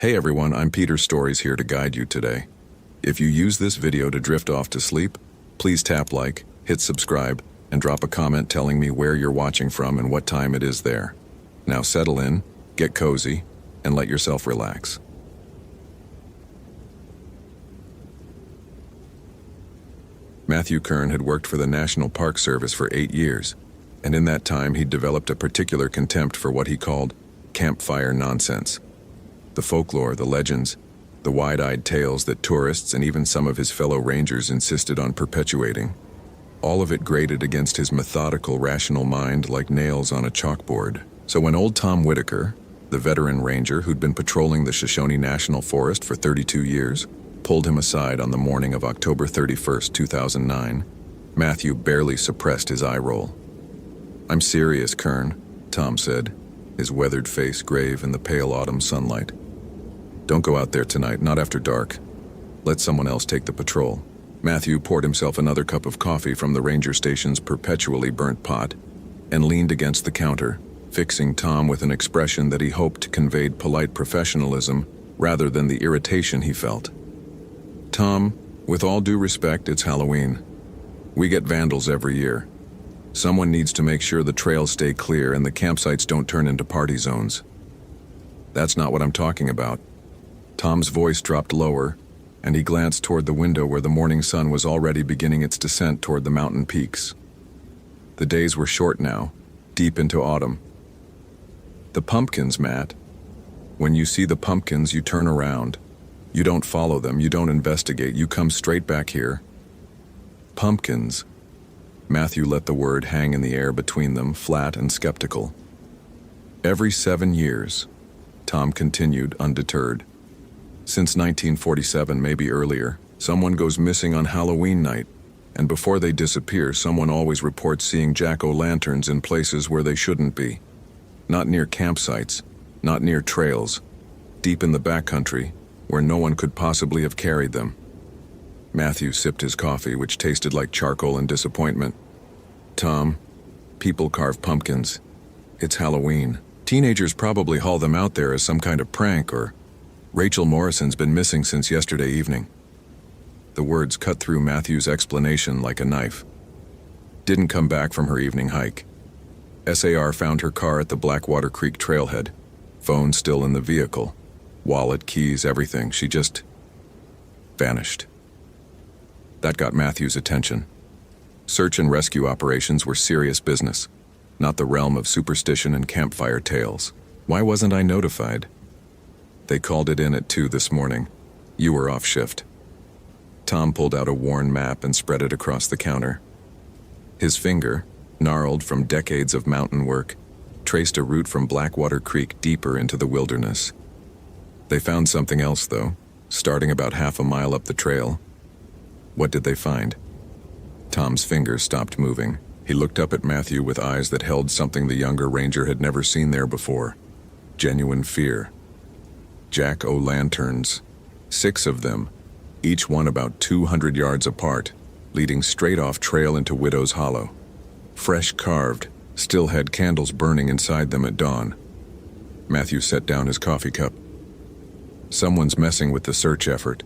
Hey everyone, I'm Peter Stories here to guide you today. If you use this video to drift off to sleep, please tap like, hit subscribe, and drop a comment telling me where you're watching from and what time it is there. Now settle in, get cozy, and let yourself relax. Matthew Kern had worked for the National Park Service for 8 years, and in that time he'd developed a particular contempt for what he called campfire nonsense. The folklore, the legends, the wide-eyed tales that tourists and even some of his fellow rangers insisted on perpetuating. All of it grated against his methodical, rational mind like nails on a chalkboard. So when old Tom Whitaker, the veteran ranger who'd been patrolling the Shoshone National Forest for 32 years, pulled him aside on the morning of October 31st, 2009, Matthew barely suppressed his eye roll. "I'm serious, Kern," Tom said, his weathered face grave in the pale autumn sunlight. "Don't go out there tonight, not after dark. Let someone else take the patrol." Matthew poured himself another cup of coffee from the ranger station's perpetually burnt pot and leaned against the counter, fixing Tom with an expression that he hoped conveyed polite professionalism rather than the irritation he felt. "Tom, with all due respect, it's Halloween. We get vandals every year. Someone needs to make sure the trails stay clear and the campsites don't turn into party zones." "That's not what I'm talking about." Tom's voice dropped lower, and he glanced toward the window where the morning sun was already beginning its descent toward the mountain peaks. The days were short now, deep into autumn. "The pumpkins, Matt. When you see the pumpkins, you turn around. You don't follow them, you don't investigate, you come straight back here." "Pumpkins." Matthew let the word hang in the air between them, flat and skeptical. "Every 7 years," Tom continued, undeterred. "Since 1947, maybe earlier, someone goes missing on Halloween night, and before they disappear, someone always reports seeing jack-o'-lanterns in places where they shouldn't be. Not near campsites, not near trails, deep in the backcountry, where no one could possibly have carried them." Matthew sipped his coffee, which tasted like charcoal and disappointment. "Tom, people carve pumpkins. It's Halloween. Teenagers probably haul them out there as some kind of prank, or Rachel Morrison's been missing since yesterday evening." The words cut through Matthew's explanation like a knife. "Didn't come back from her evening hike. SAR found her car at the Blackwater Creek trailhead. Phone still in the vehicle. Wallet, keys, everything. She just vanished." That got Matthew's attention. Search and rescue operations were serious business, not the realm of superstition and campfire tales. "Why wasn't I notified?" "They called it in at 2 this morning. You were off shift." Tom pulled out a worn map and spread it across the counter. His finger, gnarled from decades of mountain work, traced a route from Blackwater Creek deeper into the wilderness. They found something else, though, starting about half a mile up the trail. "What did they find?" Tom's finger stopped moving. He looked up at Matthew with eyes that held something the younger ranger had never seen there before. Genuine fear. Jack-o'-lanterns. 6 of them, each one about 200 yards apart, leading straight off trail into Widow's Hollow. Fresh carved, still had candles burning inside them at dawn. Matthew set down his coffee cup. "Someone's messing with the search effort.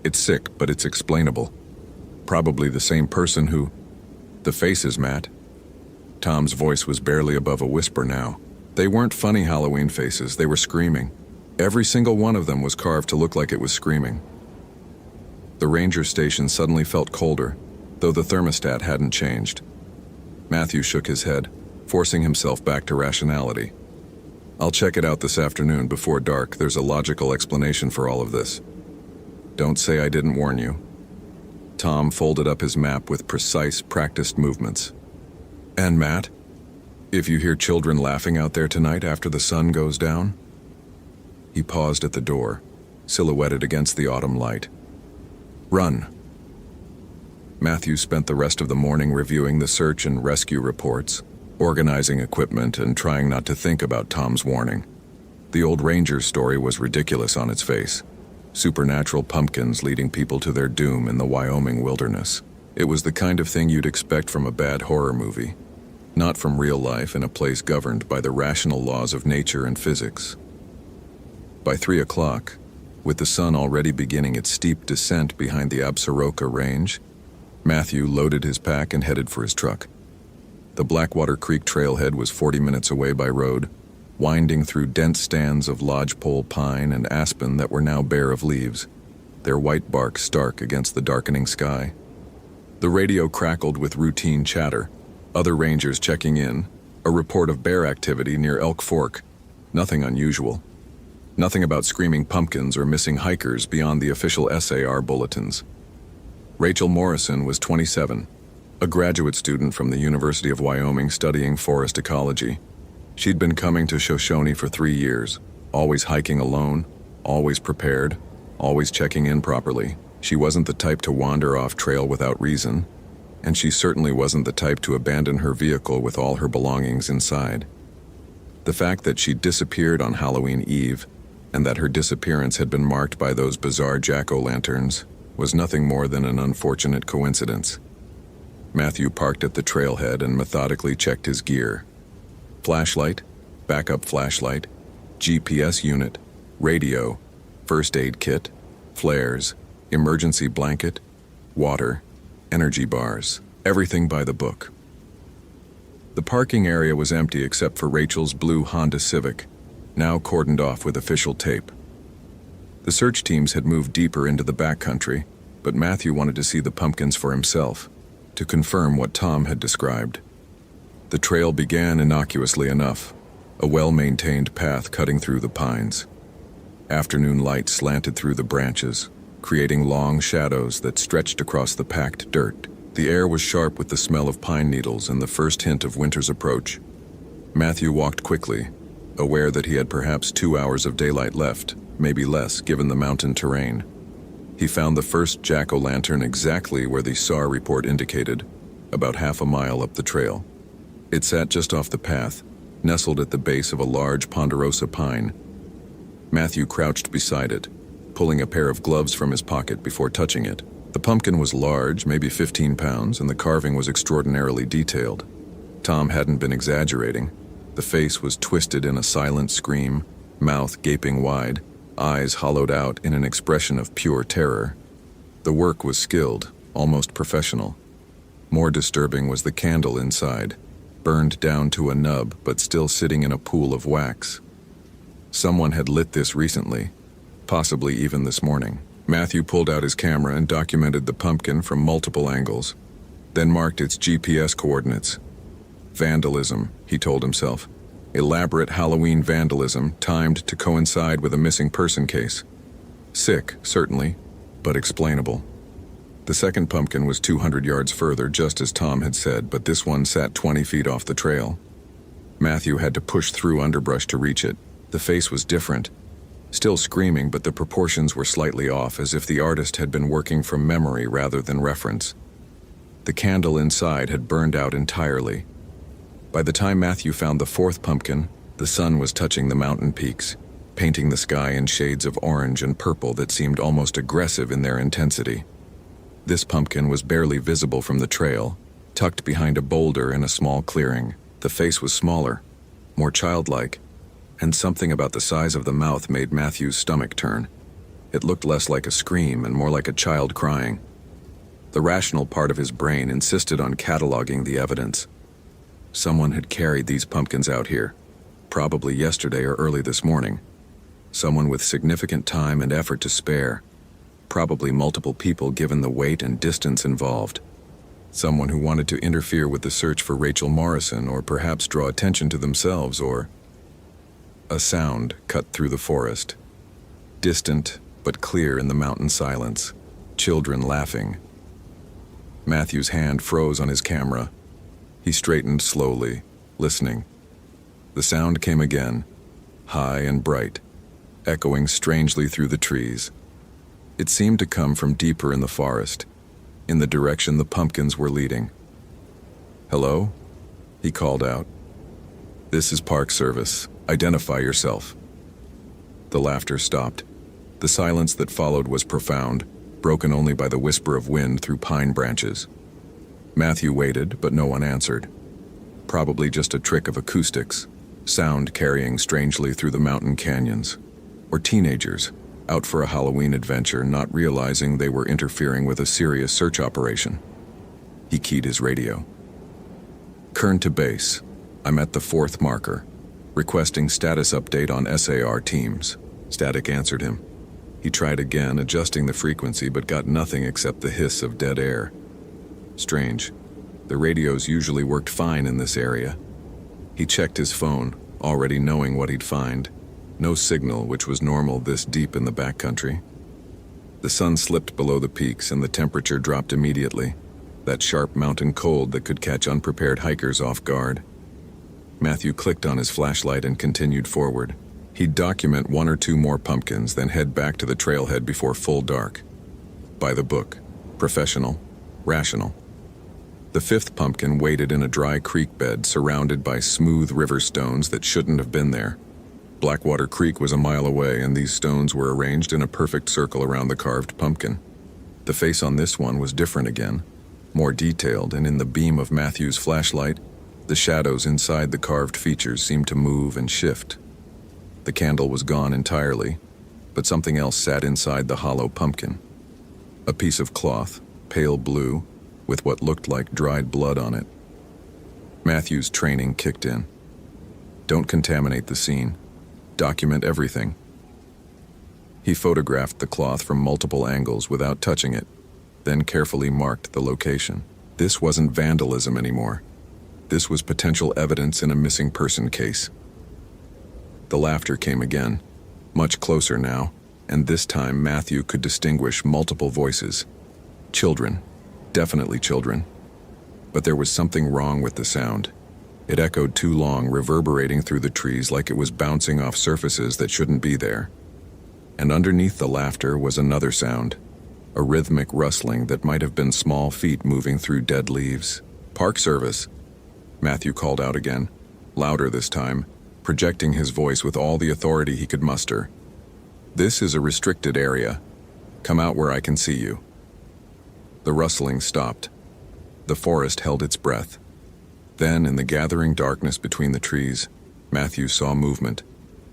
It's sick, but it's explainable. Probably the same person who—" "The faces, Matt." Tom's voice was barely above a whisper now. "They weren't funny Halloween faces, they were screaming. Every single one of them was carved to look like it was screaming." The ranger station suddenly felt colder, though the thermostat hadn't changed. Matthew shook his head, forcing himself back to rationality. "I'll check it out this afternoon before dark. There's a logical explanation for all of this." "Don't say I didn't warn you." Tom folded up his map with precise, practiced movements. "And Matt, if you hear children laughing out there tonight after the sun goes down?" He paused at the door, silhouetted against the autumn light. "Run." Matthew spent the rest of the morning reviewing the search and rescue reports, organizing equipment, and trying not to think about Tom's warning. The old ranger's story was ridiculous on its face. Supernatural pumpkins leading people to their doom in the Wyoming wilderness. It was the kind of thing you'd expect from a bad horror movie, not from real life in a place governed by the rational laws of nature and physics. By 3 o'clock, with the sun already beginning its steep descent behind the Absaroka Range, Matthew loaded his pack and headed for his truck. The Blackwater Creek trailhead was 40 minutes away by road, winding through dense stands of lodgepole pine and aspen that were now bare of leaves, their white bark stark against the darkening sky. The radio crackled with routine chatter, other rangers checking in, a report of bear activity near Elk Fork. Nothing unusual. Nothing about screaming pumpkins or missing hikers beyond the official SAR bulletins. Rachel Morrison was 27, a graduate student from the University of Wyoming studying forest ecology. She'd been coming to Shoshone for 3 years, always hiking alone, always prepared, always checking in properly. She wasn't the type to wander off trail without reason, and she certainly wasn't the type to abandon her vehicle with all her belongings inside. The fact that she disappeared on Halloween Eve, and that her disappearance had been marked by those bizarre jack-o'-lanterns, was nothing more than an unfortunate coincidence. Matthew parked at the trailhead and methodically checked his gear. Flashlight, backup flashlight, GPS unit, radio, first aid kit, flares, emergency blanket, water, energy bars, everything by the book. The parking area was empty except for Rachel's blue Honda Civic, now cordoned off with official tape. The search teams had moved deeper into the backcountry, but Matthew wanted to see the pumpkins for himself, to confirm what Tom had described. The trail began innocuously enough, a well-maintained path cutting through the pines. Afternoon light slanted through the branches, creating long shadows that stretched across the packed dirt. The air was sharp with the smell of pine needles and the first hint of winter's approach. Matthew walked quickly, aware that he had perhaps 2 hours of daylight left, maybe less given the mountain terrain. He found the first jack-o'-lantern exactly where the SAR report indicated, about half a mile up the trail. It sat just off the path, nestled at the base of a large ponderosa pine. Matthew crouched beside it, pulling a pair of gloves from his pocket before touching it. The pumpkin was large, maybe 15 pounds, and the carving was extraordinarily detailed. Tom hadn't been exaggerating. The face was twisted in a silent scream, mouth gaping wide, eyes hollowed out in an expression of pure terror. The work was skilled, almost professional. More disturbing was the candle inside, burned down to a nub but still sitting in a pool of wax. Someone had lit this recently, possibly even this morning. Matthew pulled out his camera and documented the pumpkin from multiple angles, then marked its GPS coordinates. Vandalism, he told himself. Elaborate Halloween vandalism timed to coincide with a missing person case. Sick, certainly, but explainable. The second pumpkin was 200 yards further, just as Tom had said, but this one sat 20 feet off the trail. Matthew had to push through underbrush to reach it. The face was different. Still screaming, but the proportions were slightly off, as if the artist had been working from memory rather than reference. The candle inside had burned out entirely. By the time Matthew found the fourth pumpkin, the sun was touching the mountain peaks, painting the sky in shades of orange and purple that seemed almost aggressive in their intensity. This pumpkin was barely visible from the trail, tucked behind a boulder in a small clearing. The face was smaller, more childlike, and something about the size of the mouth made Matthew's stomach turn. It looked less like a scream and more like a child crying. The rational part of his brain insisted on cataloging the evidence. Someone had carried these pumpkins out here, probably yesterday or early this morning. Someone with significant time and effort to spare, probably multiple people given the weight and distance involved. Someone who wanted to interfere with the search for Rachel Morrison, or perhaps draw attention to themselves, or... A sound cut through the forest, distant but clear in the mountain silence. Children laughing. Matthew's hand froze on his camera. He straightened slowly, listening. The sound came again, high and bright, echoing strangely through the trees. It seemed to come from deeper in the forest, in the direction the pumpkins were leading. "Hello?" he called out. "This is Park Service. Identify yourself." The laughter stopped. The silence that followed was profound, broken only by the whisper of wind through pine branches. Matthew waited, but no one answered. Probably just a trick of acoustics, sound carrying strangely through the mountain canyons. or teenagers, out for a Halloween adventure, not realizing they were interfering with a serious search operation. He keyed his radio. Kern to base. I'm at the 4th marker. Requesting status update on SAR teams. Static answered him. He tried again, adjusting the frequency, but got nothing except the hiss of dead air. Strange. The radios usually worked fine in this area. He checked his phone, already knowing what he'd find. No signal, which was normal this deep in the backcountry. The sun slipped below the peaks and the temperature dropped immediately. That sharp mountain cold that could catch unprepared hikers off guard. Matthew clicked on his flashlight and continued forward. He'd document 1 or 2 more pumpkins, then head back to the trailhead before full dark. By the book. Professional. Rational. The 5th pumpkin waited in a dry creek bed surrounded by smooth river stones that shouldn't have been there. Blackwater Creek was a mile away, and these stones were arranged in a perfect circle around the carved pumpkin. The face on this one was different again, more detailed, and in the beam of Matthew's flashlight, the shadows inside the carved features seemed to move and shift. The candle was gone entirely, but something else sat inside the hollow pumpkin. A piece of cloth, pale blue, with what looked like dried blood on it. Matthew's training kicked in. Don't contaminate the scene. Document everything. He photographed the cloth from multiple angles without touching it, then carefully marked the location. This wasn't vandalism anymore. This was potential evidence in a missing person case. The laughter came again, much closer now, and this time Matthew could distinguish multiple voices. Children. Definitely children. But there was something wrong with the sound. It echoed too long, reverberating through the trees like it was bouncing off surfaces that shouldn't be there. And underneath the laughter was another sound, a rhythmic rustling that might have been small feet moving through dead leaves. Park Service, Matthew called out again, louder this time, projecting his voice with all the authority he could muster. This is a restricted area. Come out where I can see you. The rustling stopped. The forest held its breath. Then, in the gathering darkness between the trees, Matthew saw movement.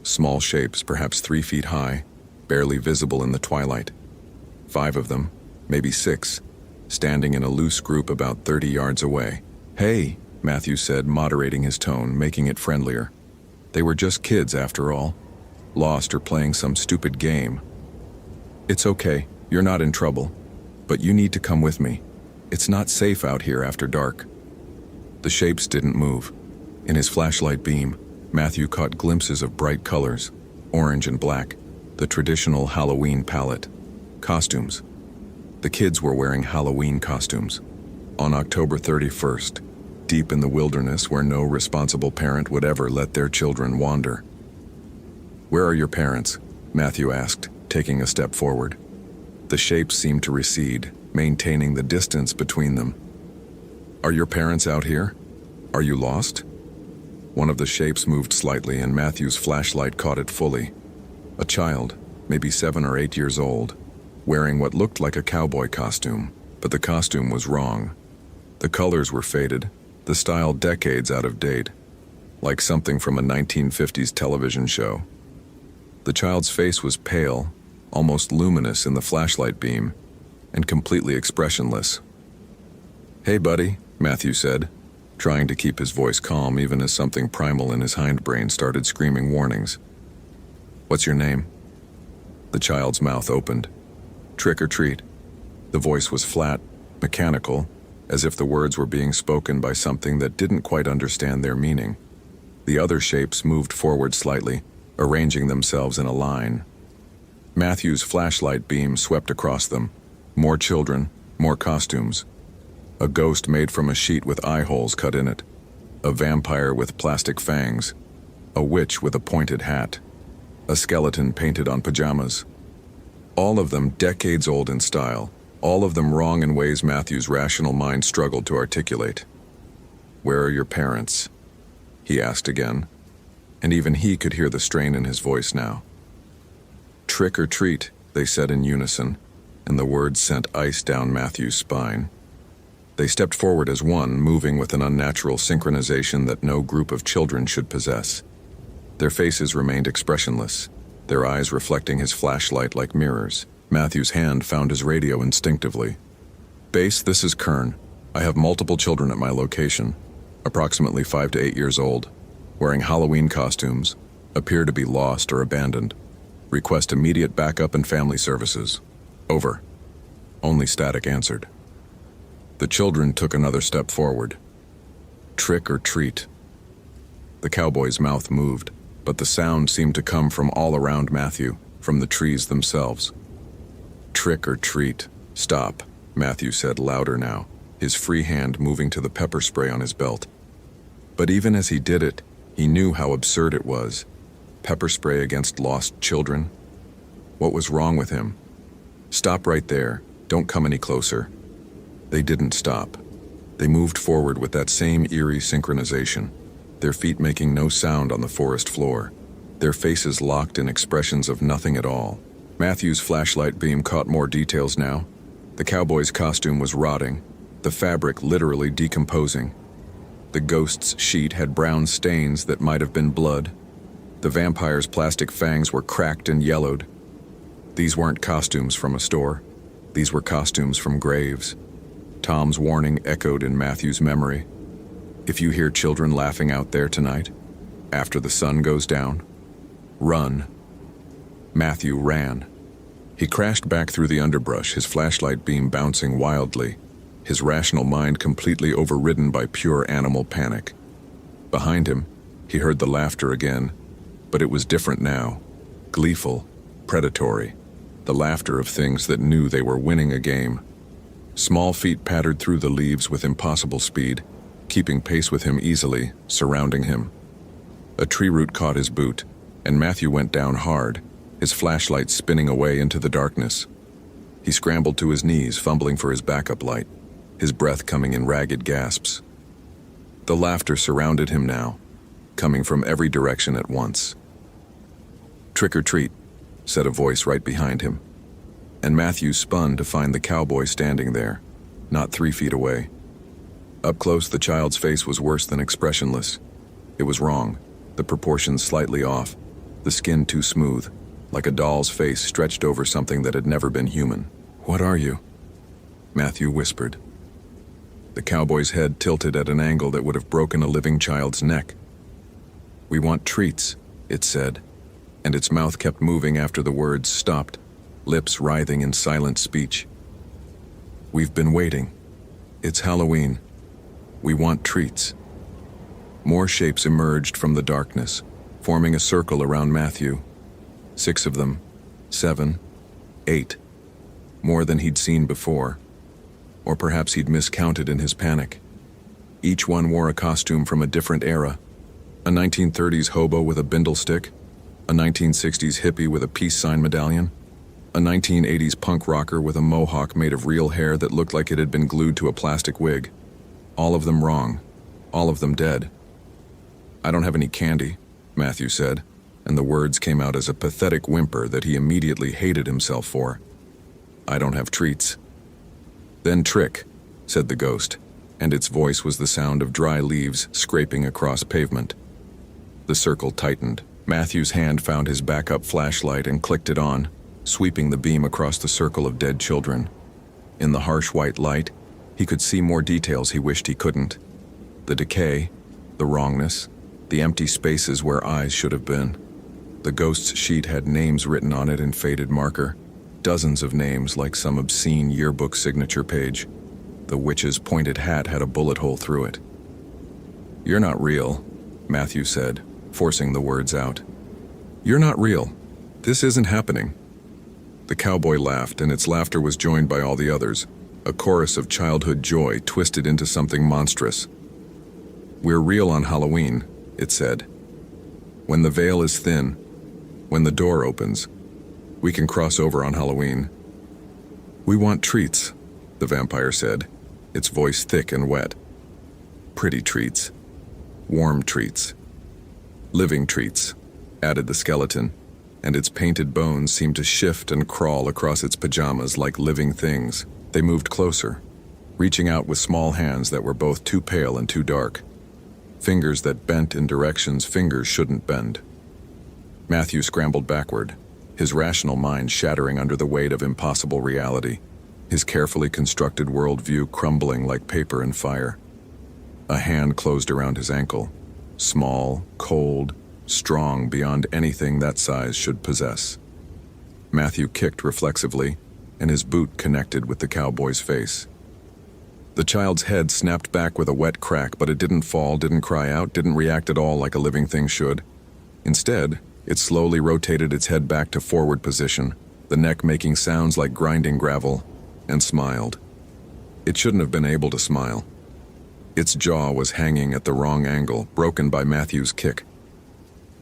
Small shapes, perhaps 3 feet high, barely visible in the twilight. 5 of them, maybe 6, standing in a loose group about 30 yards away. Hey, Matthew said, moderating his tone, making it friendlier. They were just kids, after all. Lost or playing some stupid game. It's okay, you're not in trouble. But you need to come with me. It's not safe out here after dark. The shapes didn't move. In his flashlight beam, Matthew caught glimpses of bright colors, orange and black, the traditional Halloween palette. Costumes. The kids were wearing Halloween costumes. On October 31st, deep in the wilderness where no responsible parent would ever let their children wander. Where are your parents? Matthew asked, taking a step forward. The shapes seemed to recede, maintaining the distance between them. Are your parents out here? Are you lost? One of the shapes moved slightly and Matthew's flashlight caught it fully. A child, maybe 7 or 8 years old, wearing what looked like a cowboy costume, but the costume was wrong. The colors were faded, the style decades out of date, like something from a 1950s television show. The child's face was pale, almost luminous in the flashlight beam, and completely expressionless. Hey, buddy, Matthew said, trying to keep his voice calm even as something primal in his hindbrain started screaming warnings. What's your name? The child's mouth opened. Trick or treat. The voice was flat, mechanical, as if the words were being spoken by something that didn't quite understand their meaning. The other shapes moved forward slightly, arranging themselves in a line. Matthew's flashlight beam swept across them. More children, more costumes. A ghost made from a sheet with eye holes cut in it. A vampire with plastic fangs. A witch with a pointed hat. A skeleton painted on pajamas. All of them decades old in style. All of them wrong in ways Matthew's rational mind struggled to articulate. Where are your parents? He asked again, and even he could hear the strain in his voice now. Trick or treat, they said in unison, and the words sent ice down Matthew's spine. They stepped forward as one, moving with an unnatural synchronization that no group of children should possess. Their faces remained expressionless, their eyes reflecting his flashlight like mirrors. Matthew's hand found his radio instinctively. "Base, this is Kern. I have multiple children at my location, approximately 5 to 8 years old, wearing Halloween costumes, appear to be lost or abandoned. Request immediate backup and family services. Over." Only static answered. The children took another step forward. Trick or treat. The cowboy's mouth moved, but the sound seemed to come from all around Matthew, from the trees themselves. "Trick or treat. Stop," Matthew said louder now, his free hand moving to the pepper spray on his belt. But even as he did it, he knew how absurd it was. Pepper spray against lost children? What was wrong with him? "Stop right there. Don't come any closer." They didn't stop. They moved forward with that same eerie synchronization, their feet making no sound on the forest floor, their faces locked in expressions of nothing at all. Matthew's flashlight beam caught more details now. The cowboy's costume was rotting, the fabric literally decomposing. The ghost's sheet had brown stains that might have been blood. The vampire's plastic fangs were cracked and yellowed. These weren't costumes from a store. These were costumes from graves. Tom's warning echoed in Matthew's memory. "If you hear children laughing out there tonight, after the sun goes down, run." Matthew ran. He crashed back through the underbrush, his flashlight beam bouncing wildly, his rational mind completely overridden by pure animal panic. Behind him, he heard the laughter again, but it was different now. Gleeful, predatory, the laughter of things that knew they were winning a game. Small feet pattered through the leaves with impossible speed, keeping pace with him easily, surrounding him. A tree root caught his boot, and Matthew went down hard, his flashlight spinning away into the darkness. He scrambled to his knees, fumbling for his backup light, his breath coming in ragged gasps. The laughter surrounded him now, coming from every direction at once. "Trick or treat," said a voice right behind him, and Matthew spun to find the cowboy standing there, not 3 feet away. Up close, the child's face was worse than expressionless. It was wrong, the proportions slightly off, the skin too smooth, like a doll's face stretched over something that had never been human. "What are you?" Matthew whispered. The cowboy's head tilted at an angle that would have broken a living child's neck. "We want treats," it said, and its mouth kept moving after the words stopped, lips writhing in silent speech. "We've been waiting. It's Halloween. We want treats." More shapes emerged from the darkness, forming a circle around Matthew. 6 of them, 7, 8. More than he'd seen before. Or perhaps he'd miscounted in his panic. Each one wore a costume from a different era. A 1930s hobo with a bindle stick, a 1960s hippie with a peace sign medallion, a 1980s punk rocker with a mohawk made of real hair that looked like it had been glued to a plastic wig. All of them wrong. All of them dead. "I don't have any candy," Matthew said, and the words came out as a pathetic whimper that he immediately hated himself for. "I don't have treats." "Then trick," said the ghost, and its voice was the sound of dry leaves scraping across pavement. The circle tightened. Matthew's hand found his backup flashlight and clicked it on, sweeping the beam across the circle of dead children. In the harsh white light, he could see more details he wished he couldn't. The decay, the wrongness, the empty spaces where eyes should have been. The ghost's sheet had names written on it in faded marker, dozens of names like some obscene yearbook signature page. The witch's pointed hat had a bullet hole through it. "You're not real," Matthew said, forcing the words out. "You're not real. This isn't happening." The cowboy laughed, and its laughter was joined by all the others, a chorus of childhood joy twisted into something monstrous. "We're real on Halloween," it said. "When the veil is thin, when the door opens, we can cross over on Halloween." "We want treats," the vampire said, its voice thick and wet. "Pretty treats. Warm treats. Living treats," added the skeleton, and its painted bones seemed to shift and crawl across its pajamas like living things. They moved closer, reaching out with small hands that were both too pale and too dark. Fingers that bent in directions fingers shouldn't bend. Matthew scrambled backward, his rational mind shattering under the weight of impossible reality, his carefully constructed worldview crumbling like paper in fire. A hand closed around his ankle, small, cold, strong beyond anything that size should possess. Matthew kicked reflexively, and his boot connected with the cowboy's face. The child's head snapped back with a wet crack, but it didn't fall, didn't cry out, didn't react at all like a living thing should. Instead, it slowly rotated its head back to forward position, the neck making sounds like grinding gravel, and smiled. It shouldn't have been able to smile. Its jaw was hanging at the wrong angle, broken by Matthew's kick.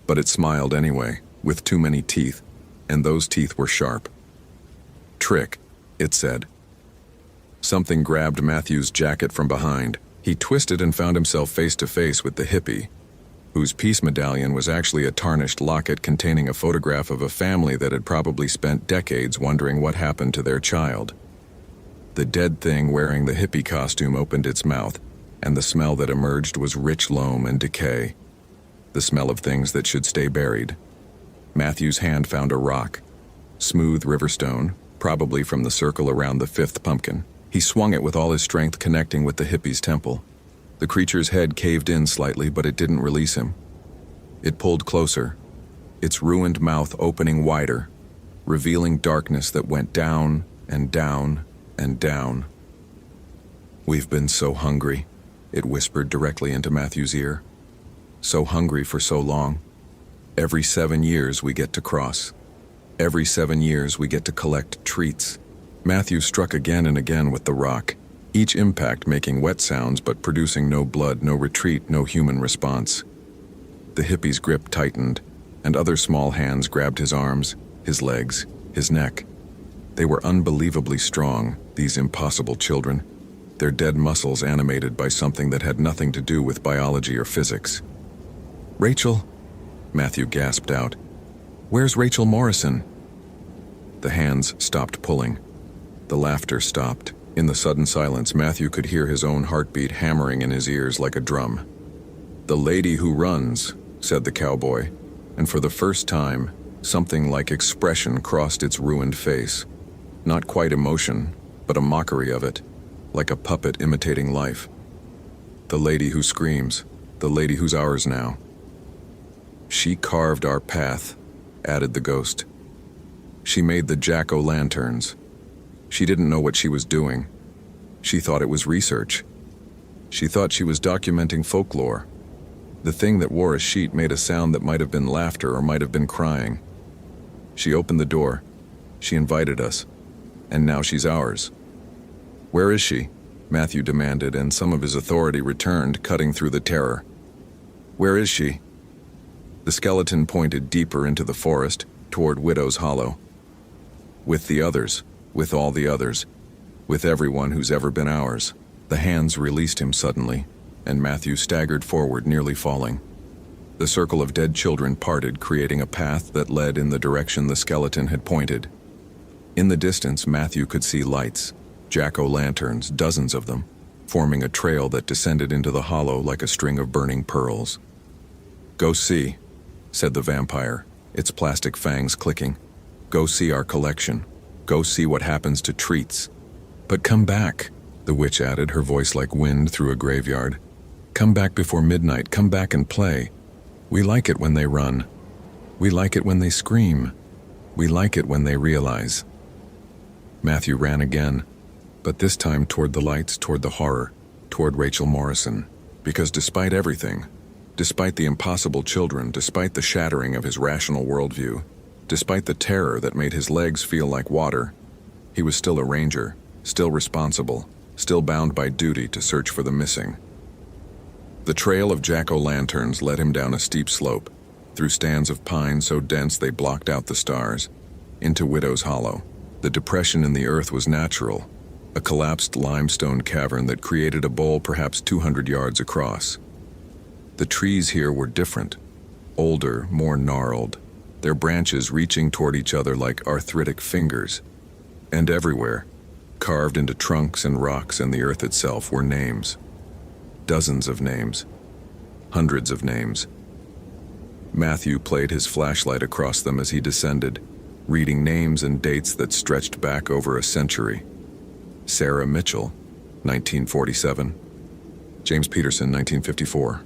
But it smiled anyway, with too many teeth, and those teeth were sharp. "Trick," it said. Something grabbed Matthew's jacket from behind. He twisted and found himself face to face with the hippie, whose peace medallion was actually a tarnished locket containing a photograph of a family that had probably spent decades wondering what happened to their child. The dead thing wearing the hippie costume opened its mouth, and the smell that emerged was rich loam and decay, the smell of things that should stay buried. Matthew's hand found a rock, smooth riverstone, probably from the circle around the fifth pumpkin. He swung it with all his strength, connecting with the hippie's temple. The creature's head caved in slightly, but it didn't release him. It pulled closer, its ruined mouth opening wider, revealing darkness that went down and down and down. "We've been so hungry," it whispered directly into Matthew's ear. "So hungry for so long. Every 7 years we get to cross. Every 7 years we get to collect treats." Matthew struck again and again with the rock, each impact making wet sounds but producing no blood, no retreat, no human response. The hippie's grip tightened, and other small hands grabbed his arms, his legs, his neck. They were unbelievably strong, these impossible children, their dead muscles animated by something that had nothing to do with biology or physics. "Rachel," Matthew gasped out. "Where's Rachel Morrison?" The hands stopped pulling. The laughter stopped. In the sudden silence, Matthew could hear his own heartbeat hammering in his ears like a drum. "The lady who runs," said the cowboy, and for the first time, something like expression crossed its ruined face. Not quite emotion, but a mockery of it, like a puppet imitating life. "The lady who screams, the lady who's ours now." "She carved our path," added the ghost. "She made the jack-o'-lanterns. She didn't know what she was doing. She thought it was research. She thought she was documenting folklore. The thing that wore a sheet made a sound that might have been laughter or might have been crying. She opened the door. She invited us. And now she's ours." "Where is she?" Matthew demanded, and some of his authority returned, cutting through the terror. "Where is she?" The skeleton pointed deeper into the forest, toward Widow's Hollow. "With the others. With all the others, with everyone who's ever been ours." The hands released him suddenly, and Matthew staggered forward, nearly falling. The circle of dead children parted, creating a path that led in the direction the skeleton had pointed. In the distance, Matthew could see lights, jack-o'-lanterns, dozens of them, forming a trail that descended into the hollow like a string of burning pearls. "Go see," said the vampire, its plastic fangs clicking. "Go see our collection. Go see what happens to treats. But come back," the witch added, her voice like wind through a graveyard. "Come back before midnight. Come back and play. We like it when they run. We like it when they scream. We like it when they realize." Matthew ran again, but this time toward the lights, toward the horror, toward Rachel Morrison. Because despite everything, despite the impossible children, despite the shattering of his rational worldview, despite the terror that made his legs feel like water, he was still a ranger, still responsible, still bound by duty to search for the missing. The trail of jack-o'-lanterns led him down a steep slope, through stands of pine so dense they blocked out the stars, into Widow's Hollow. The depression in the earth was natural, a collapsed limestone cavern that created a bowl perhaps 200 yards across. The trees here were different, older, more gnarled, their branches reaching toward each other like arthritic fingers. And everywhere, carved into trunks and rocks and the earth itself, were names. Dozens of names. Hundreds of names. Matthew played his flashlight across them as he descended, reading names and dates that stretched back over a century. Sarah Mitchell, 1947. James Peterson, 1954.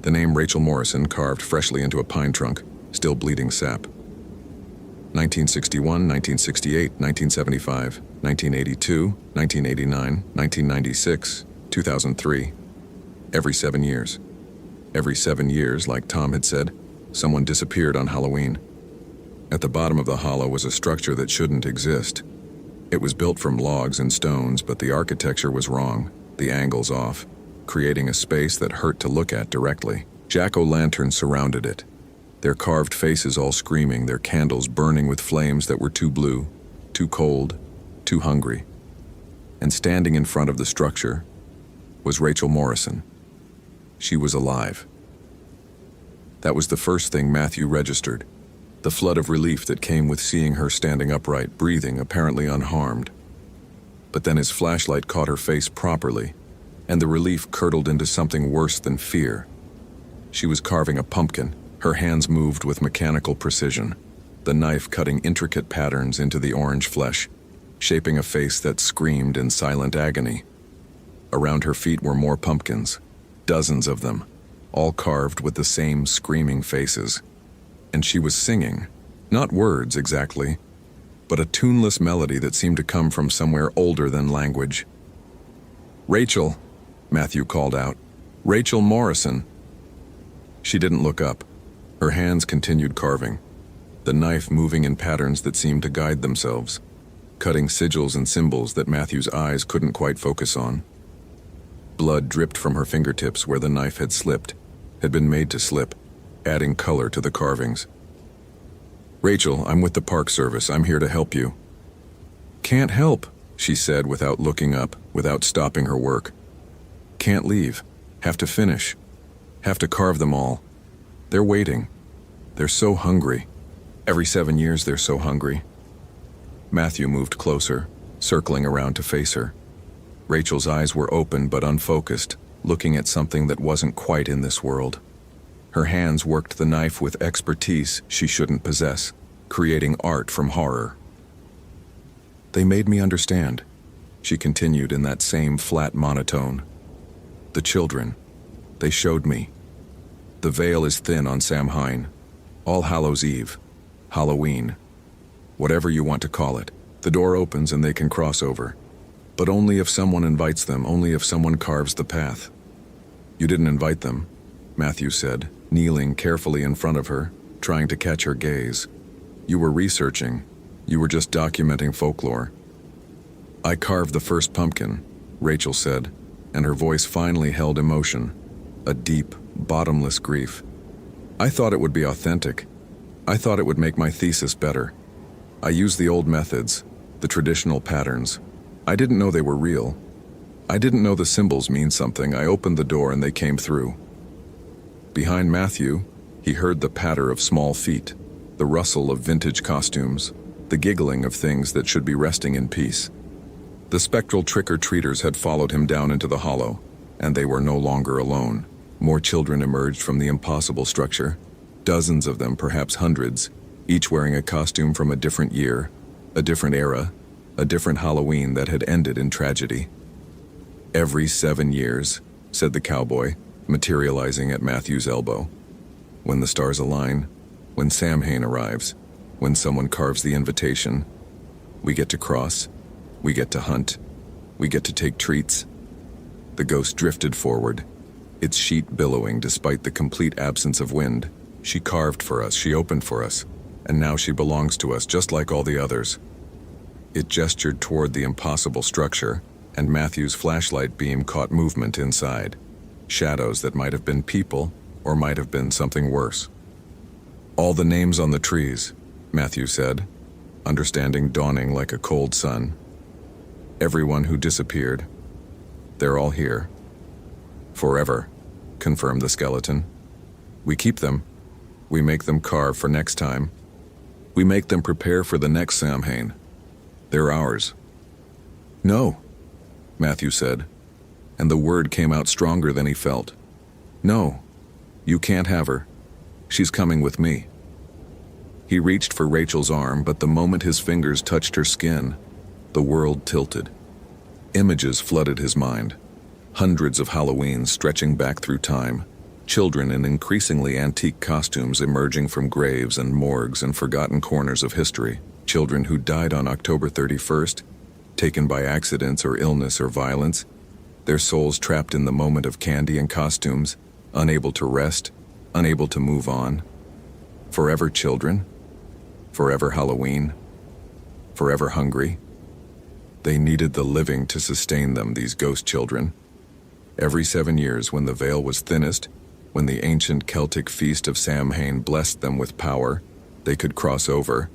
The name Rachel Morrison carved freshly into a pine trunk, still bleeding sap. 1961, 1968, 1975, 1982, 1989, 1996, 2003. Every 7 years. Every 7 years, like Tom had said, someone disappeared on Halloween. At the bottom of the hollow was a structure that shouldn't exist. It was built from logs and stones, but the architecture was wrong, the angles off, creating a space that hurt to look at directly. Jack-o'-lanterns surrounded it, their carved faces all screaming, their candles burning with flames that were too blue, too cold, too hungry. And standing in front of the structure was Rachel Morrison. She was alive. That was the first thing Matthew registered, the flood of relief that came with seeing her standing upright, breathing, apparently unharmed. But then his flashlight caught her face properly, and the relief curdled into something worse than fear. She was carving a pumpkin. Her hands moved with mechanical precision, the knife cutting intricate patterns into the orange flesh, shaping a face that screamed in silent agony. Around her feet were more pumpkins, dozens of them, all carved with the same screaming faces. And she was singing, not words exactly, but a tuneless melody that seemed to come from somewhere older than language. "Rachel," Matthew called out. "Rachel Morrison." She didn't look up. Her hands continued carving, the knife moving in patterns that seemed to guide themselves, cutting sigils and symbols that Matthew's eyes couldn't quite focus on. Blood dripped from her fingertips where the knife had slipped, had been made to slip, adding color to the carvings. "Rachel, I'm with the Park Service. I'm here to help you." "Can't help," she said without looking up, without stopping her work. "Can't leave. Have to finish. Have to carve them all. They're waiting. They're so hungry. Every 7 years they're so hungry." Matthew moved closer, circling around to face her. Rachel's eyes were open but unfocused, looking at something that wasn't quite in this world. Her hands worked the knife with expertise she shouldn't possess, creating art from horror. "They made me understand," she continued in that same flat monotone. "The children, they showed me. The veil is thin on Samhain, All Hallows Eve, Halloween. Whatever you want to call it, the door opens and they can cross over. But only if someone invites them, only if someone carves the path." "You didn't invite them," Matthew said, kneeling carefully in front of her, trying to catch her gaze. "You were researching. You were just documenting folklore." "I carved the first pumpkin," Rachel said, and her voice finally held emotion, a deep, bottomless grief. "I thought it would be authentic. I thought it would make my thesis better. I used the old methods, the traditional patterns. I didn't know they were real. I didn't know the symbols mean something. I opened the door and they came through." Behind Matthew, he heard the patter of small feet, the rustle of vintage costumes, the giggling of things that should be resting in peace. The spectral trick-or-treaters had followed him down into the hollow, and they were no longer alone. More children emerged from the impossible structure, dozens of them, perhaps hundreds, each wearing a costume from a different year, a different era, a different Halloween that had ended in tragedy. "Every 7 years," said the cowboy, materializing at Matthew's elbow. "When the stars align, when Samhain arrives, when someone carves the invitation, we get to cross, we get to hunt, we get to take treats." The ghost drifted forward, its sheet billowing despite the complete absence of wind. "She carved for us, she opened for us, and now she belongs to us just like all the others." It gestured toward the impossible structure, and Matthew's flashlight beam caught movement inside. Shadows that might have been people, or might have been something worse. "All the names on the trees," Matthew said, understanding dawning like a cold sun. "Everyone who disappeared. They're all here. Forever," confirmed the skeleton. "We keep them. We make them carve for next time. We make them prepare for the next Samhain. They're ours." "No," Matthew said, and the word came out stronger than he felt. "No, you can't have her. She's coming with me." He reached for Rachel's arm, but the moment his fingers touched her skin, the world tilted. Images flooded his mind. Hundreds of Halloweens stretching back through time, children in increasingly antique costumes emerging from graves and morgues and forgotten corners of history, children who died on October 31st, taken by accidents or illness or violence, their souls trapped in the moment of candy and costumes, unable to rest, unable to move on. Forever children? Forever Halloween? Forever hungry? They needed the living to sustain them, these ghost children. Every 7 years, when the veil was thinnest, when the ancient Celtic feast of Samhain blessed them with power, they could cross over,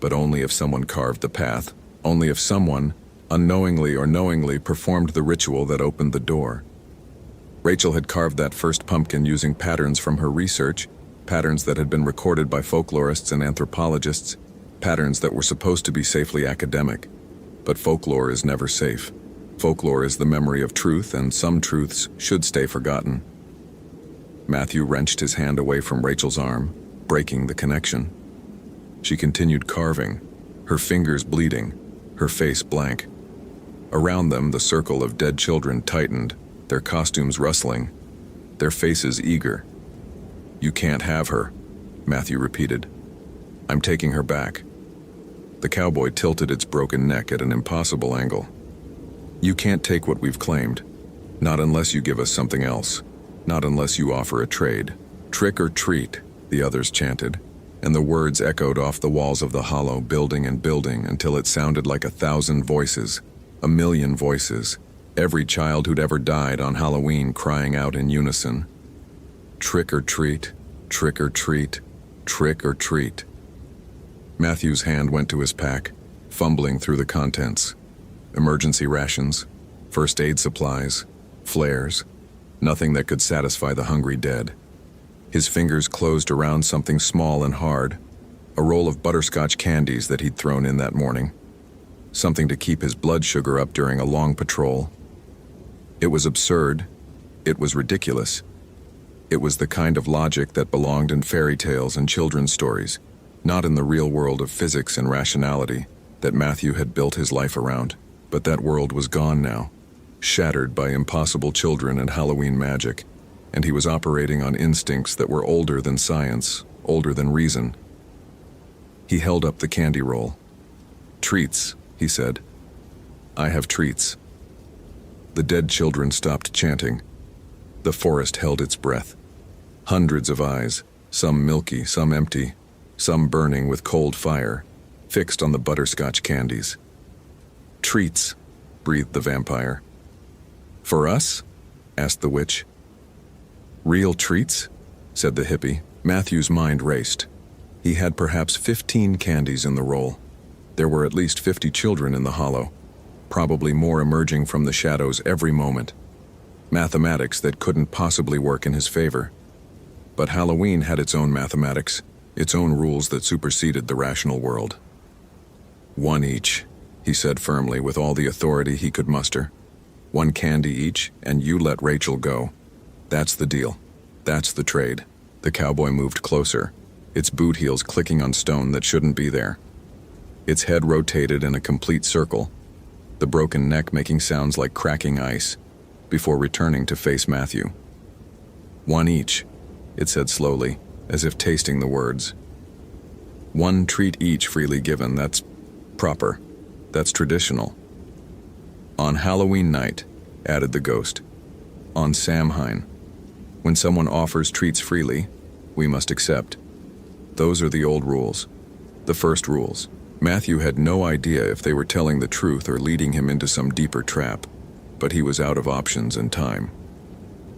but only if someone carved the path, only if someone, unknowingly or knowingly, performed the ritual that opened the door. Rachel had carved that first pumpkin using patterns from her research, patterns that had been recorded by folklorists and anthropologists, patterns that were supposed to be safely academic. But folklore is never safe. Folklore is the memory of truth, and some truths should stay forgotten. Matthew wrenched his hand away from Rachel's arm, breaking the connection. She continued carving, her fingers bleeding, her face blank. Around them, the circle of dead children tightened, their costumes rustling, their faces eager. "You can't have her," Matthew repeated. "I'm taking her back." The cowboy tilted its broken neck at an impossible angle. "You can't take what we've claimed. Not unless you give us something else. Not unless you offer a trade. Trick or treat," the others chanted, and the words echoed off the walls of the hollow, building and building until it sounded like 1,000 voices, 1,000,000 voices, every child who'd ever died on Halloween crying out in unison. Trick or treat, trick or treat, trick or treat. Matthew's hand went to his pack, fumbling through the contents. Emergency rations, first aid supplies, flares, nothing that could satisfy the hungry dead. His fingers closed around something small and hard, a roll of butterscotch candies that he'd thrown in that morning. Something to keep his blood sugar up during a long patrol. It was absurd. It was ridiculous. It was the kind of logic that belonged in fairy tales and children's stories, not in the real world of physics and rationality that Matthew had built his life around. But that world was gone now, shattered by impossible children and Halloween magic, and he was operating on instincts that were older than science, older than reason. He held up the candy roll. "Treats," he said. "I have treats." The dead children stopped chanting. The forest held its breath. Hundreds of eyes, some milky, some empty, some burning with cold fire, fixed on the butterscotch candies. "Treats," breathed the vampire. "For us?" asked the witch. "Real treats?" said the hippie. Matthew's mind raced. He had perhaps 15 candies in the roll. There were at least 50 children in the hollow, probably more emerging from the shadows every moment. Mathematics that couldn't possibly work in his favor. But Halloween had its own mathematics, its own rules that superseded the rational world. "One each," he said firmly with all the authority he could muster. "One candy each, and you let Rachel go. That's the deal. That's the trade." The cowboy moved closer, its boot heels clicking on stone that shouldn't be there. Its head rotated in a complete circle, the broken neck making sounds like cracking ice, before returning to face Matthew. "One each," it said slowly, as if tasting the words. "One treat each freely given, that's proper. That's traditional. On Halloween night," added the ghost. "On Samhain. When someone offers treats freely, we must accept. Those are the old rules. The first rules." Matthew had no idea if they were telling the truth or leading him into some deeper trap, but he was out of options and time.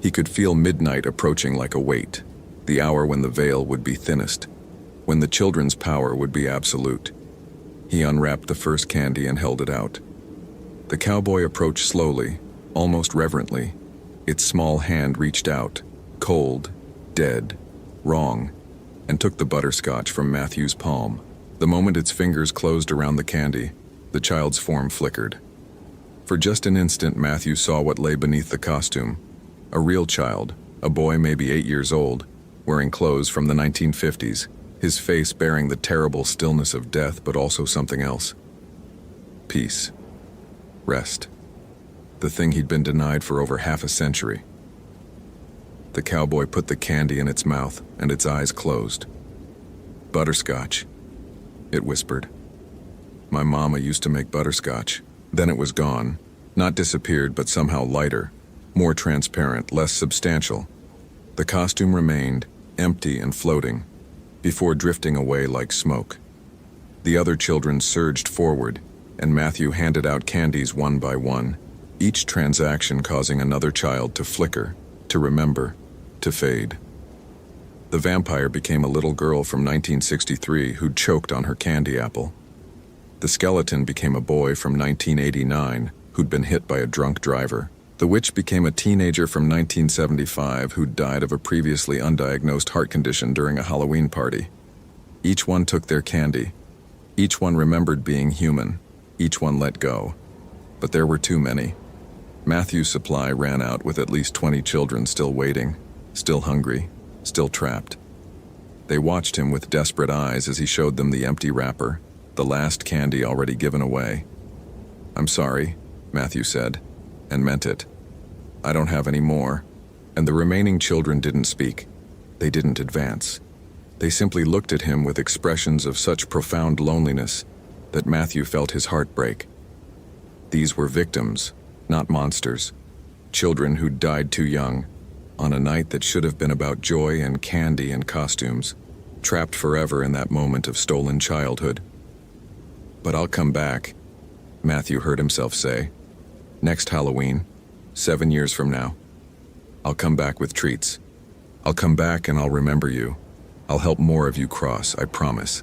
He could feel midnight approaching like a weight, the hour when the veil would be thinnest, when the children's power would be absolute. He unwrapped the first candy and held it out. The cowboy approached slowly, almost reverently. Its small hand reached out, cold, dead, wrong, and took the butterscotch from Matthew's palm. The moment its fingers closed around the candy, the child's form flickered. For just an instant, Matthew saw what lay beneath the costume. A real child, a boy maybe 8 years old, wearing clothes from the 1950s, his face bearing the terrible stillness of death, but also something else. Peace. Rest. The thing he'd been denied for over half a century. The cowboy put the candy in its mouth, and its eyes closed. Butterscotch, it whispered. My mama used to make butterscotch. Then it was gone. Not disappeared, but somehow lighter, more transparent, less substantial. The costume remained, empty and floating, before drifting away like smoke. The other children surged forward, and Matthew handed out candies one by one, each transaction causing another child to flicker, to remember, to fade. The vampire became a little girl from 1963 who'd choked on her candy apple. The skeleton became a boy from 1989 who'd been hit by a drunk driver. The witch became a teenager from 1975 who'd died of a previously undiagnosed heart condition during a Halloween party. Each one took their candy. Each one remembered being human. Each one let go. But there were too many. Matthew's supply ran out with at least 20 children still waiting, still hungry, still trapped. They watched him with desperate eyes as he showed them the empty wrapper, the last candy already given away. "I'm sorry," Matthew said, and meant it. "I don't have any more." And the remaining children didn't speak. They didn't advance. They simply looked at him with expressions of such profound loneliness that Matthew felt his heart break. These were victims, not monsters. Children who'd died too young, on a night that should have been about joy and candy and costumes, trapped forever in that moment of stolen childhood. "But I'll come back," Matthew heard himself say. "Next Halloween, 7 years from now. I'll come back with treats. I'll come back and I'll remember you. I'll help more of you cross, I promise."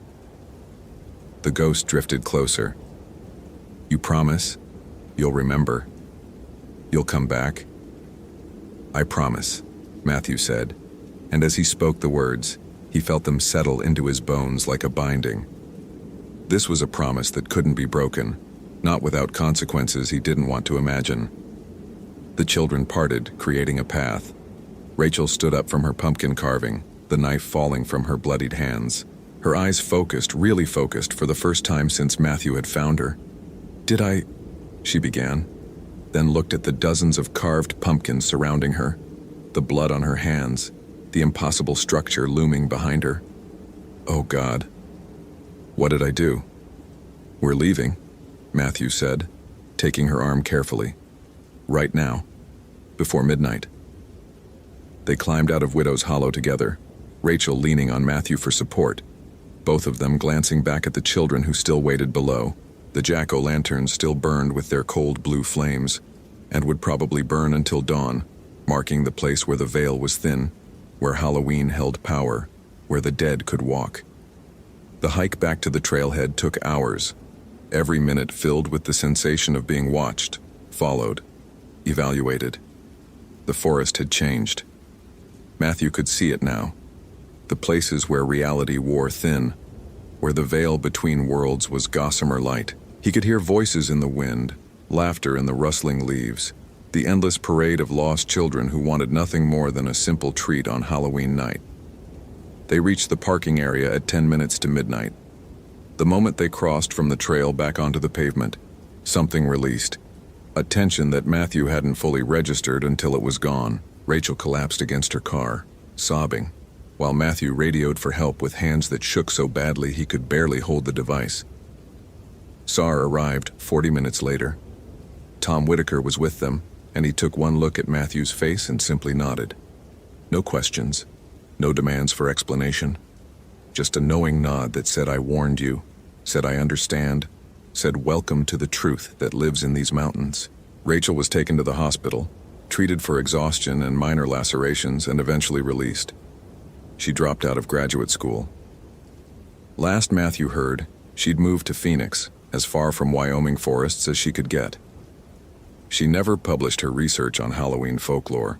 The ghost drifted closer. "You promise? You'll remember? You'll come back?" "I promise," Matthew said, and as he spoke the words, he felt them settle into his bones like a binding. This was a promise that couldn't be broken, not without consequences he didn't want to imagine. The children parted, creating a path. Rachel stood up from her pumpkin carving, the knife falling from her bloodied hands. Her eyes focused, really focused, for the first time since Matthew had found her. "Did I?" she began, then looked at the dozens of carved pumpkins surrounding her, the blood on her hands, the impossible structure looming behind her. "Oh God. What did I do?" "We're leaving," Matthew said, taking her arm carefully. "Right now. Before midnight." They climbed out of Widow's Hollow together, Rachel leaning on Matthew for support, both of them glancing back at the children who still waited below. The jack-o'-lanterns still burned with their cold blue flames, and would probably burn until dawn, marking the place where the veil was thin, where Halloween held power, where the dead could walk. The hike back to the trailhead took hours, every minute filled with the sensation of being watched, followed, evaluated. The forest had changed. Matthew could see it now. The places where reality wore thin, where the veil between worlds was gossamer light. He could hear voices in the wind, laughter in the rustling leaves, the endless parade of lost children who wanted nothing more than a simple treat on Halloween night. They reached the parking area at 10 minutes to midnight. The moment they crossed from the trail back onto the pavement, something released, a tension that Matthew hadn't fully registered until it was gone. Rachel collapsed against her car, sobbing, while Matthew radioed for help with hands that shook so badly he could barely hold the device. SAR arrived 40 minutes later. Tom Whitaker was with them, and he took one look at Matthew's face and simply nodded. No questions, no demands for explanation. Just a knowing nod that said, "I warned you," said, "I understand," said, "Welcome to the truth that lives in these mountains." Rachel was taken to the hospital, treated for exhaustion and minor lacerations, and eventually released. She dropped out of graduate school. Last Matthew heard, she'd moved to Phoenix, as far from Wyoming forests as she could get. She never published her research on Halloween folklore.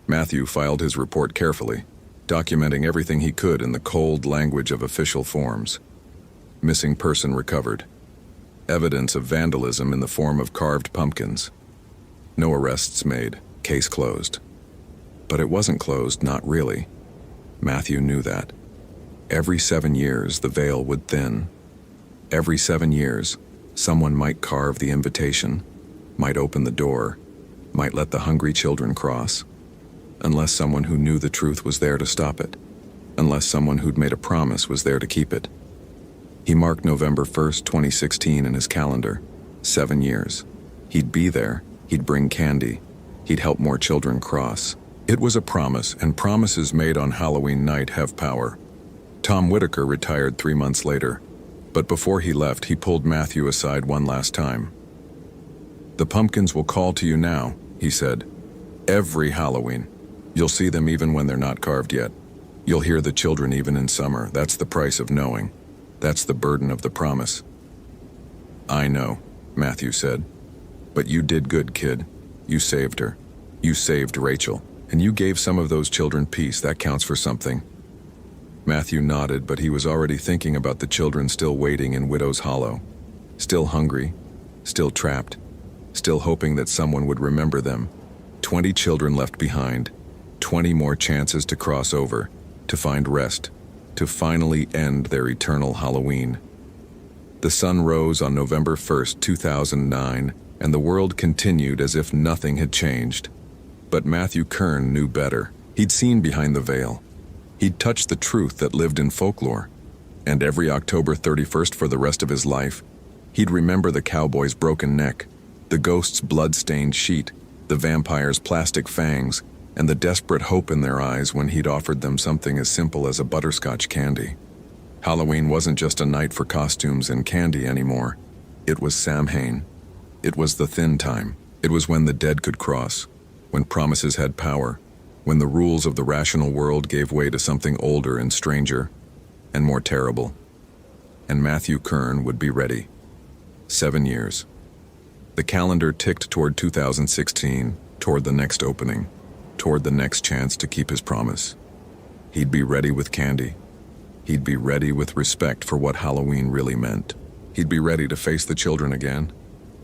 Matthew filed his report carefully, documenting everything he could in the cold language of official forms. Missing person recovered. Evidence of vandalism in the form of carved pumpkins. No arrests made. Case closed. But it wasn't closed, not really. Matthew knew that. Every 7 years, the veil would thin. Every 7 years, someone might carve the invitation, might open the door, might let the hungry children cross, unless someone who knew the truth was there to stop it, unless someone who'd made a promise was there to keep it. He marked November 1st, 2016 in his calendar. 7 years. He'd be there, he'd bring candy, he'd help more children cross. It was a promise, and promises made on Halloween night have power. Tom Whitaker retired 3 months later, but before he left, he pulled Matthew aside one last time. "The pumpkins will call to you now," he said. "Every Halloween. You'll see them even when they're not carved yet. You'll hear the children even in summer. That's the price of knowing. That's the burden of the promise." "I know," Matthew said. "But you did good, kid. You saved her. You saved Rachel. And you gave some of those children peace. That counts for something." Matthew nodded, but he was already thinking about the children still waiting in Widow's Hollow. Still hungry. Still trapped. Still hoping that someone would remember them. 20 children left behind. 20 more chances to cross over. To find rest. To finally end their eternal Halloween. The sun rose on November 1st, 2009, and the world continued as if nothing had changed. But Matthew Kern knew better. He'd seen behind the veil. He'd touched the truth that lived in folklore. And every October 31st for the rest of his life, he'd remember the cowboy's broken neck, the ghost's blood-stained sheet, the vampire's plastic fangs, and the desperate hope in their eyes when he'd offered them something as simple as a butterscotch candy. Halloween wasn't just a night for costumes and candy anymore. It was Samhain. It was the thin time. It was when the dead could cross, when promises had power, when the rules of the rational world gave way to something older and stranger, and more terrible. And Matthew Kern would be ready. 7 years. The calendar ticked toward 2016, toward the next opening, toward the next chance to keep his promise. He'd be ready with candy. He'd be ready with respect for what Halloween really meant. He'd be ready to face the children again,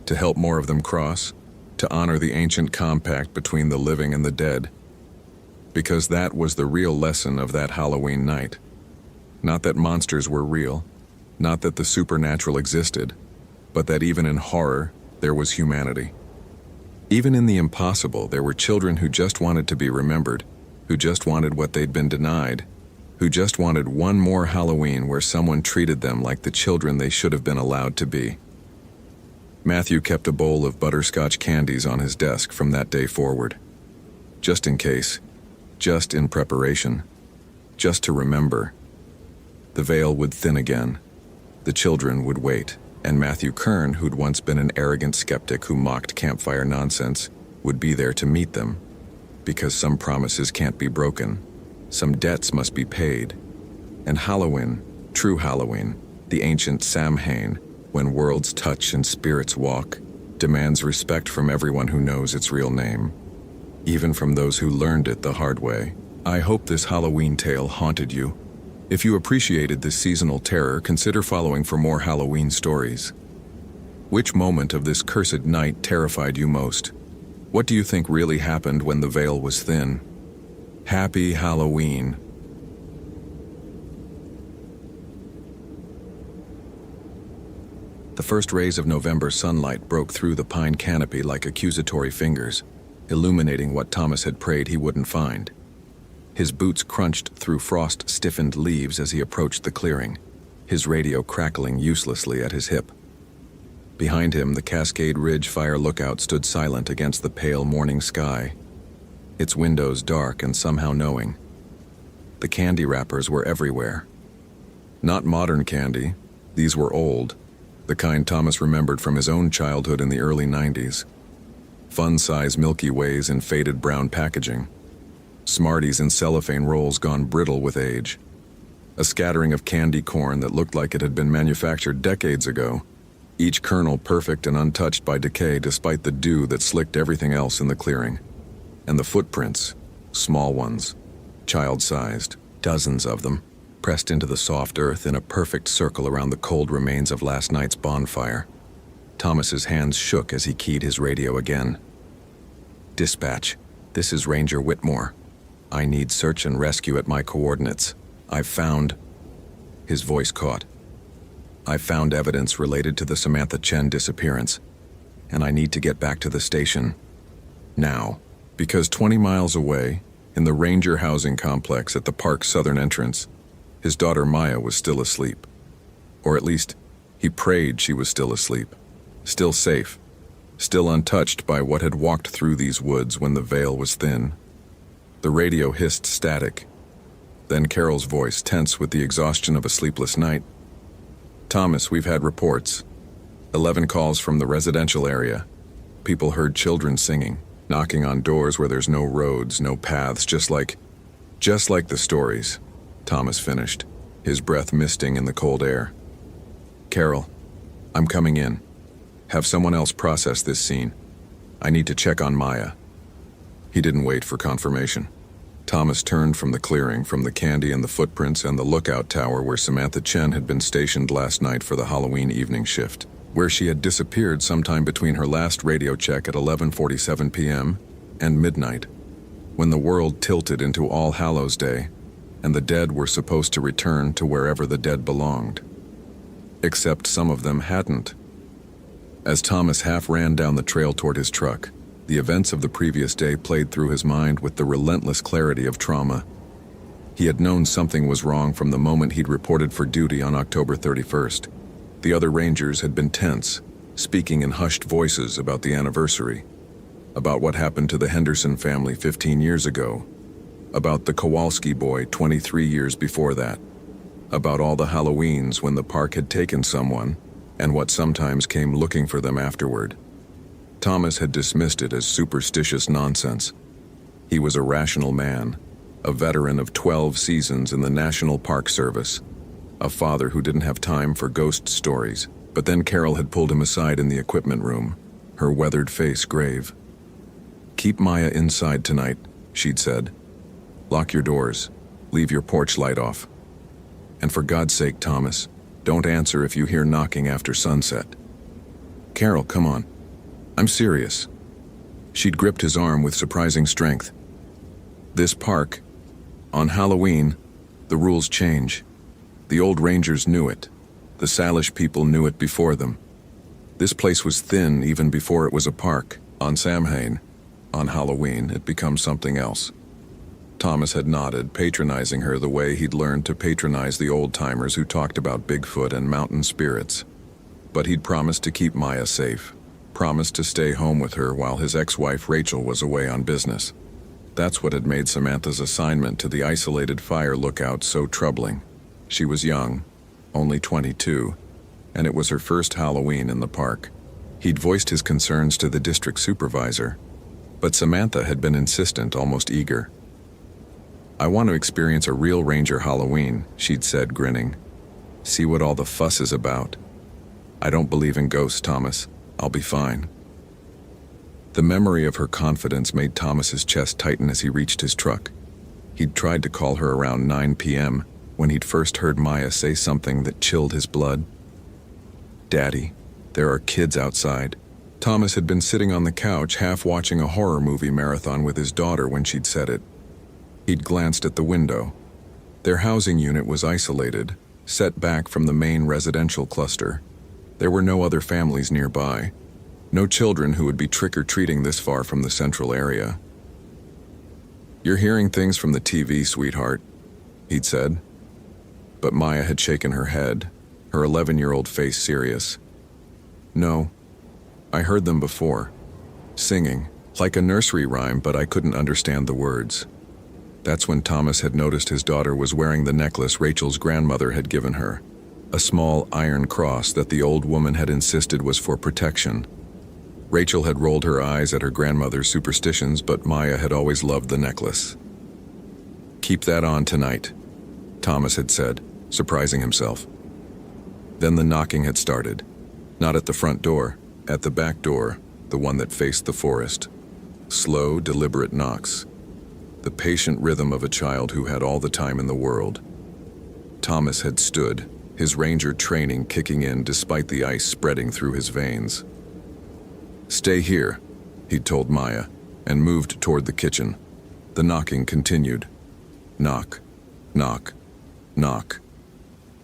to help more of them cross, to honor the ancient compact between the living and the dead. Because that was the real lesson of that Halloween night. Not that monsters were real, not that the supernatural existed, but that even in horror, there was humanity. Even in the impossible, there were children who just wanted to be remembered, who just wanted what they'd been denied, who just wanted one more Halloween where someone treated them like the children they should have been allowed to be. Matthew kept a bowl of butterscotch candies on his desk from that day forward. Just in case, just in preparation, just to remember. The veil would thin again. The children would wait, and Matthew Kern, who'd once been an arrogant skeptic who mocked campfire nonsense, would be there to meet them. Because some promises can't be broken. Some debts must be paid. And Halloween, true Halloween, the ancient Samhain, when worlds touch and spirits walk, demands respect from everyone who knows its real name, even from those who learned it the hard way. I hope this Halloween tale haunted you. If you appreciated this seasonal terror, consider following for more Halloween stories. Which moment of this cursed night terrified you most? What do you think really happened when the veil was thin? Happy Halloween. The first rays of November sunlight broke through the pine canopy like accusatory fingers, illuminating what Thomas had prayed he wouldn't find. His boots crunched through frost-stiffened leaves as he approached the clearing, his radio crackling uselessly at his hip. Behind him, the Cascade Ridge Fire Lookout stood silent against the pale morning sky, its windows dark and somehow knowing. The candy wrappers were everywhere. Not modern candy, these were old, the kind Thomas remembered from his own childhood in the early 90s. Fun-size Milky Ways in faded brown packaging. Smarties in cellophane rolls gone brittle with age. A scattering of candy corn that looked like it had been manufactured decades ago, each kernel perfect and untouched by decay despite the dew that slicked everything else in the clearing. And the footprints, small ones, child-sized, dozens of them, pressed into the soft earth in a perfect circle around the cold remains of last night's bonfire. Thomas's hands shook as he keyed his radio again. Dispatch, this is Ranger Whitmore. I need search and rescue at my coordinates. I've found... His voice caught. "I've found evidence related to the Samantha Chen disappearance, and I need to get back to the station. Now." Because 20 miles away, in the Ranger housing complex at the park's southern entrance, his daughter Maya was still asleep. Or at least, he prayed she was still asleep, still safe, still untouched by what had walked through these woods when the veil was thin. The radio hissed static. Then Carol's voice, tense with the exhaustion of a sleepless night. "Thomas, we've had reports. 11 calls from the residential area. People heard children singing, knocking on doors where there's no roads, no paths, just like the stories," Thomas finished, his breath misting in the cold air. "Carol, I'm coming in. Have someone else process this scene. I need to check on Maya." He didn't wait for confirmation. Thomas turned from the clearing, from the candy and the footprints and the lookout tower where Samantha Chen had been stationed last night for the Halloween evening shift, where she had disappeared sometime between her last radio check at 11:47 p.m. and midnight, when the world tilted into All Hallows Day, and the dead were supposed to return to wherever the dead belonged. Except some of them hadn't. As Thomas half ran down the trail toward his truck, the events of the previous day played through his mind with the relentless clarity of trauma. He had known something was wrong from the moment he'd reported for duty on October 31st. The other Rangers had been tense, speaking in hushed voices about the anniversary, about what happened to the Henderson family 15 years ago, about the Kowalski boy 23 years before that, about all the Halloweens when the park had taken someone, and what sometimes came looking for them afterward. Thomas had dismissed it as superstitious nonsense. He was a rational man, a veteran of 12 seasons in the National Park Service, a father who didn't have time for ghost stories. But then Carol had pulled him aside in the equipment room, her weathered face grave. "Keep Maya inside tonight," she'd said. "Lock your doors. Leave your porch light off. And for God's sake, Thomas, don't answer if you hear knocking after sunset." "Carol, come on. I'm serious." She'd gripped his arm with surprising strength. "This park, on Halloween, the rules change. The old Rangers knew it. The Salish people knew it before them. This place was thin even before it was a park. On Samhain, on Halloween, it becomes something else." Thomas had nodded, patronizing her the way he'd learned to patronize the old-timers who talked about Bigfoot and mountain spirits. But he'd promised to keep Maya safe, promised to stay home with her while his ex-wife Rachel was away on business. That's what had made Samantha's assignment to the isolated fire lookout so troubling. She was young, only 22, and it was her first Halloween in the park. He'd voiced his concerns to the district supervisor, but Samantha had been insistent, almost eager. "I want to experience a real Ranger Halloween," she'd said, grinning. "See what all the fuss is about. I don't believe in ghosts, Thomas. I'll be fine." The memory of her confidence made Thomas's chest tighten as he reached his truck. He'd tried to call her around 9 p.m. when he'd first heard Maya say something that chilled his blood. "Daddy, there are kids outside." Thomas had been sitting on the couch, half watching a horror movie marathon with his daughter when she'd said it. He'd glanced at the window. Their housing unit was isolated, set back from the main residential cluster. There were no other families nearby, no children who would be trick-or-treating this far from the central area. "You're hearing things from the TV, sweetheart," he'd said. But Maya had shaken her head, her 11-year-old face serious. "No, I heard them before. Singing, like a nursery rhyme, but I couldn't understand the words." That's when Thomas had noticed his daughter was wearing the necklace Rachel's grandmother had given her, a small iron cross that the old woman had insisted was for protection. Rachel had rolled her eyes at her grandmother's superstitions, but Maya had always loved the necklace. "Keep that on tonight," Thomas had said, surprising himself. Then the knocking had started, not at the front door, at the back door, the one that faced the forest. Slow, deliberate knocks. The patient rhythm of a child who had all the time in the world. Thomas had stood, his Ranger training kicking in despite the ice spreading through his veins. "Stay here," he'd told Maya, and moved toward the kitchen. The knocking continued. Knock, knock, knock.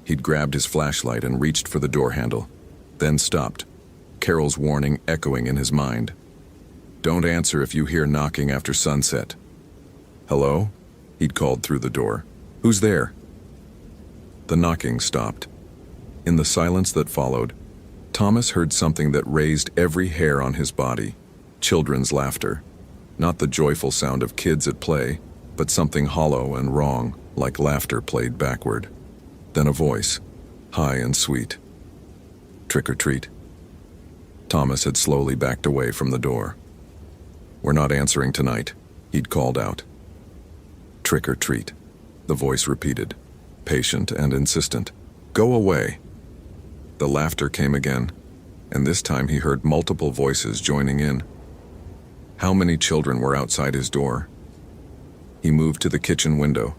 He'd grabbed his flashlight and reached for the door handle, then stopped, Carol's warning echoing in his mind. "Don't answer if you hear knocking after sunset." "Hello?" he'd called through the door. "Who's there?" The knocking stopped. In the silence that followed, Thomas heard something that raised every hair on his body. Children's laughter. Not the joyful sound of kids at play, but something hollow and wrong, like laughter played backward. Then a voice, high and sweet. "Trick or treat." Thomas had slowly backed away from the door. "We're not answering tonight," he'd called out. "Trick or treat," the voice repeated, patient and insistent. "Go away." The laughter came again, and this time he heard multiple voices joining in. How many children were outside his door? He moved to the kitchen window,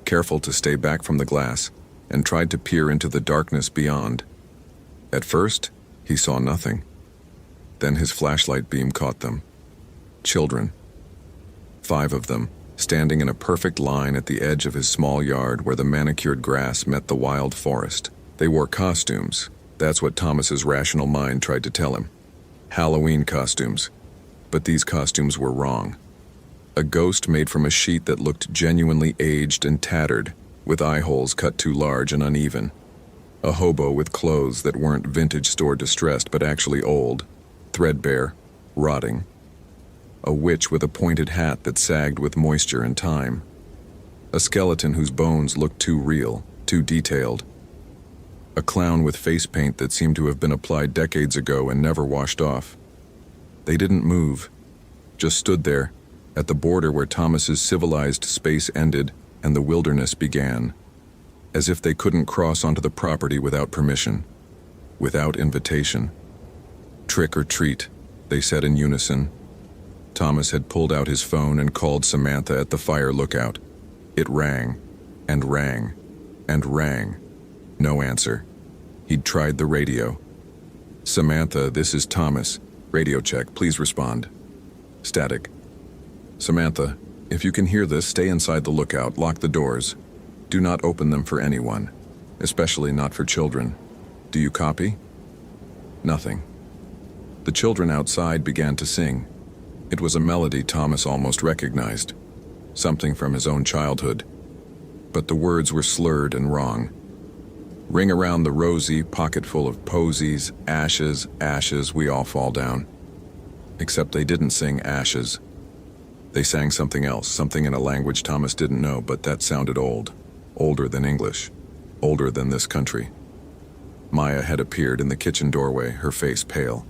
careful to stay back from the glass, and tried to peer into the darkness beyond. At first, he saw nothing. Then his flashlight beam caught them. Children. 5 of them, standing in a perfect line at the edge of his small yard where the manicured grass met the wild forest. They wore costumes. That's what Thomas's rational mind tried to tell him. Halloween costumes. But these costumes were wrong. A ghost made from a sheet that looked genuinely aged and tattered, with eye holes cut too large and uneven. A hobo with clothes that weren't vintage store distressed but actually old, threadbare, rotting. A witch with a pointed hat that sagged with moisture and time. A skeleton whose bones looked too real, too detailed. A clown with face paint that seemed to have been applied decades ago and never washed off. They didn't move, just stood there, at the border where Thomas's civilized space ended and the wilderness began, as if they couldn't cross onto the property without permission, without invitation. "Trick or treat," they said in unison. Thomas had pulled out his phone and called Samantha at the fire lookout. It rang, and rang, and rang. No answer. He'd tried the radio. "Samantha, this is Thomas. Radio check, please respond." Static. "Samantha, if you can hear this, stay inside the lookout, lock the doors. Do not open them for anyone, especially not for children. Do you copy?" Nothing. The children outside began to sing. It was a melody Thomas almost recognized, something from his own childhood. But the words were slurred and wrong. "Ring around the rosy, pocket full of posies, ashes, ashes, we all fall down." Except they didn't sing ashes. They sang something else, something in a language Thomas didn't know, but that sounded old. Older than English. Older than this country. Maya had appeared in the kitchen doorway, her face pale.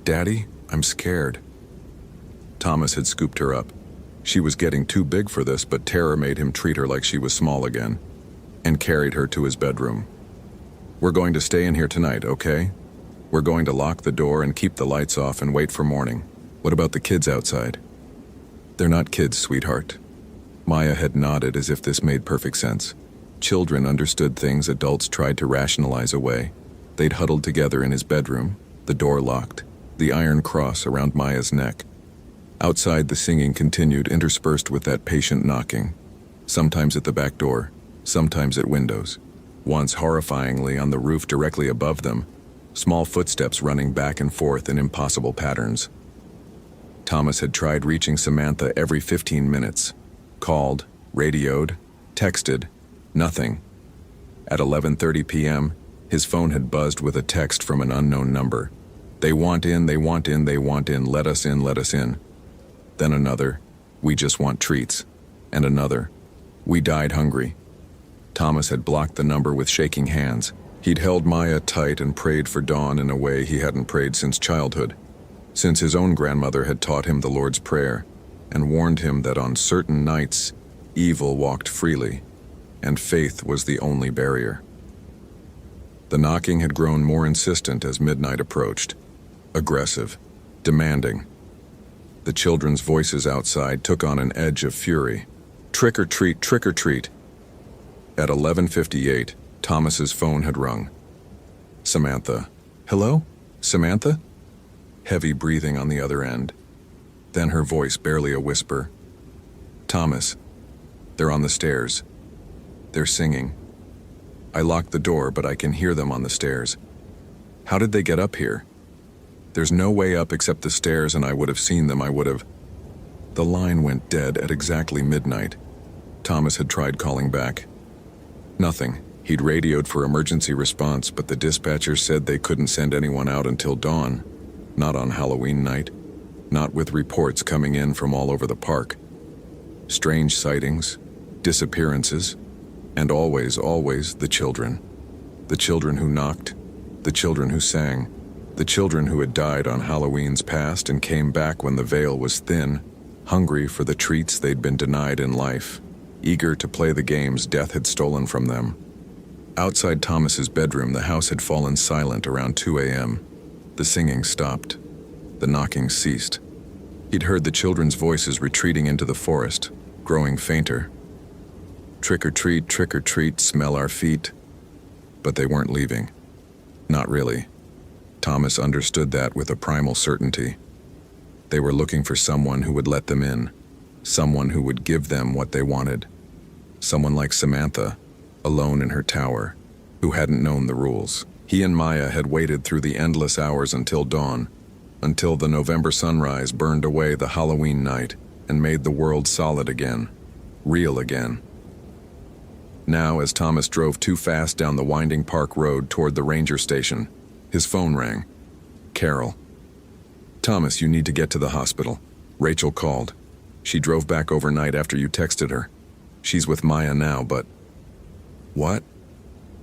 "Daddy, I'm scared." Thomas had scooped her up. She was getting too big for this, but terror made him treat her like she was small again, and carried her to his bedroom. "We're going to stay in here tonight, okay? We're going to lock the door and keep the lights off and wait for morning. What about the kids outside?" "They're not kids, sweetheart." Maya had nodded as if this made perfect sense. Children understood things adults tried to rationalize away. They'd huddled together in his bedroom, the door locked, the iron cross around Maya's neck. Outside, the singing continued, interspersed with that patient knocking. Sometimes at the back door, sometimes at windows. Once horrifyingly on the roof directly above them, small footsteps running back and forth in impossible patterns. Thomas had tried reaching Samantha every 15 minutes. Called, radioed, texted, nothing. At 11:30 p.m., his phone had buzzed with a text from an unknown number. "They want in, they want in, they want in, let us in, let us in." Then another, "We just want treats." And another, "We died hungry." Thomas had blocked the number with shaking hands. He'd held Maya tight and prayed for dawn in a way he hadn't prayed since childhood, since his own grandmother had taught him the Lord's Prayer and warned him that on certain nights, evil walked freely, and faith was the only barrier. The knocking had grown more insistent as midnight approached, aggressive, demanding. The children's voices outside took on an edge of fury. "Trick or treat, trick or treat." At 11:58, Thomas's phone had rung. "Samantha." "Hello? Samantha?" Heavy breathing on the other end. Then her voice barely a whisper. "Thomas. They're on the stairs. They're singing." I locked the door, but I can hear them on the stairs. How did they get up here? There's no way up except the stairs, and I would have seen them. The line went dead at exactly midnight. Thomas had tried calling back. Nothing. He'd radioed for emergency response, but the dispatcher said they couldn't send anyone out until dawn. Not on Halloween night. Not with reports coming in from all over the park. Strange sightings, disappearances, and always the children. The children who knocked, the children who sang, the children who had died on Halloween's past and came back when the veil was thin, hungry for the treats they'd been denied in life, eager to play the games death had stolen from them. Outside Thomas's bedroom, the house had fallen silent around 2 a.m. The singing stopped. The knocking ceased. He'd heard the children's voices retreating into the forest, growing fainter. Trick or treat, smell our feet. But they weren't leaving. Not really. Thomas understood that with a primal certainty. They were looking for someone who would let them in, someone who would give them what they wanted. Someone like Samantha, alone in her tower, who hadn't known the rules. He and Maya had waited through the endless hours until dawn, until the November sunrise burned away the Halloween night and made the world solid again, real again. Now, as Thomas drove too fast down the winding park road toward the ranger station, his phone rang. Carol. Thomas, you need to get to the hospital. Rachel called. She drove back overnight after you texted her. She's with Maya now, but... What?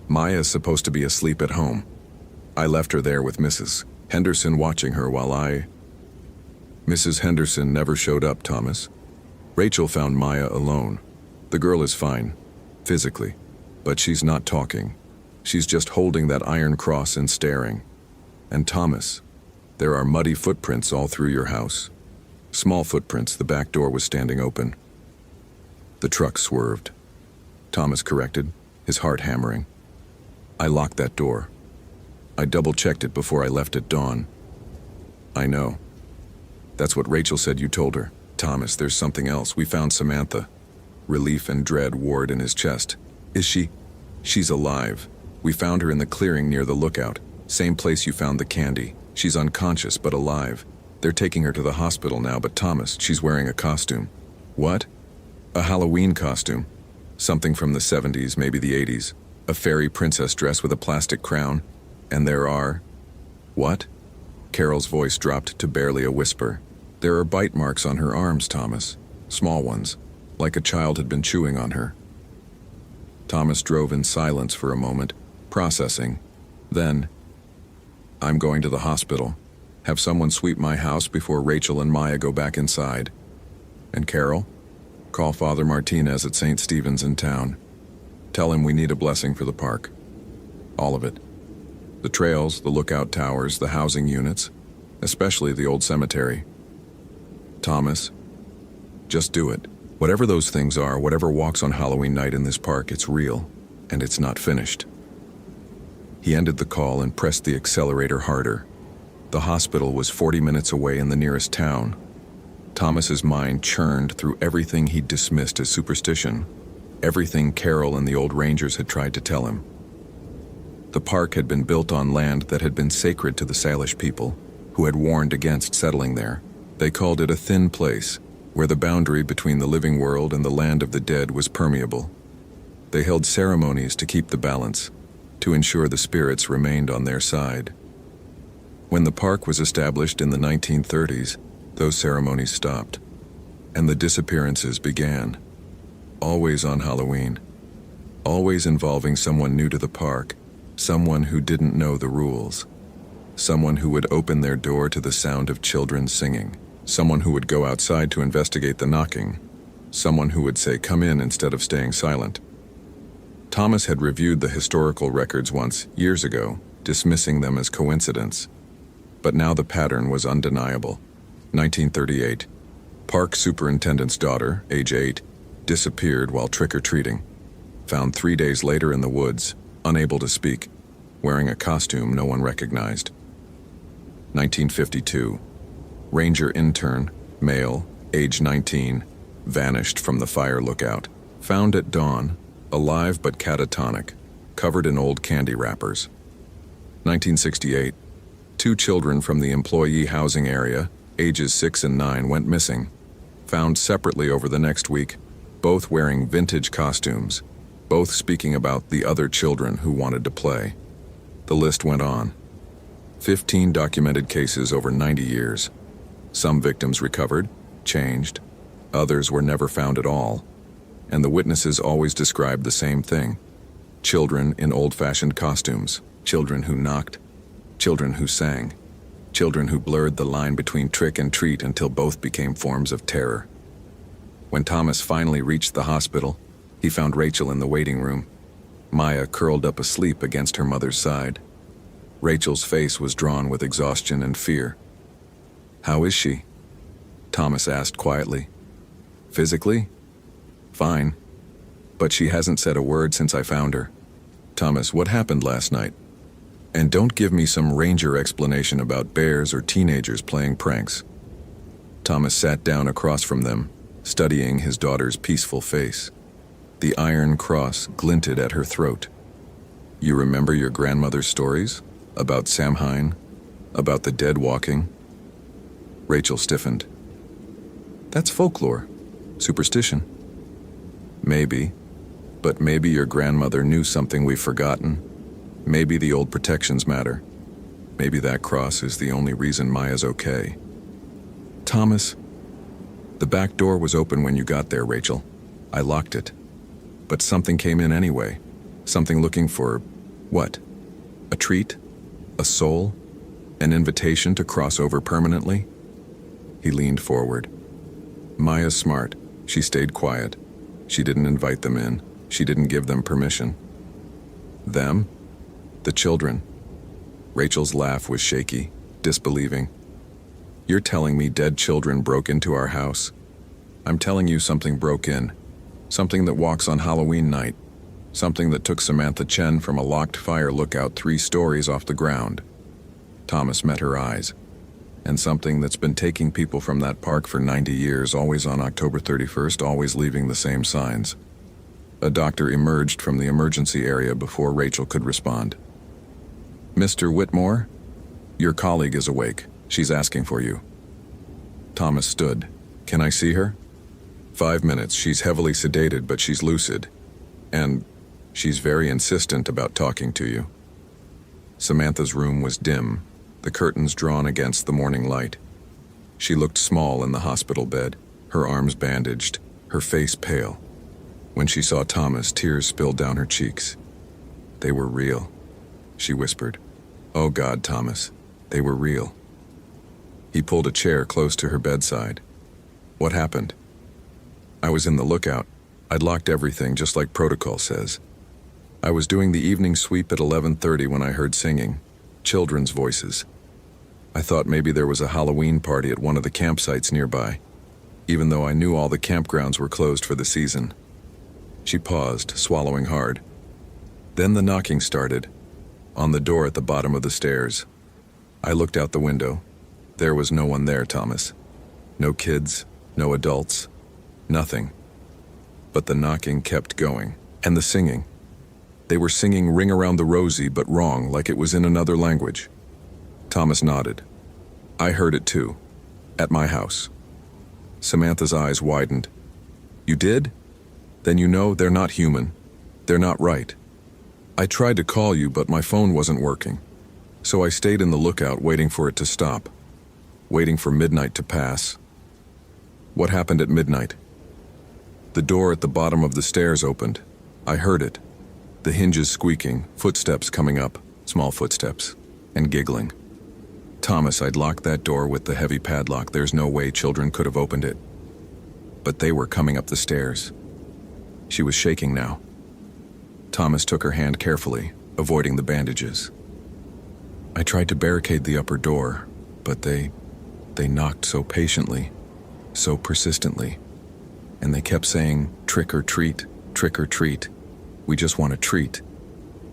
Maya's supposed to be asleep at home. I left her there with Mrs. Henderson watching her while Mrs. Henderson never showed up, Thomas. Rachel found Maya alone. The girl is fine, physically, but she's not talking. She's just holding that iron cross and staring. And Thomas, there are muddy footprints all through your house. Small footprints, the back door was standing open. The truck swerved. Thomas corrected, his heart hammering. I locked that door. I double-checked it before I left at dawn. I know. That's what Rachel said you told her. Thomas, there's something else. We found Samantha. Relief and dread warred in his chest. Is she? She's alive. We found her in the clearing near the lookout. Same place you found the candy. She's unconscious but alive. They're taking her to the hospital now, but Thomas, she's wearing a costume. What? A Halloween costume. Something from the 70s, maybe the 80s. A fairy princess dress with a plastic crown. And there are... What? Carol's voice dropped to barely a whisper. There are bite marks on her arms, Thomas. Small ones, like a child had been chewing on her. Thomas drove in silence for a moment, processing. Then, I'm going to the hospital. Have someone sweep my house before Rachel and Maya go back inside. And Carol? Call Father Martinez at St. Stephen's in town. Tell him we need a blessing for the park. All of it. The trails, the lookout towers, the housing units, especially the old cemetery. Thomas, just do it. Whatever those things are, whatever walks on Halloween night in this park, it's real, and it's not finished. He ended the call and pressed the accelerator harder. The hospital was 40 minutes away in the nearest town. Thomas's mind churned through everything he'd dismissed as superstition, everything Carol and the old rangers had tried to tell him. The park had been built on land that had been sacred to the Salish people, who had warned against settling there. They called it a thin place, where the boundary between the living world and the land of the dead was permeable. They held ceremonies to keep the balance, to ensure the spirits remained on their side. When the park was established in the 1930s, those ceremonies stopped, and the disappearances began. Always on Halloween. Always involving someone new to the park, someone who didn't know the rules. Someone who would open their door to the sound of children singing. Someone who would go outside to investigate the knocking. Someone who would say, "Come in," instead of staying silent. Thomas had reviewed the historical records once, years ago, dismissing them as coincidence. But now the pattern was undeniable. 1938. Park superintendent's daughter, age 8, disappeared while trick-or-treating. Found 3 days later in the woods, unable to speak, wearing a costume no one recognized. 1952. Ranger intern, male, age 19, vanished from the fire lookout. Found at dawn, alive but catatonic, covered in old candy wrappers. 1968. 2 children from the employee housing area, ages 6 and 9, went missing. Found separately over the next week, both wearing vintage costumes, both speaking about the other children who wanted to play. The list went on. 15 documented cases over 90 years. Some victims recovered, changed, others were never found at all. And the witnesses always described the same thing. Children in old-fashioned costumes, children who knocked, children who sang, children who blurred the line between trick and treat until both became forms of terror. When Thomas finally reached the hospital, he found Rachel in the waiting room, Maya curled up asleep against her mother's side. Rachel's face was drawn with exhaustion and fear. "How is she?" Thomas asked quietly. "Physically? Fine. But she hasn't said a word since I found her." "Thomas, what happened last night? And don't give me some ranger explanation about bears or teenagers playing pranks." Thomas sat down across from them, studying his daughter's peaceful face. The iron cross glinted at her throat. "You remember your grandmother's stories? About Samhain? About the dead walking?" Rachel stiffened. "That's folklore. Superstition." "Maybe. But maybe your grandmother knew something we've forgotten. Maybe the old protections matter. Maybe that cross is the only reason Maya's okay." "Thomas, the back door was open when you got there, Rachel. I locked it. But something came in anyway. Something looking for, what? A treat? A soul? An invitation to cross over permanently?" He leaned forward. "Maya's smart. She stayed quiet. She didn't invite them in. She didn't give them permission." "Them? The children." Rachel's laugh was shaky, disbelieving. "You're telling me dead children broke into our house?" "I'm telling you something broke in. Something that walks on Halloween night. Something that took Samantha Chen from a locked fire lookout 3 stories off the ground." Thomas met her eyes. "And something that's been taking people from that park for 90 years, always on October 31st, always leaving the same signs." A doctor emerged from the emergency area before Rachel could respond. "Mr. Whitmore, your colleague is awake. She's asking for you." Thomas stood. "Can I see her?" "5 minutes. She's heavily sedated, but she's lucid. And she's very insistent about talking to you." Samantha's room was dim, the curtains drawn against the morning light. She looked small in the hospital bed, her arms bandaged, her face pale. When she saw Thomas, tears spilled down her cheeks. "They were real," she whispered. "Oh God, Thomas, they were real." He pulled a chair close to her bedside. "What happened?" "I was in the lookout. I'd locked everything just like protocol says. I was doing the evening sweep at 11:30 when I heard singing, children's voices. I thought maybe there was a Halloween party at one of the campsites nearby, even though I knew all the campgrounds were closed for the season." She paused, swallowing hard. Then the knocking started, on the door at the bottom of the stairs. I looked out the window. There was no one there, Thomas. No kids, no adults, nothing. But the knocking kept going, and the singing. They were singing Ring Around the Rosie, but wrong, like it was in another language. Thomas nodded. "I heard it too, at my house." Samantha's eyes widened. "You did? Then you know they're not human. They're not right. I tried to call you, but my phone wasn't working. So I stayed in the lookout waiting for it to stop, waiting for midnight to pass." "What happened at midnight?" "The door at the bottom of the stairs opened. I heard it. The hinges squeaking, footsteps coming up, small footsteps, and giggling. Thomas, I'd locked that door with the heavy padlock. There's no way children could have opened it. But they were coming up the stairs." She was shaking now. Thomas took her hand carefully, avoiding the bandages. "I tried to barricade the upper door, but they knocked so patiently, so persistently. And they kept saying, 'Trick or treat, trick or treat. We just want a treat.'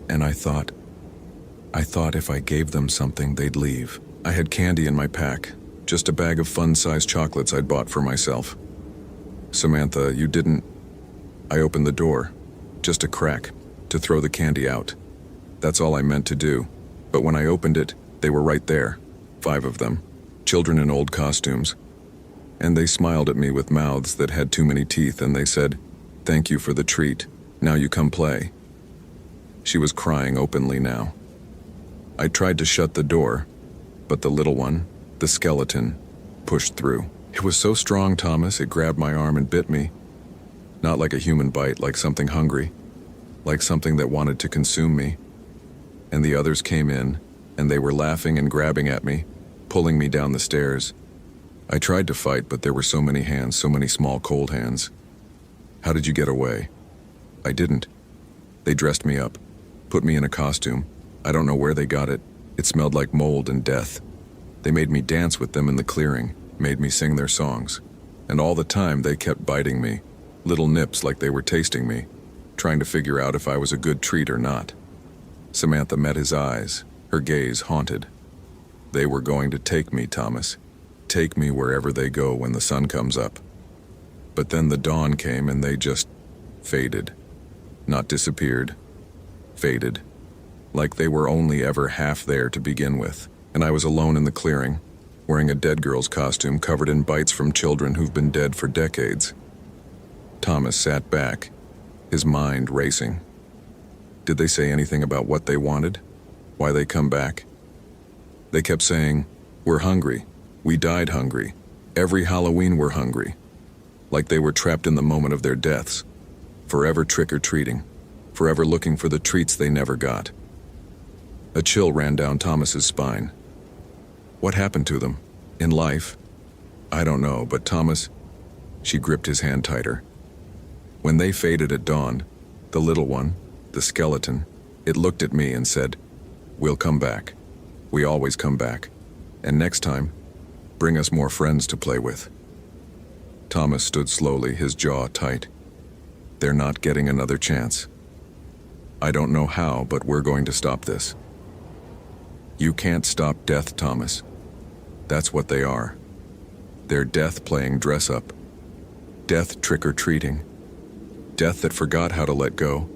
And I thought if I gave them something, they'd leave. I had candy in my pack, just a bag of fun-sized chocolates I'd bought for myself." "Samantha, you didn't..." "I opened the door, just a crack. to throw the candy out. That's all I meant to do. But when I opened it, they were right there. 5 of them. Children in old costumes. And they smiled at me with mouths that had too many teeth, and they said, "Thank you for the treat. Now you come play." She was crying openly now. I tried to shut the door, but the little one, the skeleton, pushed through. It was so strong, Thomas, it grabbed my arm and bit me. Not like a human bite, like something hungry, like something that wanted to consume me. And the others came in, and they were laughing and grabbing at me, pulling me down the stairs. I tried to fight, but there were so many hands, so many small, cold hands. How did you get away? I didn't. They dressed me up, put me in a costume. I don't know where they got it. It smelled like mold and death. They made me dance with them in the clearing, made me sing their songs. And all the time they kept biting me, little nips like they were tasting me, trying to figure out if I was a good treat or not. Samantha met his eyes, her gaze haunted. They were going to take me, Thomas. Take me wherever they go when the sun comes up. But then the dawn came and they just faded. Not disappeared. Faded. Like they were only ever half there to begin with. And I was alone in the clearing, wearing a dead girl's costume covered in bites from children who've been dead for decades. Thomas sat back, his mind racing. Did they say anything about what they wanted? Why they come back? They kept saying, "We're hungry. We died hungry. Every Halloween we're hungry." Like they were trapped in the moment of their deaths, forever trick-or-treating, forever looking for the treats they never got. A chill ran down Thomas's spine. What happened to them? In life? I don't know, but Thomas... She gripped his hand tighter. When they faded at dawn, the little one, the skeleton, it looked at me and said, "We'll come back. We always come back. And next time, bring us more friends to play with." Thomas stood slowly, his jaw tight. They're not getting another chance. I don't know how, but we're going to stop this. You can't stop death, Thomas. That's what they are. They're death playing dress-up. Death trick-or-treating. Death that forgot how to let go.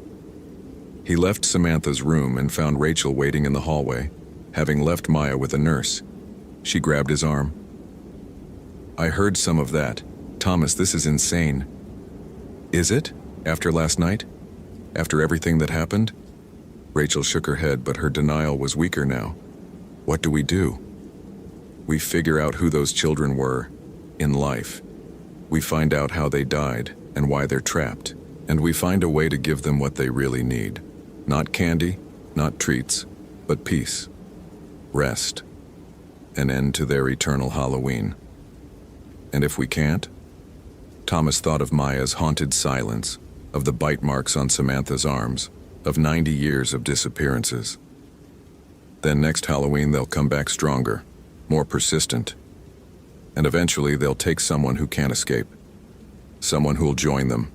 He left Samantha's room and found Rachel waiting in the hallway, having left Maya with a nurse. She grabbed his arm. I heard some of that. Thomas, this is insane. Is it? After last night? After everything that happened? Rachel shook her head, but her denial was weaker now. What do? We figure out who those children were, in life. We find out how they died and why they're trapped. And we find a way to give them what they really need. Not candy, not treats, but peace. Rest. An end to their eternal Halloween. And if we can't? Thomas thought of Maya's haunted silence, of the bite marks on Samantha's arms, of 90 years of disappearances. Then next Halloween they'll come back stronger, more persistent. And eventually they'll take someone who can't escape. Someone who'll join them.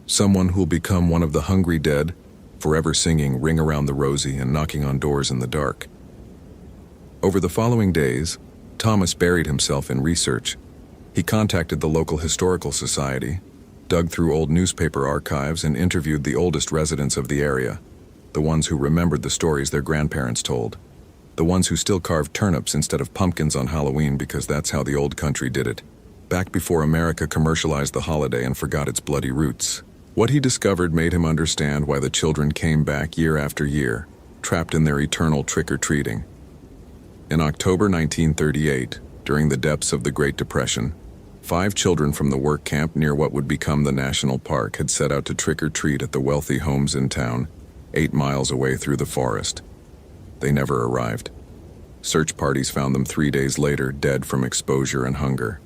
Someone who'll become one of the hungry dead, forever singing "Ring Around the Rosie" and knocking on doors in the dark. Over the following days, Thomas buried himself in research. He contacted the local historical society, dug through old newspaper archives, and interviewed the oldest residents of the area, the ones who remembered the stories their grandparents told, the ones who still carved turnips instead of pumpkins on Halloween because that's how the old country did it, back before America commercialized the holiday and forgot its bloody roots. What he discovered made him understand why the children came back year after year, trapped in their eternal trick-or-treating. In October 1938, during the depths of the Great Depression, 5 children from the work camp near what would become the national park had set out to trick-or-treat at the wealthy homes in town, 8 miles away through the forest. They never arrived. Search parties found them 3 days later, dead from exposure and hunger.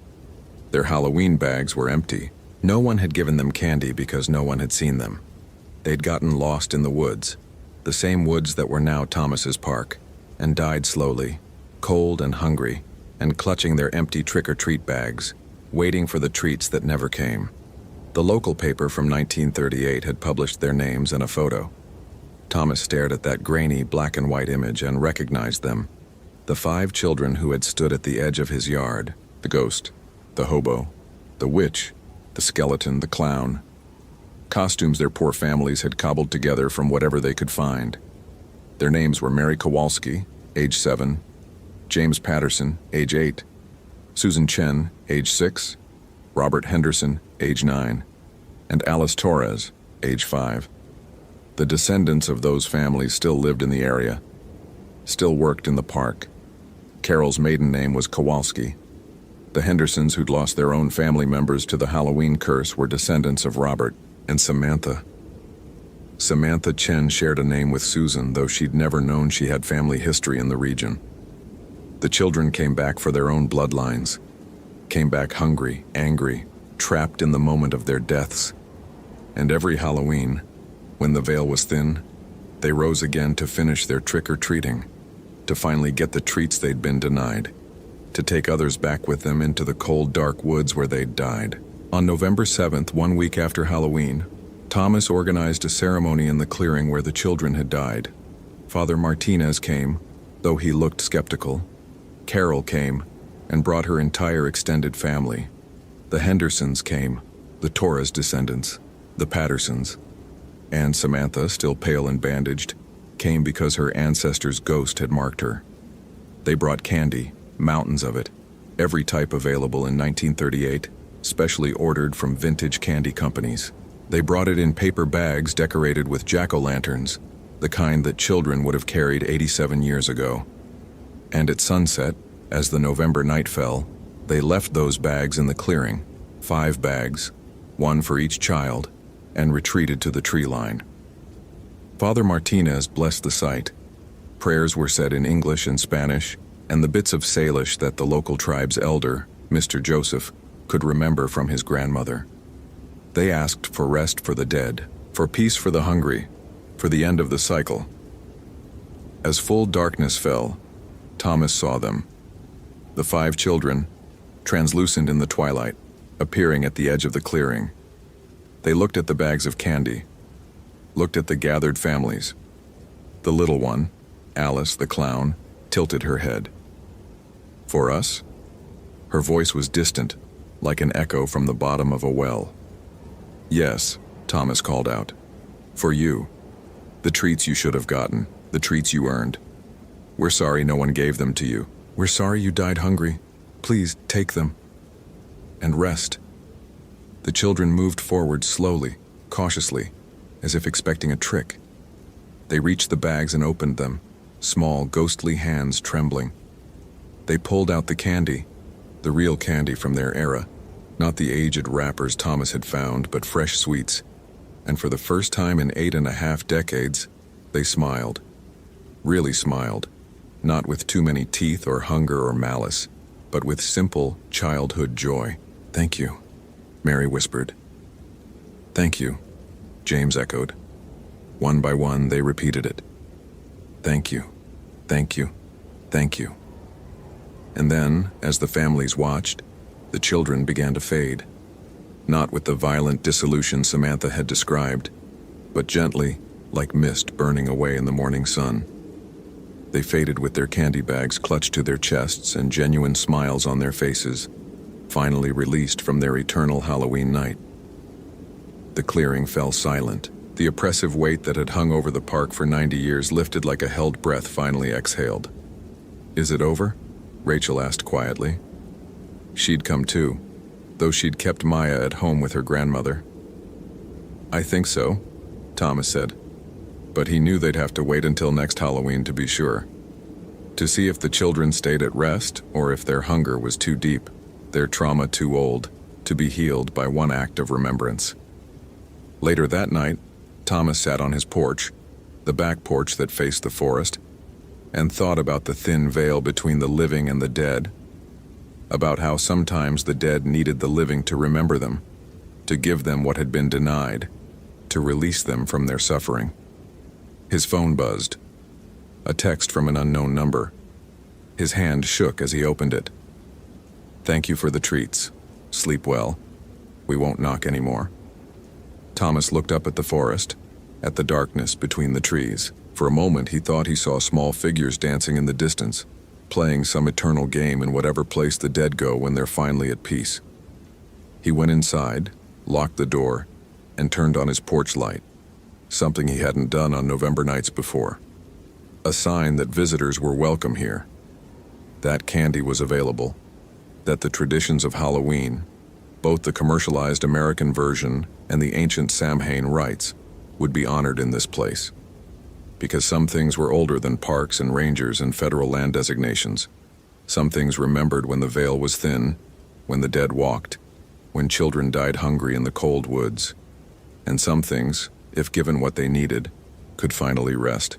Their Halloween bags were empty. No one had given them candy because no one had seen them. They'd gotten lost in the woods, the same woods that were now Thomas's park, and died slowly, cold and hungry, and clutching their empty trick-or-treat bags, waiting for the treats that never came. The local paper from 1938 had published their names and a photo. Thomas stared at that grainy black and white image and recognized them. The 5 children who had stood at the edge of his yard, the ghost, the hobo, the witch, the skeleton, the clown. costumes their poor families had cobbled together from whatever they could find. Their names were Mary Kowalski, age 7, James Patterson, age 8, Susan Chen, age 6, Robert Henderson, age 9, and Alice Torres, age 5. The descendants of those families still lived in the area, still worked in the park. Carol's maiden name was Kowalski. The Hendersons, who'd lost their own family members to the Halloween curse, were descendants of Robert and Samantha. Samantha Chen shared a name with Susan, though she'd never known she had family history in the region. The children came back for their own bloodlines, came back hungry, angry, trapped in the moment of their deaths. And every Halloween, when the veil was thin, they rose again to finish their trick-or-treating, to finally get the treats they'd been denied, to take others back with them into the cold, dark woods where they'd died. On November 7th, 1 week after Halloween, Thomas organized a ceremony in the clearing where the children had died. Father Martinez came, though he looked skeptical. Carol came and brought her entire extended family. The Hendersons came, the Torres descendants, the Pattersons. And Samantha, still pale and bandaged, came because her ancestor's ghost had marked her. They brought candy, mountains of it, every type available in 1938, specially ordered from vintage candy companies. They brought it in paper bags decorated with jack-o'-lanterns, the kind that children would have carried 87 years ago. And at sunset, as the November night fell, they left those bags in the clearing, 5 bags, 1 for each child, and retreated to the tree line. Father Martinez blessed the sight. Prayers were said in English and Spanish, and the bits of Salish that the local tribe's elder, Mr. Joseph, could remember from his grandmother. They asked for rest for the dead, for peace for the hungry, for the end of the cycle. As full darkness fell, Thomas saw them. The 5 children, translucent in the twilight, appearing at the edge of the clearing. They looked at the bags of candy, looked at the gathered families. The little one, Alice the clown, tilted her head. For us? Her voice was distant, like an echo from the bottom of a well. Yes, Thomas called out. For you. The treats you should have gotten, the treats you earned. We're sorry no one gave them to you. We're sorry you died hungry. Please take them. And rest. The children moved forward slowly, cautiously, as if expecting a trick. They reached the bags and opened them, small, ghostly hands trembling. They pulled out the candy, the real candy from their era, not the aged wrappers Thomas had found, but fresh sweets. And for the first time in 8.5 decades, they smiled. Really smiled, not with too many teeth or hunger or malice, but with simple childhood joy. Thank you, Mary whispered. Thank you, James echoed. One by one, they repeated it. Thank you, thank you, thank you. And then, as the families watched, the children began to fade. Not with the violent dissolution Samantha had described, but gently, like mist burning away in the morning sun. They faded with their candy bags clutched to their chests and genuine smiles on their faces, finally released from their eternal Halloween night. The clearing fell silent. The oppressive weight that had hung over the park for 90 years lifted like a held breath finally exhaled. Is it over? Rachel asked quietly. She'd come too, though she'd kept Maya at home with her grandmother. I think so, Thomas said, but he knew they'd have to wait until next Halloween to be sure, to see if the children stayed at rest or if their hunger was too deep, their trauma too old, to be healed by one act of remembrance. Later that night, Thomas sat on his porch, the back porch that faced the forest, and thought about the thin veil between the living and the dead, about how sometimes the dead needed the living to remember them, to give them what had been denied, to release them from their suffering. His phone buzzed. A text from an unknown number. His hand shook as he opened it. Thank you for the treats. Sleep well. We won't knock anymore. Thomas looked up at the forest, at the darkness between the trees. For a moment he thought he saw small figures dancing in the distance, playing some eternal game in whatever place the dead go when they're finally at peace. He went inside, locked the door, and turned on his porch light, something he hadn't done on November nights before. A sign that visitors were welcome here, that candy was available, that the traditions of Halloween, both the commercialized American version and the ancient Samhain rites, would be honored in this place. Because some things were older than parks and rangers and federal land designations. Some things remembered when the veil was thin, when the dead walked, when children died hungry in the cold woods. And some things, if given what they needed, could finally rest.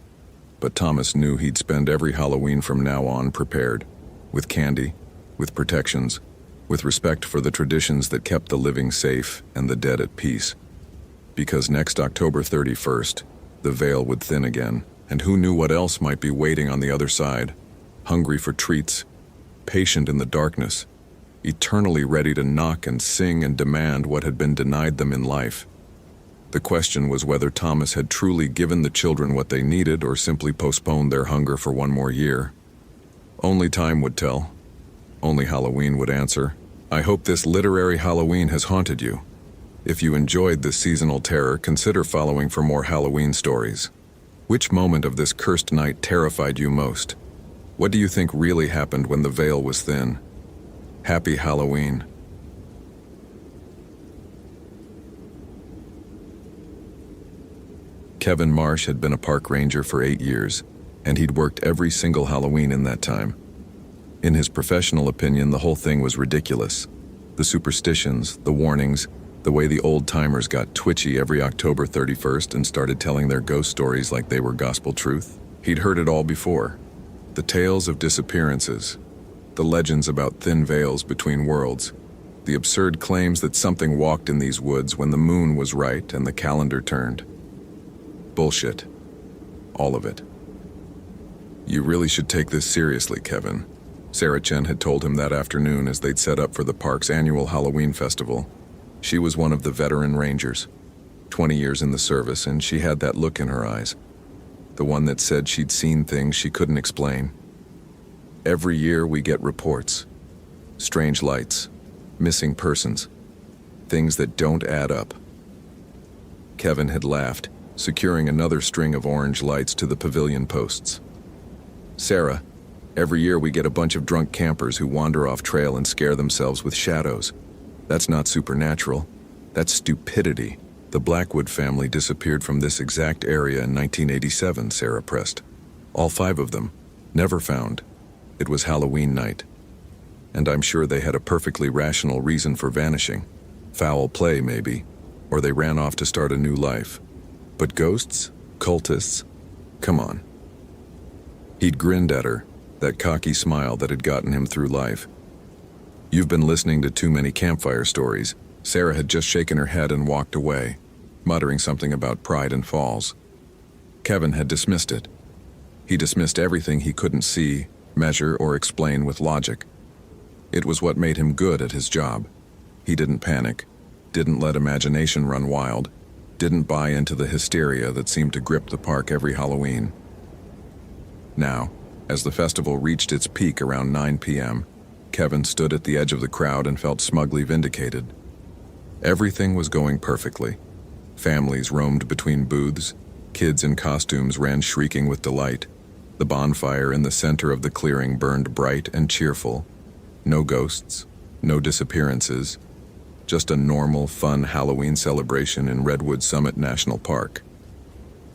But Thomas knew he'd spend every Halloween from now on prepared, with candy, with protections, with respect for the traditions that kept the living safe and the dead at peace. Because next October 31st, the veil would thin again, and who knew what else might be waiting on the other side, hungry for treats, patient in the darkness, eternally ready to knock and sing and demand what had been denied them in life. The question was whether Thomas had truly given the children what they needed or simply postponed their hunger for one more year. Only time would tell. Only Halloween would answer. I hope this literary Halloween has haunted you. If you enjoyed this seasonal terror, consider following for more Halloween stories. Which moment of this cursed night terrified you most? What do you think really happened when the veil was thin? Happy Halloween. Kevin Marsh had been a park ranger for 8 years, and he'd worked every single Halloween in that time. In his professional opinion, the whole thing was ridiculous. The superstitions, the warnings, the way the old-timers got twitchy every October 31st and started telling their ghost stories like they were gospel truth. He'd heard it all before. The tales of disappearances, the legends about thin veils between worlds, the absurd claims that something walked in these woods when the moon was right and the calendar turned. Bullshit. All of it. You really should take this seriously, Kevin. Sarah Chen had told him that afternoon as they'd set up for the park's annual Halloween festival. She was one of the veteran rangers, 20 years in the service, and she had that look in her eyes. The one that said she'd seen things she couldn't explain. Every year we get reports. Strange lights, missing persons, things that don't add up. Kevin had laughed, securing another string of orange lights to the pavilion posts. Sarah, every year we get a bunch of drunk campers who wander off trail and scare themselves with shadows. That's not supernatural. That's stupidity. The Blackwood family disappeared from this exact area in 1987, Sarah pressed. All 5 of them. Never found. It was Halloween night. And I'm sure they had a perfectly rational reason for vanishing. Foul play, maybe. Or they ran off to start a new life. But ghosts? Cultists? Come on. He'd grinned at her, that cocky smile that had gotten him through life. You've been listening to too many campfire stories. Sarah had just shaken her head and walked away, muttering something about pride and falls. Kevin had dismissed it. He dismissed everything he couldn't see, measure, or explain with logic. It was what made him good at his job. He didn't panic, didn't let imagination run wild, didn't buy into the hysteria that seemed to grip the park every Halloween. Now, as the festival reached its peak around 9 p.m., Kevin stood at the edge of the crowd and felt smugly vindicated. Everything was going perfectly. Families roamed between booths. Kids in costumes ran shrieking with delight. The bonfire in the center of the clearing burned bright and cheerful. No ghosts, no disappearances. Just a normal, fun Halloween celebration in Redwood Summit National Park.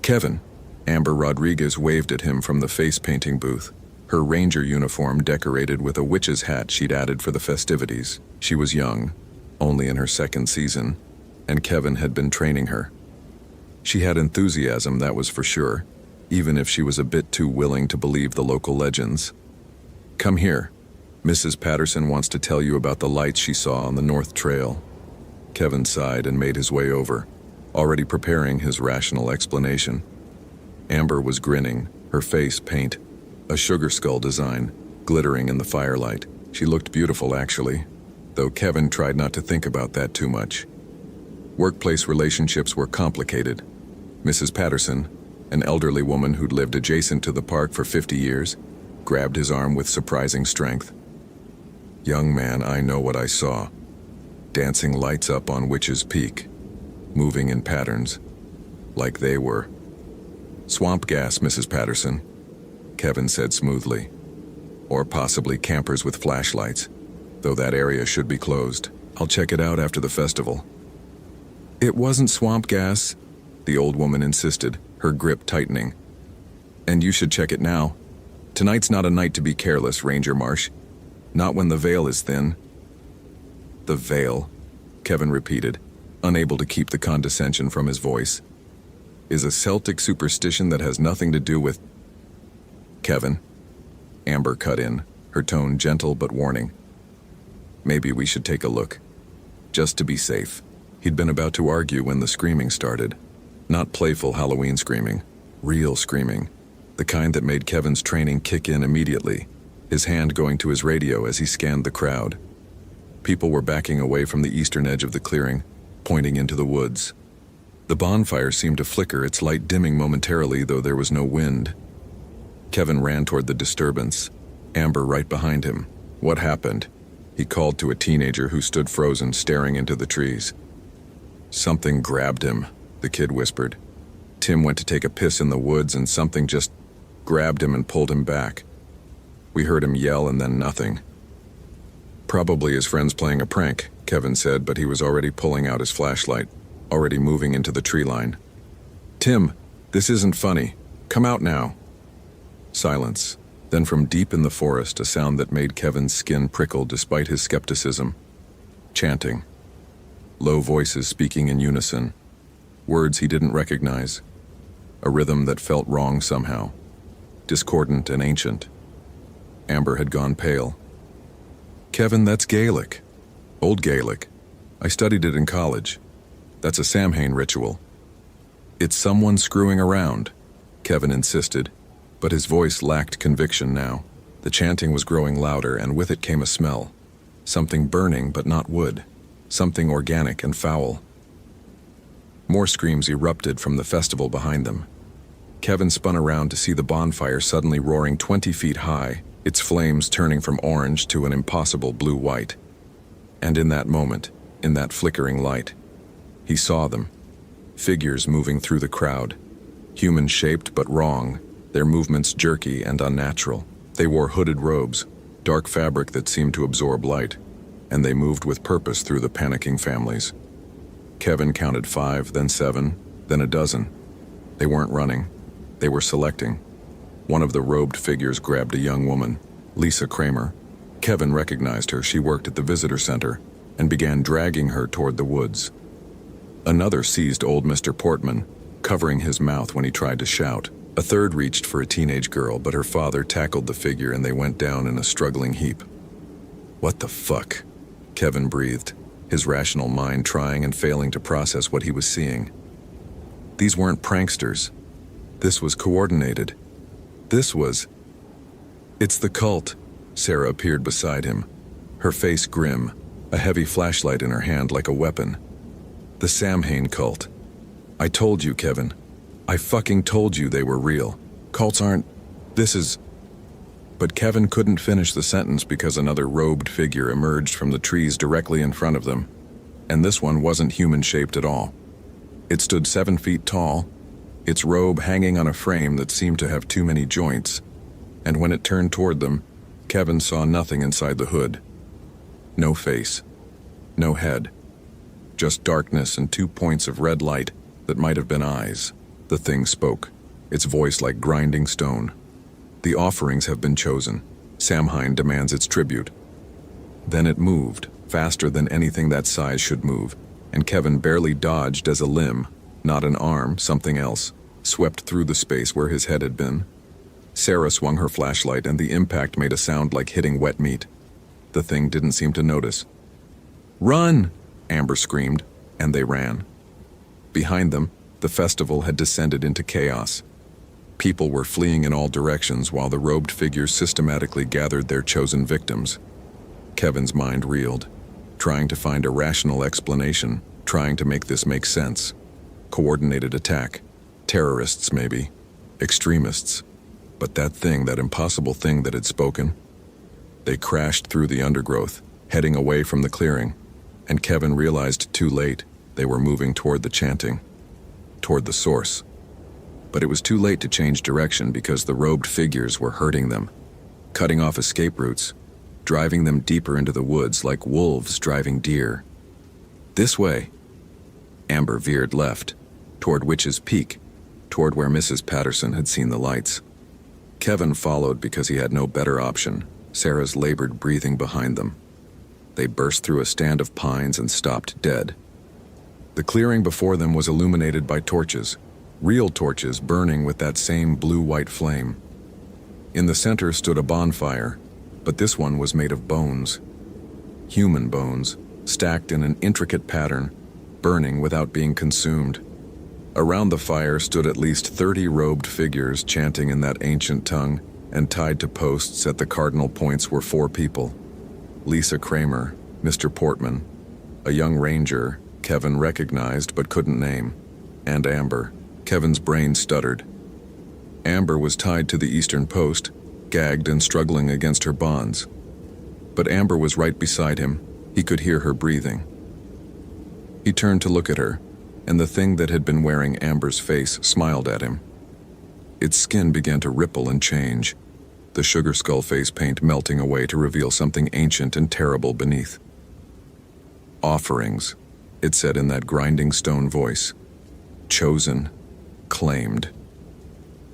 Kevin, Amber Rodriguez waved at him from the face painting booth, her ranger uniform decorated with a witch's hat she'd added for the festivities. She was young, only in her 2nd season, and Kevin had been training her. She had enthusiasm, that was for sure, even if she was a bit too willing to believe the local legends. Come here. Mrs. Patterson wants to tell you about the lights she saw on the North Trail. Kevin sighed and made his way over, already preparing his rational explanation. Amber was grinning, her face paint, a sugar skull design, glittering in the firelight. She looked beautiful, actually, though Kevin tried not to think about that too much. Workplace relationships were complicated. Mrs. Patterson, an elderly woman who'd lived adjacent to the park for 50 years, grabbed his arm with surprising strength. Young man, I know what I saw. Dancing lights up on Witch's Peak. moving in patterns, like they were. "Swamp gas, Mrs. Patterson," Kevin said smoothly. "Or possibly campers with flashlights, though that area should be closed. I'll check it out after the festival." "It wasn't swamp gas," the old woman insisted, her grip tightening. "And you should check it now. Tonight's not a night to be careless, Ranger Marsh. Not when the veil is thin." "The veil," Kevin repeated, unable to keep the condescension from his voice, "is a Celtic superstition that has nothing to do with—" "Kevin," Amber cut in, her tone gentle but warning. "Maybe we should take a look. Just to be safe." He'd been about to argue when the screaming started. Not playful Halloween screaming, real screaming. The kind that made Kevin's training kick in immediately, his hand going to his radio as he scanned the crowd. People were backing away from the eastern edge of the clearing, pointing into the woods. The bonfire seemed to flicker, its light dimming momentarily, though there was no wind. Kevin ran toward the disturbance, Amber right behind him. "What happened?" he called to a teenager who stood frozen, staring into the trees. "Something grabbed him," the kid whispered. "Tim went to take a piss in the woods and something just grabbed him and pulled him back. We heard him yell and then nothing." "Probably his friends playing a prank," Kevin said, but he was already pulling out his flashlight, already moving into the tree line. "Tim, this isn't funny. Come out now." Silence. Then from deep in the forest, a sound that made Kevin's skin prickle despite his skepticism. Chanting. Low voices speaking in unison. Words he didn't recognize. A rhythm that felt wrong somehow. Discordant and ancient. Amber had gone pale. "Kevin, that's Gaelic. Old Gaelic. I studied it in college. That's a Samhain ritual." "It's someone screwing around," Kevin insisted, but his voice lacked conviction now. The chanting was growing louder, and with it came a smell. Something burning but not wood. Something organic and foul. More screams erupted from the festival behind them. Kevin spun around to see the bonfire suddenly roaring 20 feet high, its flames turning from orange to an impossible blue-white. And in that moment, in that flickering light, he saw them. Figures moving through the crowd. Human-shaped but wrong, their movements jerky and unnatural. They wore hooded robes, dark fabric that seemed to absorb light, and they moved with purpose through the panicking families. Kevin counted 5, then 7, then a dozen. They weren't running. They were selecting. One of the robed figures grabbed a young woman, Lisa Kramer. Kevin recognized her. She worked at the visitor center, and began dragging her toward the woods. Another seized old Mr. Portman, covering his mouth when he tried to shout. A third reached for a teenage girl, but her father tackled the figure and they went down in a struggling heap. "What the fuck?" Kevin breathed, his rational mind trying and failing to process what he was seeing. These weren't pranksters. This was coordinated. This was... "It's the cult." Sarah appeared beside him, her face grim, a heavy flashlight in her hand like a weapon. "The Samhain cult. I told you, Kevin. I fucking told you they were real. Cults aren't... This is..." But Kevin couldn't finish the sentence because another robed figure emerged from the trees directly in front of them. And this one wasn't human-shaped at all. It stood 7 feet tall, its robe hanging on a frame that seemed to have too many joints. And when it turned toward them, Kevin saw nothing inside the hood. No face. No head. Just darkness and 2 points of red light that might have been eyes. The thing spoke, its voice like grinding stone. "The offerings have been chosen. Samhain demands its tribute." Then it moved, faster than anything that size should move, and Kevin barely dodged as a limb, not an arm, something else, swept through the space where his head had been. Sarah swung her flashlight and the impact made a sound like hitting wet meat. The thing didn't seem to notice. "Run!" Amber screamed, and they ran. Behind them, the festival had descended into chaos. People were fleeing in all directions while the robed figures systematically gathered their chosen victims. Kevin's mind reeled, trying to find a rational explanation, trying to make this make sense. Coordinated attack. Terrorists, maybe. Extremists. But that thing, that impossible thing that had spoken? They crashed through the undergrowth, heading away from the clearing, and Kevin realized too late They were moving toward the chanting, toward the source. But it was too late to change direction because the robed figures were hurting them, cutting off escape routes, driving them deeper into the woods like wolves driving deer. This way. Amber veered left, toward Witch's Peak, toward where Mrs. Patterson had seen the lights. Kevin followed because he had no better option, Sarah's labored breathing behind them. They burst through a stand of pines and stopped dead. The clearing before them was illuminated by torches, real torches burning with that same blue-white flame. In the center stood a bonfire, but this one was made of bones. Human bones, stacked in an intricate pattern, burning without being consumed. Around the fire stood at least 30 robed figures chanting in that ancient tongue, and tied to posts at the cardinal points were 4 people. Lisa Kramer, Mr. Portman, a young ranger Kevin recognized but couldn't name, and Amber. Kevin's brain stuttered. Amber was tied to the eastern post, gagged and struggling against her bonds. But Amber was right beside him. He could hear her breathing. He turned to look at her, and the thing that had been wearing Amber's face smiled at him. Its skin began to ripple and change, the sugar skull face paint melting away to reveal something ancient and terrible beneath. Offerings, it said in that grinding stone voice. Chosen, claimed.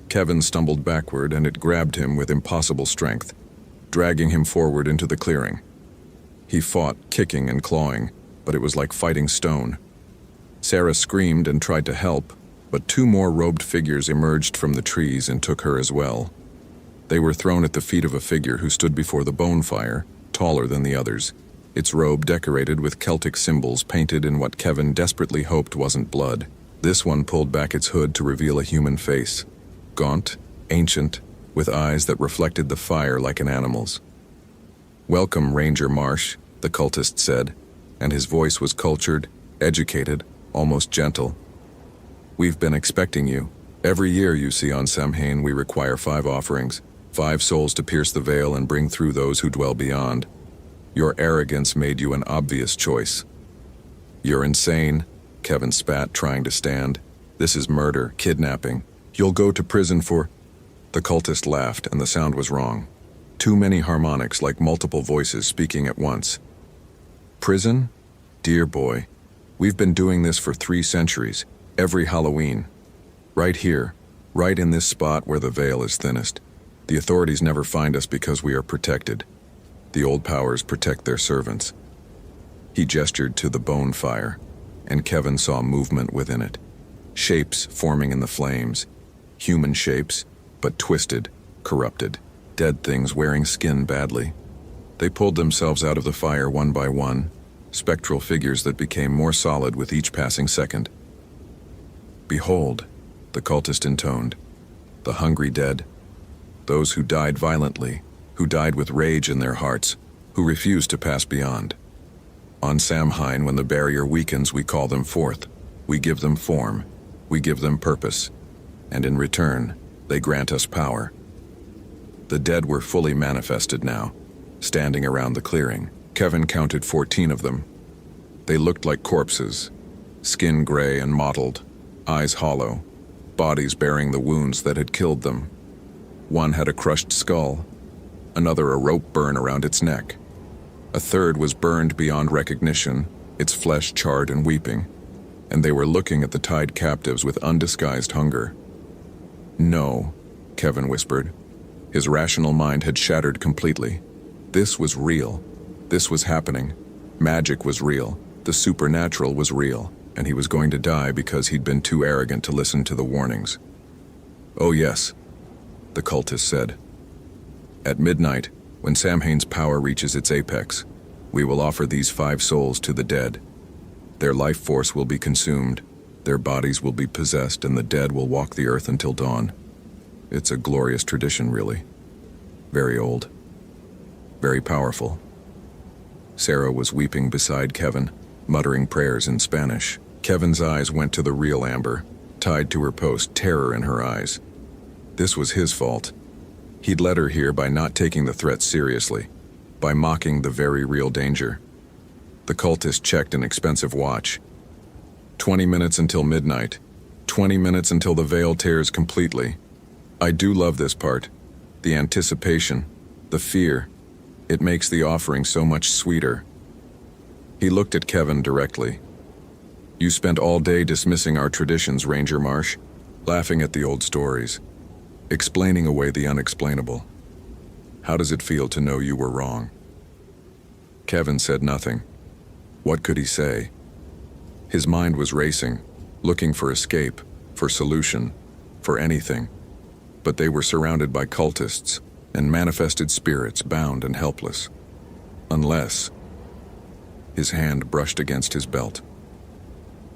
Kevin stumbled backward, and it grabbed him with impossible strength, dragging him forward into the clearing. He fought, kicking and clawing, but it was like fighting stone. Sarah screamed and tried to help, but 2 more robed figures emerged from the trees and took her as well. They were thrown at the feet of a figure who stood before the bonfire, taller than the others, its robe decorated with Celtic symbols painted in what Kevin desperately hoped wasn't blood. This one pulled back its hood to reveal a human face, gaunt, ancient, with eyes that reflected the fire like an animal's. "Welcome, Ranger Marsh," the cultist said, and his voice was cultured, educated, almost gentle. "We've been expecting you. Every year, you see, on Samhain we require 5 offerings, 5 souls to pierce the veil and bring through those who dwell beyond. Your arrogance made you an obvious choice." "You're insane," Kevin spat, trying to stand. "This is murder, kidnapping. You'll go to prison for—" The cultist laughed, and the sound was wrong. Too many harmonics, like multiple voices speaking at once. "Prison? Dear boy, we've been doing this for 3 centuries, every Halloween. Right here, right in this spot where the veil is thinnest. The authorities never find us because we are protected. The old powers protect their servants." He gestured to the bone fire, and Kevin saw movement within it. Shapes forming in the flames. Human shapes, but twisted, corrupted. Dead things wearing skin badly. They pulled themselves out of the fire one by one, spectral figures that became more solid with each passing second. "Behold," the cultist intoned, "the hungry dead. Those who died violently, who died with rage in their hearts, who refused to pass beyond. On Samhain, when the barrier weakens, we call them forth. We give them form. We give them purpose. And in return, they grant us power." The dead were fully manifested now, standing around the clearing. Kevin counted 14 of them. They looked like corpses, skin gray and mottled, eyes hollow, bodies bearing the wounds that had killed them. One had a crushed skull, another a rope burn around its neck. A third was burned beyond recognition, its flesh charred and weeping, and they were looking at the tied captives with undisguised hunger. "No," Kevin whispered. His rational mind had shattered completely. This was real. This was happening. Magic was real. The supernatural was real, and he was going to die because he'd been too arrogant to listen to the warnings. "Oh yes," the cultist said. "At midnight, when Samhain's power reaches its apex, we will offer these 5 souls to the dead. Their life force will be consumed, their bodies will be possessed, and the dead will walk the earth until dawn. It's a glorious tradition, really. Very old. Very powerful." Sarah was weeping beside Kevin, muttering prayers in Spanish. Kevin's eyes went to the real Amber, tied to her post, terror in her eyes. This was his fault. He'd led her here by not taking the threat seriously, by mocking the very real danger. The cultist checked an expensive watch. 20 minutes until midnight. 20 minutes until the veil tears completely. I do love this part. The anticipation, the fear. It makes the offering so much sweeter. He looked at Kevin directly. You spent all day dismissing our traditions, Ranger Marsh, laughing at the old stories, explaining away the unexplainable. How does it feel to know you were wrong? Kevin said nothing. What could he say? His mind was racing, looking for escape, for solution, for anything. But they were surrounded by cultists and manifested spirits, bound and helpless. Unless... His hand brushed against his belt.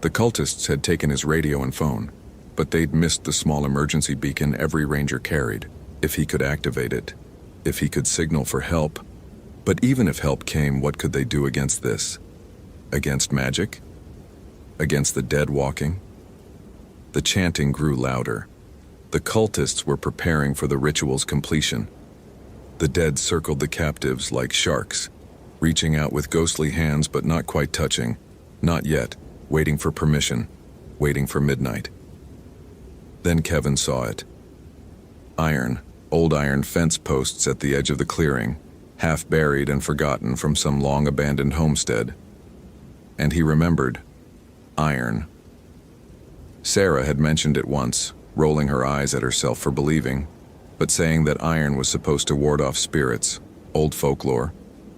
The cultists had taken his radio and phone, but they'd missed the small emergency beacon every ranger carried. If he could activate it, if he could signal for help. But even if help came, what could they do against this? Against magic? Against the dead walking? The chanting grew louder. The cultists were preparing for the ritual's completion. The dead circled the captives like sharks, reaching out with ghostly hands but not quite touching. Not yet, waiting for permission, waiting for midnight. Then Kevin saw it. Old iron fence posts at the edge of the clearing, half buried and forgotten from some long-abandoned homestead. And he remembered. Iron. Sarah had mentioned it once, rolling her eyes at herself for believing, but saying that iron was supposed to ward off spirits, old folklore,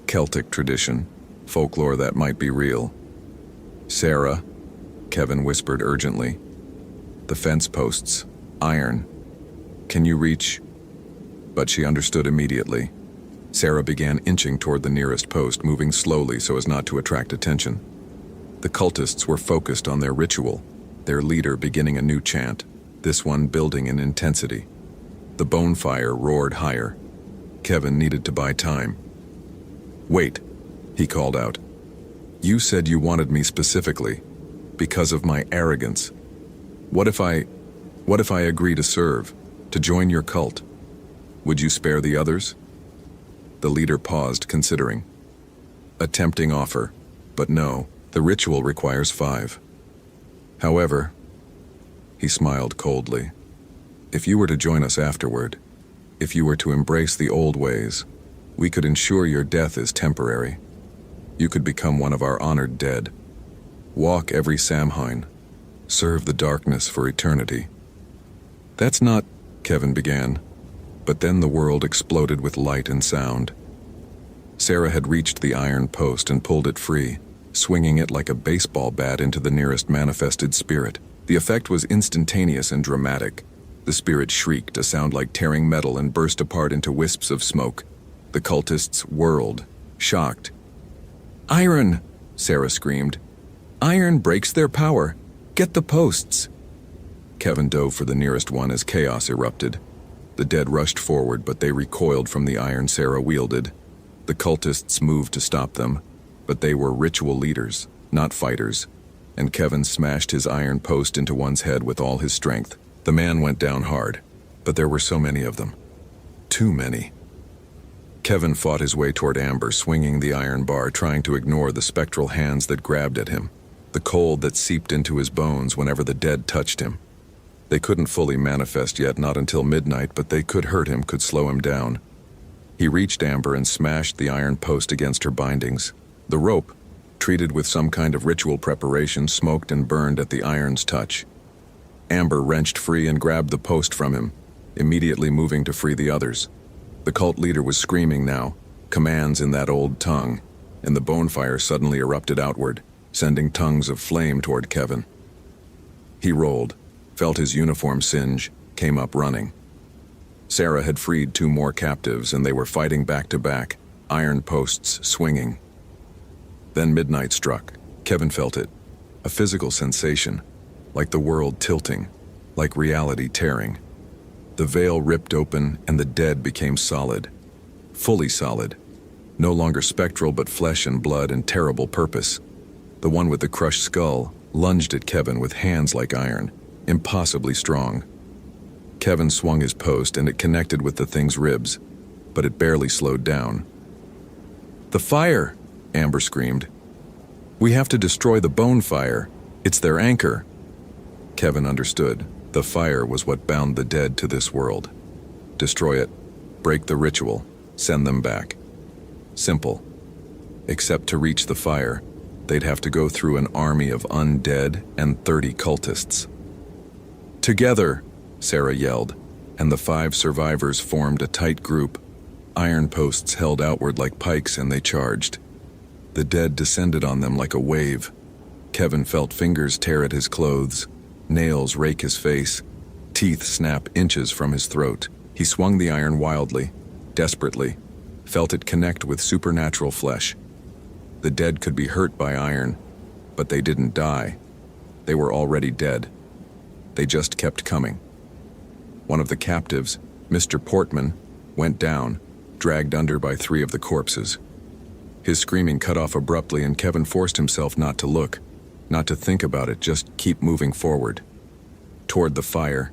Celtic tradition, folklore that might be real. Sarah, Kevin whispered urgently. The fence posts, iron. Can you reach? But she understood immediately. Sarah began inching toward the nearest post, moving slowly so as not to attract attention. The cultists were focused on their ritual, their leader beginning a new chant, this one building in intensity. The bonfire roared higher. Kevin needed to buy time. Wait, he called out. You said you wanted me specifically, because of my arrogance. What if I agree to serve, to join your cult? Would you spare the others? The leader paused, considering. A tempting offer, but no, the ritual requires 5. However, he smiled coldly. If you were to join us afterward, if you were to embrace the old ways, we could ensure your death is temporary. You could become one of our honored dead. Walk every Samhain. Serve the darkness for eternity. That's not, Kevin began. But then the world exploded with light and sound. Sarah had reached the iron post and pulled it free, swinging it like a baseball bat into the nearest manifested spirit. The effect was instantaneous and dramatic. The spirit shrieked, a sound like tearing metal, and burst apart into wisps of smoke. The cultists whirled, shocked. Iron! Sarah screamed. Iron breaks their power. Get the posts! Kevin dove for the nearest one as chaos erupted. The dead rushed forward, but they recoiled from the iron Sarah wielded. The cultists moved to stop them, but they were ritual leaders, not fighters, and Kevin smashed his iron post into one's head with all his strength. The man went down hard, but there were so many of them. Too many. Kevin fought his way toward Amber, swinging the iron bar, trying to ignore the spectral hands that grabbed at him, the cold that seeped into his bones whenever the dead touched him. They couldn't fully manifest yet, not until midnight, but they could hurt him, could slow him down. He reached Amber and smashed the iron post against her bindings. The rope, treated with some kind of ritual preparation, smoked and burned at the iron's touch. Amber wrenched free and grabbed the post from him, immediately moving to free the others. The cult leader was screaming now, commands in that old tongue, and the bonfire suddenly erupted outward, sending tongues of flame toward Kevin. He rolled, felt his uniform singe, came up running. Sarah had freed 2 more captives, and they were fighting back to back, iron posts swinging. Then midnight struck. Kevin felt it, a physical sensation, like the world tilting, like reality tearing. The veil ripped open, and the dead became solid, fully solid, no longer spectral but flesh and blood and terrible purpose. The one with the crushed skull lunged at Kevin with hands like iron, impossibly strong. Kevin swung his post, and it connected with the thing's ribs, but it barely slowed down. "The fire!" Amber screamed. "We have to destroy the bonfire. It's their anchor. Kevin understood. The fire was what bound the dead to this world. Destroy it, break the ritual, send them back. Simple. Except to reach the fire, they'd have to go through an army of undead and 30 cultists. Together, Sarah yelled, and the 5 survivors formed a tight group. Iron posts held outward like pikes and they charged. The dead descended on them like a wave. Kevin felt fingers tear at his clothes, nails rake his face, teeth snap inches from his throat. He swung the iron wildly, desperately, felt it connect with supernatural flesh. The dead could be hurt by iron, but they didn't die. They were already dead. They just kept coming. One of the captives, Mr. Portman, went down, dragged under by 3 of the corpses. His screaming cut off abruptly and Kevin forced himself not to look, not to think about it, just keep moving forward. Toward the fire,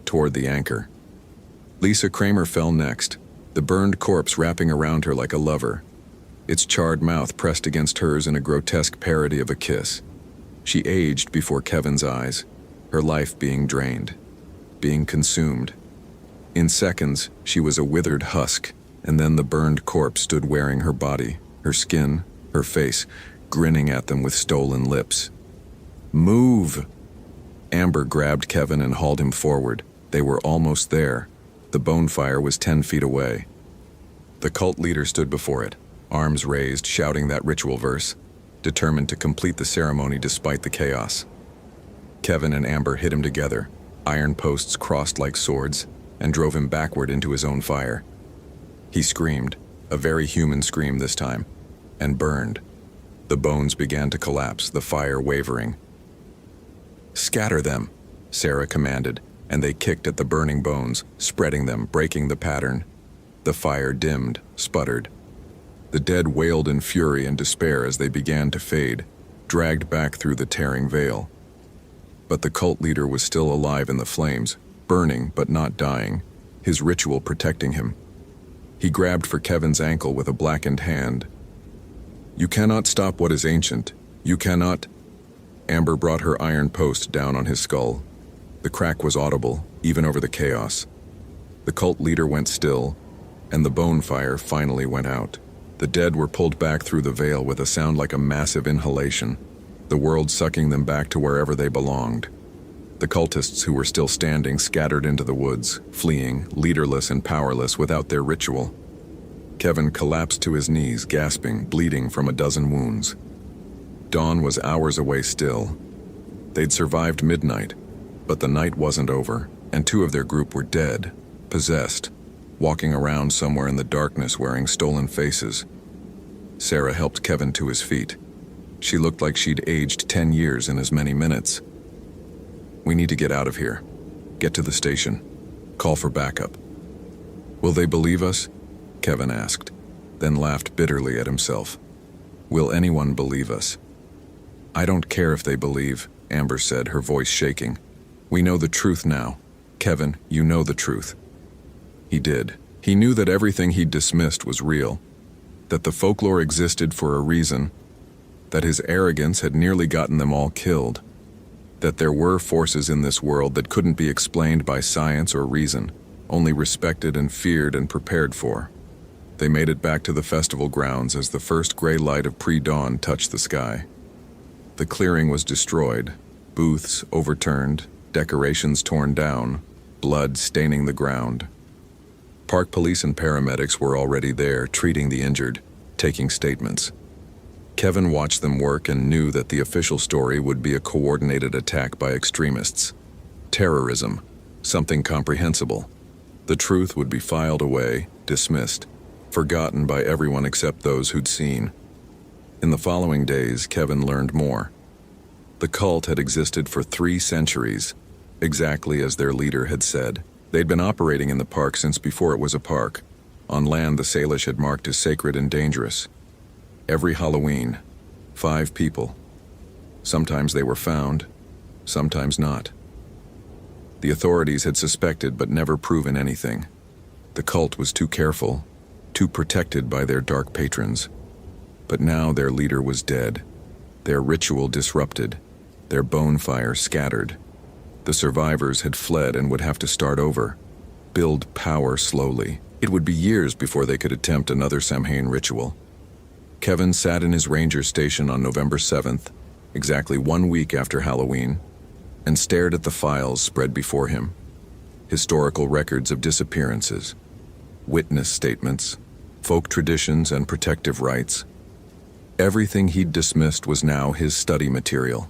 toward the anchor. Lisa Kramer fell next, the burned corpse wrapping around her like a lover, its charred mouth pressed against hers in a grotesque parody of a kiss. She aged before Kevin's eyes, her life being drained, being consumed. In seconds, she was a withered husk, and then the burned corpse stood wearing her body, her skin, her face, grinning at them with stolen lips. Move! Amber grabbed Kevin and hauled him forward. They were almost there. The bonfire was 10 feet away. The cult leader stood before it, arms raised, shouting that ritual verse, determined to complete the ceremony despite the chaos. Kevin and Amber hit him together, iron posts crossed like swords, and drove him backward into his own fire. He screamed, a very human scream this time, and burned. The bones began to collapse, the fire wavering. Scatter them, Sarah commanded, and they kicked at the burning bones, spreading them, breaking the pattern. The fire dimmed, sputtered. The dead wailed in fury and despair as they began to fade, dragged back through the tearing veil. But the cult leader was still alive in the flames, burning but not dying, his ritual protecting him. He grabbed for Kevin's ankle with a blackened hand. You cannot stop what is ancient. You cannot. Amber brought her iron post down on his skull. The crack was audible, even over the chaos. The cult leader went still, and the bonfire finally went out. The dead were pulled back through the veil with a sound like a massive inhalation, the world sucking them back to wherever they belonged. The cultists who were still standing scattered into the woods, fleeing, leaderless and powerless without their ritual. Kevin collapsed to his knees, gasping, bleeding from a dozen wounds. Dawn was hours away still. They'd survived midnight, but the night wasn't over, and 2 of their group were dead, possessed, walking around somewhere in the darkness wearing stolen faces. Sarah helped Kevin to his feet. She looked like she'd aged 10 years in as many minutes. We need to get out of here. Get to the station. Call for backup. Will they believe us? Kevin asked, then laughed bitterly at himself. Will anyone believe us? I don't care if they believe, Amber said, her voice shaking. We know the truth now. Kevin, you know the truth. He did. He knew that everything he'd dismissed was real, that the folklore existed for a reason, that his arrogance had nearly gotten them all killed, that there were forces in this world that couldn't be explained by science or reason, only respected and feared and prepared for. They made it back to the festival grounds as the first gray light of pre-dawn touched the sky. The clearing was destroyed, booths overturned, decorations torn down, blood staining the ground. Park police and paramedics were already there, treating the injured, taking statements. Kevin watched them work and knew that the official story would be a coordinated attack by extremists. Terrorism, something comprehensible. The truth would be filed away, dismissed, forgotten by everyone except those who'd seen. In the following days, Kevin learned more. The cult had existed for 3 centuries, exactly as their leader had said. They'd been operating in the park since before it was a park. On land, the Salish had marked as sacred and dangerous. Every Halloween, 5 people. Sometimes they were found, sometimes not. The authorities had suspected but never proven anything. The cult was too careful, too protected by their dark patrons. But now their leader was dead, their ritual disrupted, their bonfire scattered. The survivors had fled and would have to start over, build power slowly. It would be years before they could attempt another Samhain ritual. Kevin sat in his ranger station on November 7th, exactly 1 week after Halloween, and stared at the files spread before him. Historical records of disappearances, witness statements, folk traditions, and protective rites. Everything he'd dismissed was now his study material.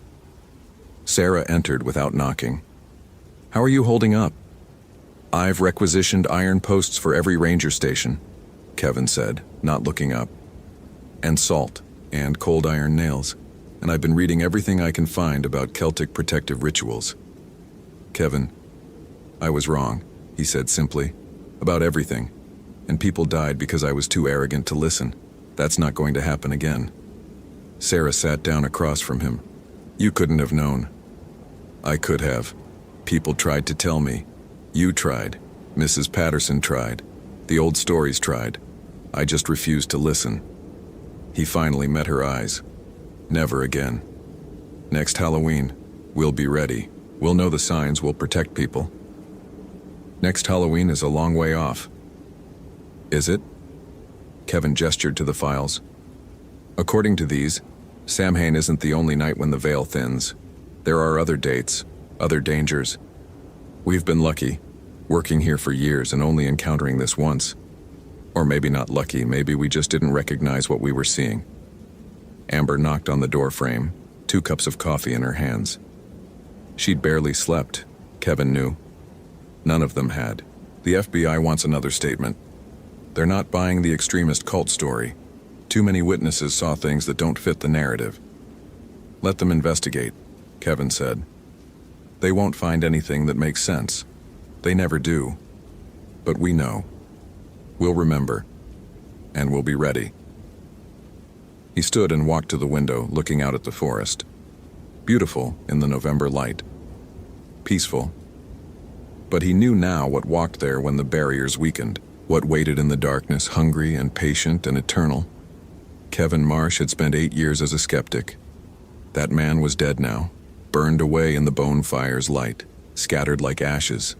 Sarah entered without knocking. "How are you holding up?" "I've requisitioned iron posts for every ranger station," Kevin said, not looking up. "And salt, and cold iron nails, and I've been reading everything I can find about Celtic protective rituals." "Kevin, I was wrong," he said simply, "about everything, and people died because I was too arrogant to listen. That's not going to happen again." Sarah sat down across from him. "You couldn't have known." "I could have. People tried to tell me. You tried. Mrs. Patterson tried. The old stories tried. I just refused to listen." He finally met her eyes. "Never again. Next Halloween, we'll be ready. We'll know the signs, we'll protect people." "Next Halloween is a long way off." "Is it?" Kevin gestured to the files. "According to these, Samhain isn't the only night when the veil thins. There are other dates, other dangers. We've been lucky, working here for years and only encountering this once. Or maybe not lucky, maybe we just didn't recognize what we were seeing." Amber knocked on the door frame, 2 cups of coffee in her hands. She'd barely slept, Kevin knew. None of them had. "The FBI wants another statement. They're not buying the extremist cult story. Too many witnesses saw things that don't fit the narrative." "Let them investigate," Kevin said. "They won't find anything that makes sense. They never do. But we know. We'll remember. And we'll be ready." He stood and walked to the window, looking out at the forest. Beautiful in the November light. Peaceful. But he knew now what walked there when the barriers weakened, what waited in the darkness, hungry and patient and eternal. Kevin Marsh had spent 8 years as a skeptic. That man was dead now, burned away in the bonfire's light, scattered like ashes.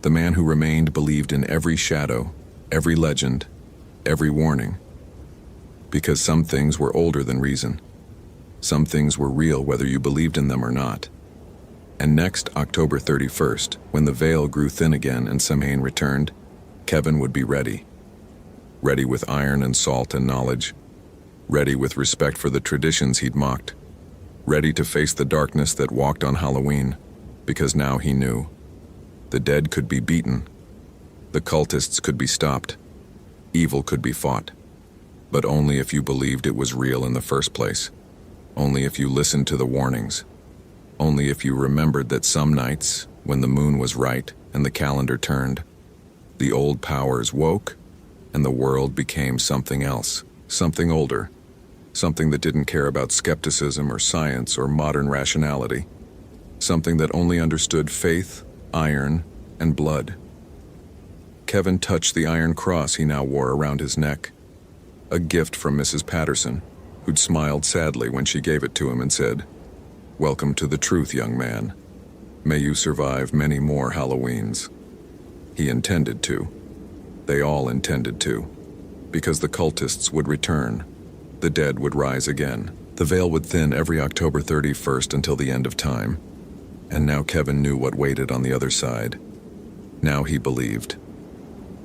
The man who remained believed in every shadow, every legend, every warning. Because some things were older than reason. Some things were real whether you believed in them or not. And next October 31st, when the veil grew thin again and Samhain returned, Kevin would be ready. Ready with iron and salt and knowledge. Ready with respect for the traditions he'd mocked. Ready to face the darkness that walked on Halloween, because now he knew. The dead could be beaten. The cultists could be stopped. Evil could be fought. But only if you believed it was real in the first place. Only if you listened to the warnings. Only if you remembered that some nights, when the moon was right and the calendar turned, the old powers woke and the world became something else, something older, something that didn't care about skepticism or science or modern rationality, something that only understood faith, iron, and blood. Kevin touched the iron cross he now wore around his neck, a gift from Mrs. Patterson, who'd smiled sadly when she gave it to him and said, "Welcome to the truth, young man. May you survive many more Halloweens." He intended to. They all intended to. Because the cultists would return. The dead would rise again. The veil would thin every October 31st until the end of time. And now Kevin knew what waited on the other side. Now he believed.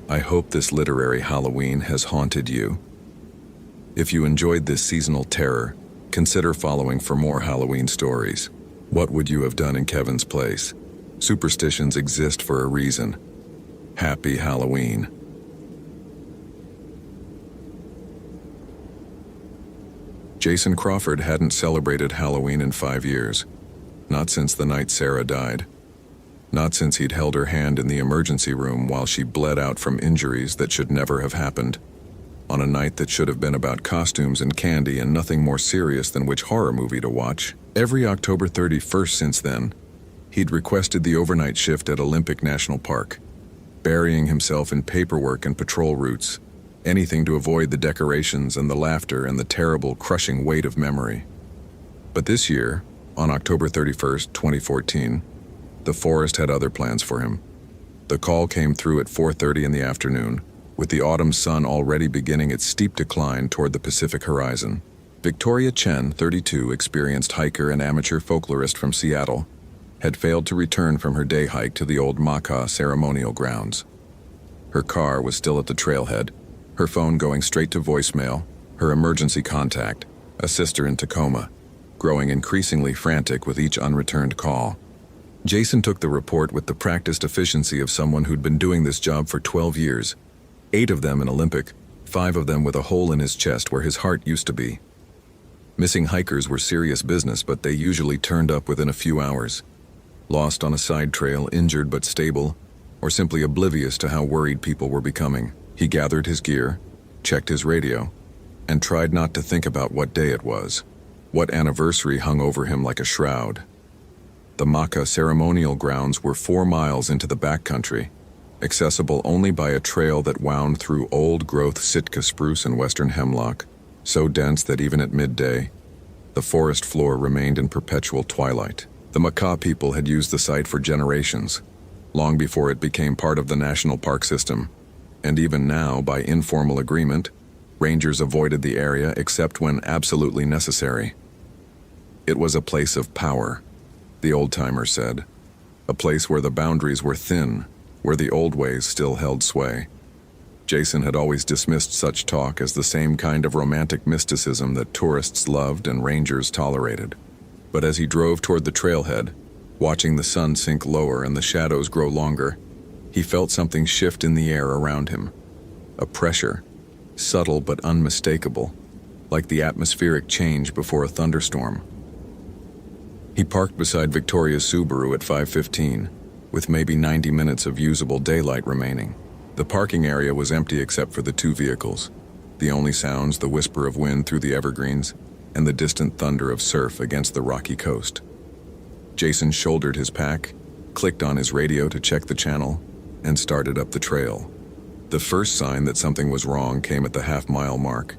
I hope this literary Halloween has haunted you. If you enjoyed this seasonal terror, consider following for more Halloween stories. What would you have done in Kevin's place? Superstitions exist for a reason. Happy Halloween. Jason Crawford hadn't celebrated Halloween in 5 years. Not since the night Sarah died. Not since he'd held her hand in the emergency room while she bled out from injuries that should never have happened. On a night that should have been about costumes and candy and nothing more serious than which horror movie to watch. Every October 31st since then, he'd requested the overnight shift at Olympic National Park, burying himself in paperwork and patrol routes, anything to avoid the decorations and the laughter and the terrible, crushing weight of memory. But this year, On October 31st, 2014, the forest had other plans for him. The call came through at 4:30 in the afternoon, with the autumn sun already beginning its steep decline toward the Pacific horizon. Victoria Chen, 32, experienced hiker and amateur folklorist from Seattle, had failed to return from her day hike to the old Makah ceremonial grounds. Her car was still at the trailhead, her phone going straight to voicemail, her emergency contact, a sister in Tacoma, growing increasingly frantic with each unreturned call. Jason took the report with the practiced efficiency of someone who'd been doing this job for 12 years, 8 of them in Olympic, 5 of them with a hole in his chest where his heart used to be. Missing hikers were serious business, but they usually turned up within a few hours, lost on a side trail, injured but stable, or simply oblivious to how worried people were becoming. He gathered his gear, checked his radio, and tried not to think about what day it was, what anniversary hung over him like a shroud. The Makah ceremonial grounds were 4 miles into the backcountry, accessible only by a trail that wound through old-growth Sitka spruce and western hemlock, so dense that even at midday, the forest floor remained in perpetual twilight. The Makah people had used the site for generations, long before it became part of the national park system, and even now, by informal agreement, rangers avoided the area except when absolutely necessary. It was a place of power, the old-timer said, a place where the boundaries were thin, where the old ways still held sway. Jason had always dismissed such talk as the same kind of romantic mysticism that tourists loved and rangers tolerated. But as he drove toward the trailhead, watching the sun sink lower and the shadows grow longer, he felt something shift in the air around him. A pressure, subtle but unmistakable, like the atmospheric change before a thunderstorm. He parked beside Victoria's Subaru at 5:15, with maybe 90 minutes of usable daylight remaining. The parking area was empty except for the 2 vehicles. The only sounds, the whisper of wind through the evergreens and the distant thunder of surf against the rocky coast. Jason shouldered his pack, clicked on his radio to check the channel, and started up the trail. The first sign that something was wrong came at the half-mile mark.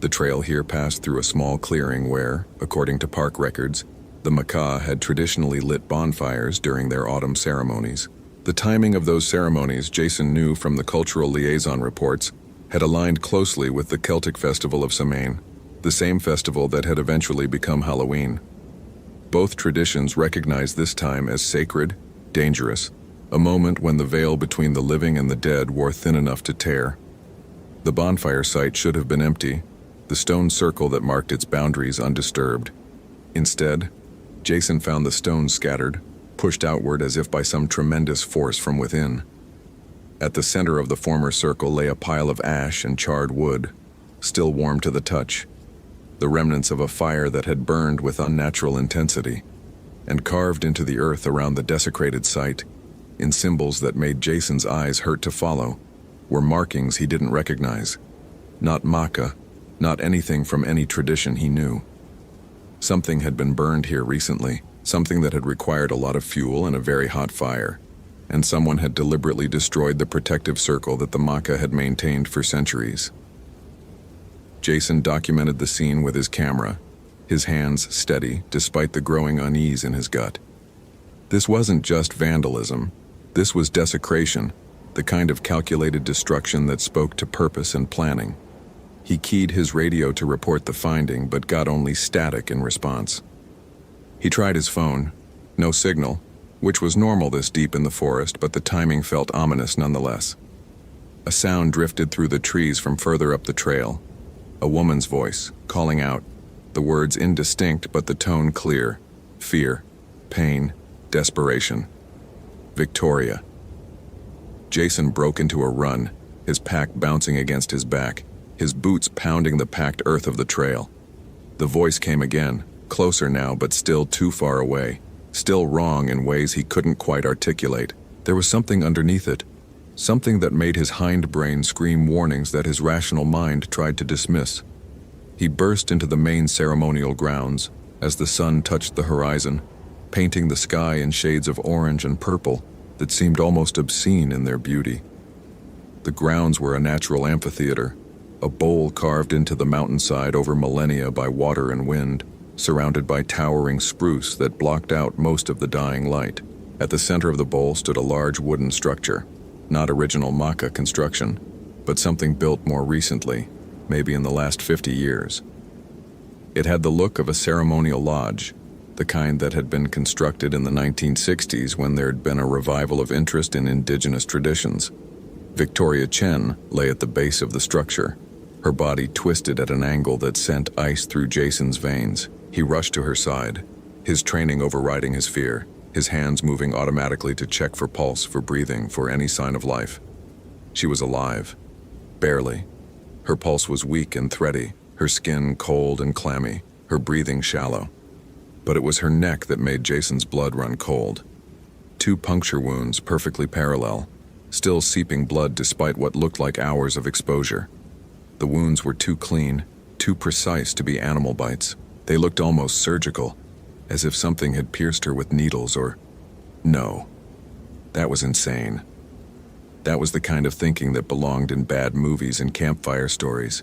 The trail here passed through a small clearing where, according to park records, the Makah had traditionally lit bonfires during their autumn ceremonies. The timing of those ceremonies, Jason knew from the cultural liaison reports, had aligned closely with the Celtic festival of Samhain, the same festival that had eventually become Halloween. Both traditions recognized this time as sacred, dangerous, a moment when the veil between the living and the dead wore thin enough to tear. The bonfire site should have been empty, the stone circle that marked its boundaries undisturbed. Instead, Jason found the stones scattered, pushed outward as if by some tremendous force from within. At the center of the former circle lay a pile of ash and charred wood, still warm to the touch, the remnants of a fire that had burned with unnatural intensity, and carved into the earth around the desecrated site, in symbols that made Jason's eyes hurt to follow, were markings he didn't recognize. Not Makah, not anything from any tradition he knew. Something had been burned here recently, something that had required a lot of fuel and a very hot fire, and someone had deliberately destroyed the protective circle that the Makah had maintained for centuries. Jason documented the scene with his camera, his hands steady despite the growing unease in his gut. This wasn't just vandalism, this was desecration, the kind of calculated destruction that spoke to purpose and planning. He keyed his radio to report the finding, but got only static in response. He tried his phone, no signal, which was normal this deep in the forest, but the timing felt ominous nonetheless. A sound drifted through the trees from further up the trail, a woman's voice, calling out, the words indistinct but the tone clear: fear, pain, desperation. Victoria. Jason broke into a run, his pack bouncing against his back, his boots pounding the packed earth of the trail. The voice came again, closer now but still too far away, still wrong in ways he couldn't quite articulate. There was something underneath it, something that made his hindbrain scream warnings that his rational mind tried to dismiss. He burst into the main ceremonial grounds as the sun touched the horizon, painting the sky in shades of orange and purple that seemed almost obscene in their beauty. The grounds were a natural amphitheater, a bowl carved into the mountainside over millennia by water and wind, surrounded by towering spruce that blocked out most of the dying light. At the center of the bowl stood a large wooden structure, not original Maka construction, but something built more recently, maybe in the last 50 years. It had the look of a ceremonial lodge, the kind that had been constructed in the 1960s when there had been a revival of interest in indigenous traditions. Victoria Chen lay at the base of the structure, her body twisted at an angle that sent ice through Jason's veins. He rushed to her side, his training overriding his fear, his hands moving automatically to check for pulse, for breathing, for any sign of life. She was alive. Barely. Her pulse was weak and thready, her skin cold and clammy, her breathing shallow. But it was her neck that made Jason's blood run cold. 2 puncture wounds perfectly parallel, still seeping blood despite what looked like hours of exposure. The wounds were too clean, too precise to be animal bites. They looked almost surgical, as if something had pierced her with needles or... No. That was insane. That was the kind of thinking that belonged in bad movies and campfire stories,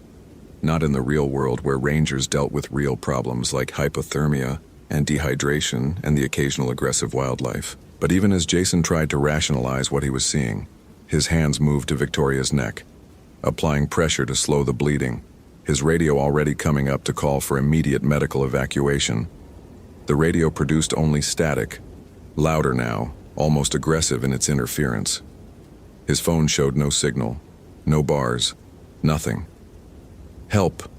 not in the real world where rangers dealt with real problems like hypothermia and dehydration and the occasional aggressive wildlife. But even as Jason tried to rationalize what he was seeing, his hands moved to Victoria's neck, applying pressure to slow the bleeding, his radio already coming up to call for immediate medical evacuation. The radio produced only static, louder now, almost aggressive in its interference. His phone showed no signal, no bars, nothing. "Help,"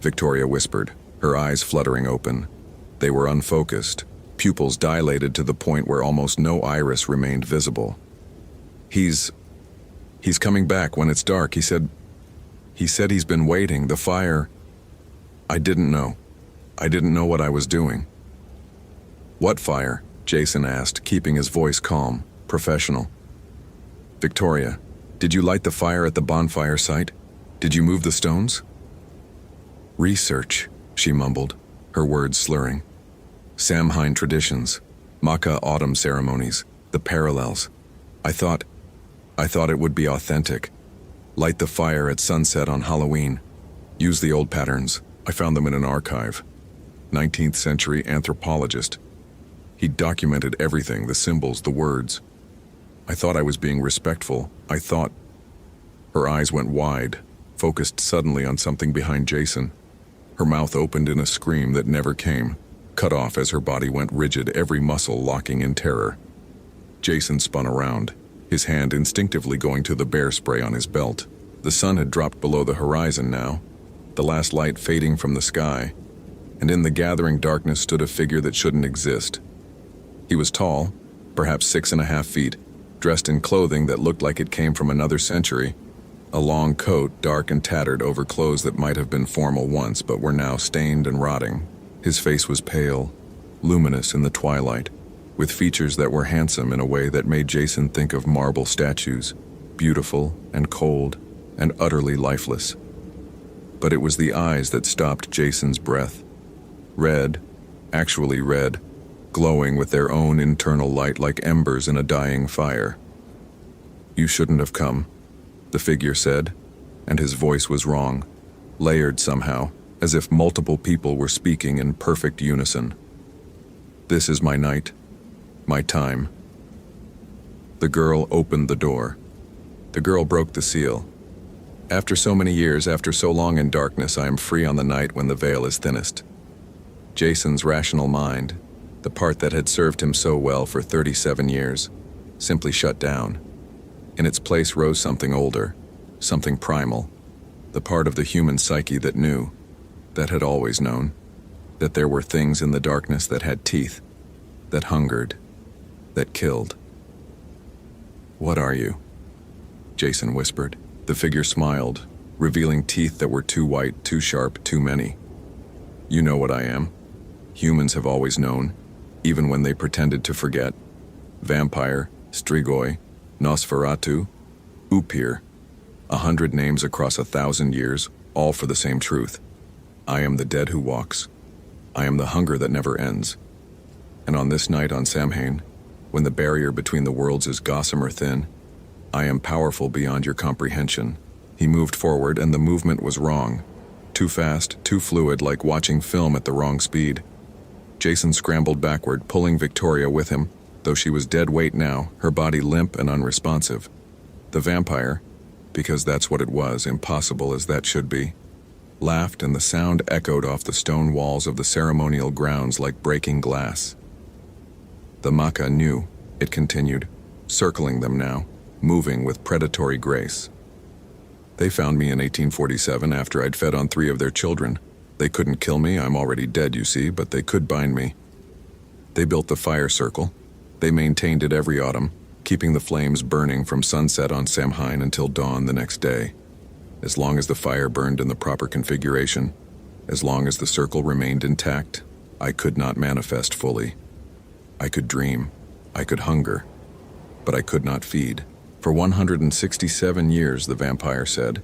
Victoria whispered, her eyes fluttering open. They were unfocused, pupils dilated to the point where almost no iris remained visible. He's coming back when it's dark, he said he's been waiting, the fire." I didn't know what I was doing. "What fire?" Jason asked, keeping his voice calm, professional. "Victoria, did you light the fire at the bonfire site? Did you move the stones?" "Research," she mumbled, her words slurring. "Samhain traditions, Maka autumn ceremonies, the parallels. I thought it would be authentic. Light the fire at sunset on Halloween. Use the old patterns. I found them in an archive. 19th century anthropologist. He documented everything, the symbols, the words. I thought I was being respectful. I thought..." Her eyes went wide, focused suddenly on something behind Jason. Her mouth opened in a scream that never came, cut off as her body went rigid, every muscle locking in terror. Jason spun around, his hand instinctively going to the bear spray on his belt. The sun had dropped below the horizon now, the last light fading from the sky, and in the gathering darkness stood a figure that shouldn't exist. He was tall, perhaps 6.5 feet, dressed in clothing that looked like it came from another century, a long coat, dark and tattered over clothes that might have been formal once but were now stained and rotting. His face was pale, luminous in the twilight, with features that were handsome in a way that made Jason think of marble statues, beautiful and cold and utterly lifeless. But it was the eyes that stopped Jason's breath. Red, actually red, glowing with their own internal light like embers in a dying fire. "You shouldn't have come," the figure said, and his voice was wrong, layered somehow, as if multiple people were speaking in perfect unison. "This is my night, my time." The girl opened the door. The girl broke the seal. "After so many years, after so long in darkness, I am free on the night when the veil is thinnest." Jason's rational mind, the part that had served him so well for 37 years, simply shut down. In its place rose something older, something primal, the part of the human psyche that knew, that had always known, that there were things in the darkness that had teeth, that hungered, that killed. "What are you?" Jason whispered. The figure smiled, revealing teeth that were too white, too sharp, too many. "You know what I am. Humans have always known, even when they pretended to forget. Vampire, Strigoi, Nosferatu, Upir, 100 names across 1,000 years, all for the same truth. I am the dead who walks. I am the hunger that never ends. And on this night on Samhain, when the barrier between the worlds is gossamer thin, I am powerful beyond your comprehension." He moved forward, and the movement was wrong. Too fast, too fluid, like watching film at the wrong speed. Jason scrambled backward, pulling Victoria with him, though she was dead weight now, her body limp and unresponsive. The vampire, because that's what it was, impossible as that should be, laughed, and the sound echoed off the stone walls of the ceremonial grounds like breaking glass. The Maca knew, it continued, circling them now, moving with predatory grace. They found me in 1847 after I'd fed on 3 of their children. They couldn't kill me, I'm already dead, you see, but they could bind me. They built the fire circle. They maintained it every autumn, keeping the flames burning from sunset on Samhain until dawn the next day. As long as the fire burned in the proper configuration, as long as the circle remained intact, I could not manifest fully. I could dream, I could hunger, but I could not feed. For 167 years, the vampire said,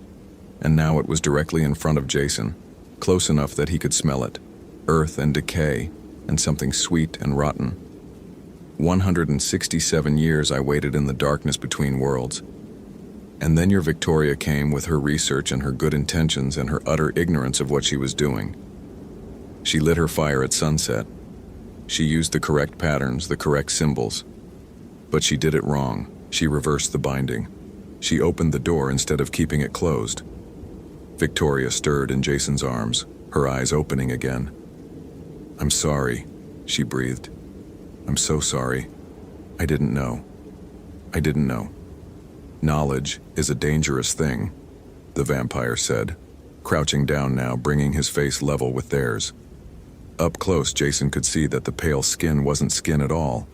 and now it was directly in front of Jason, close enough that he could smell it, earth and decay, and something sweet and rotten. 167 years I waited in the darkness between worlds. And then your Victoria came with her research and her good intentions and her utter ignorance of what she was doing. She lit her fire at sunset. She used the correct patterns, the correct symbols. But she did it wrong. She reversed the binding. She opened the door instead of keeping it closed. Victoria stirred in Jason's arms, her eyes opening again. "I'm sorry," she breathed. "I'm so sorry. I didn't know. I didn't know." "Knowledge is a dangerous thing," the vampire said, crouching down now, bringing his face level with theirs. Up close, Jason could see that the pale skin wasn't skin at all.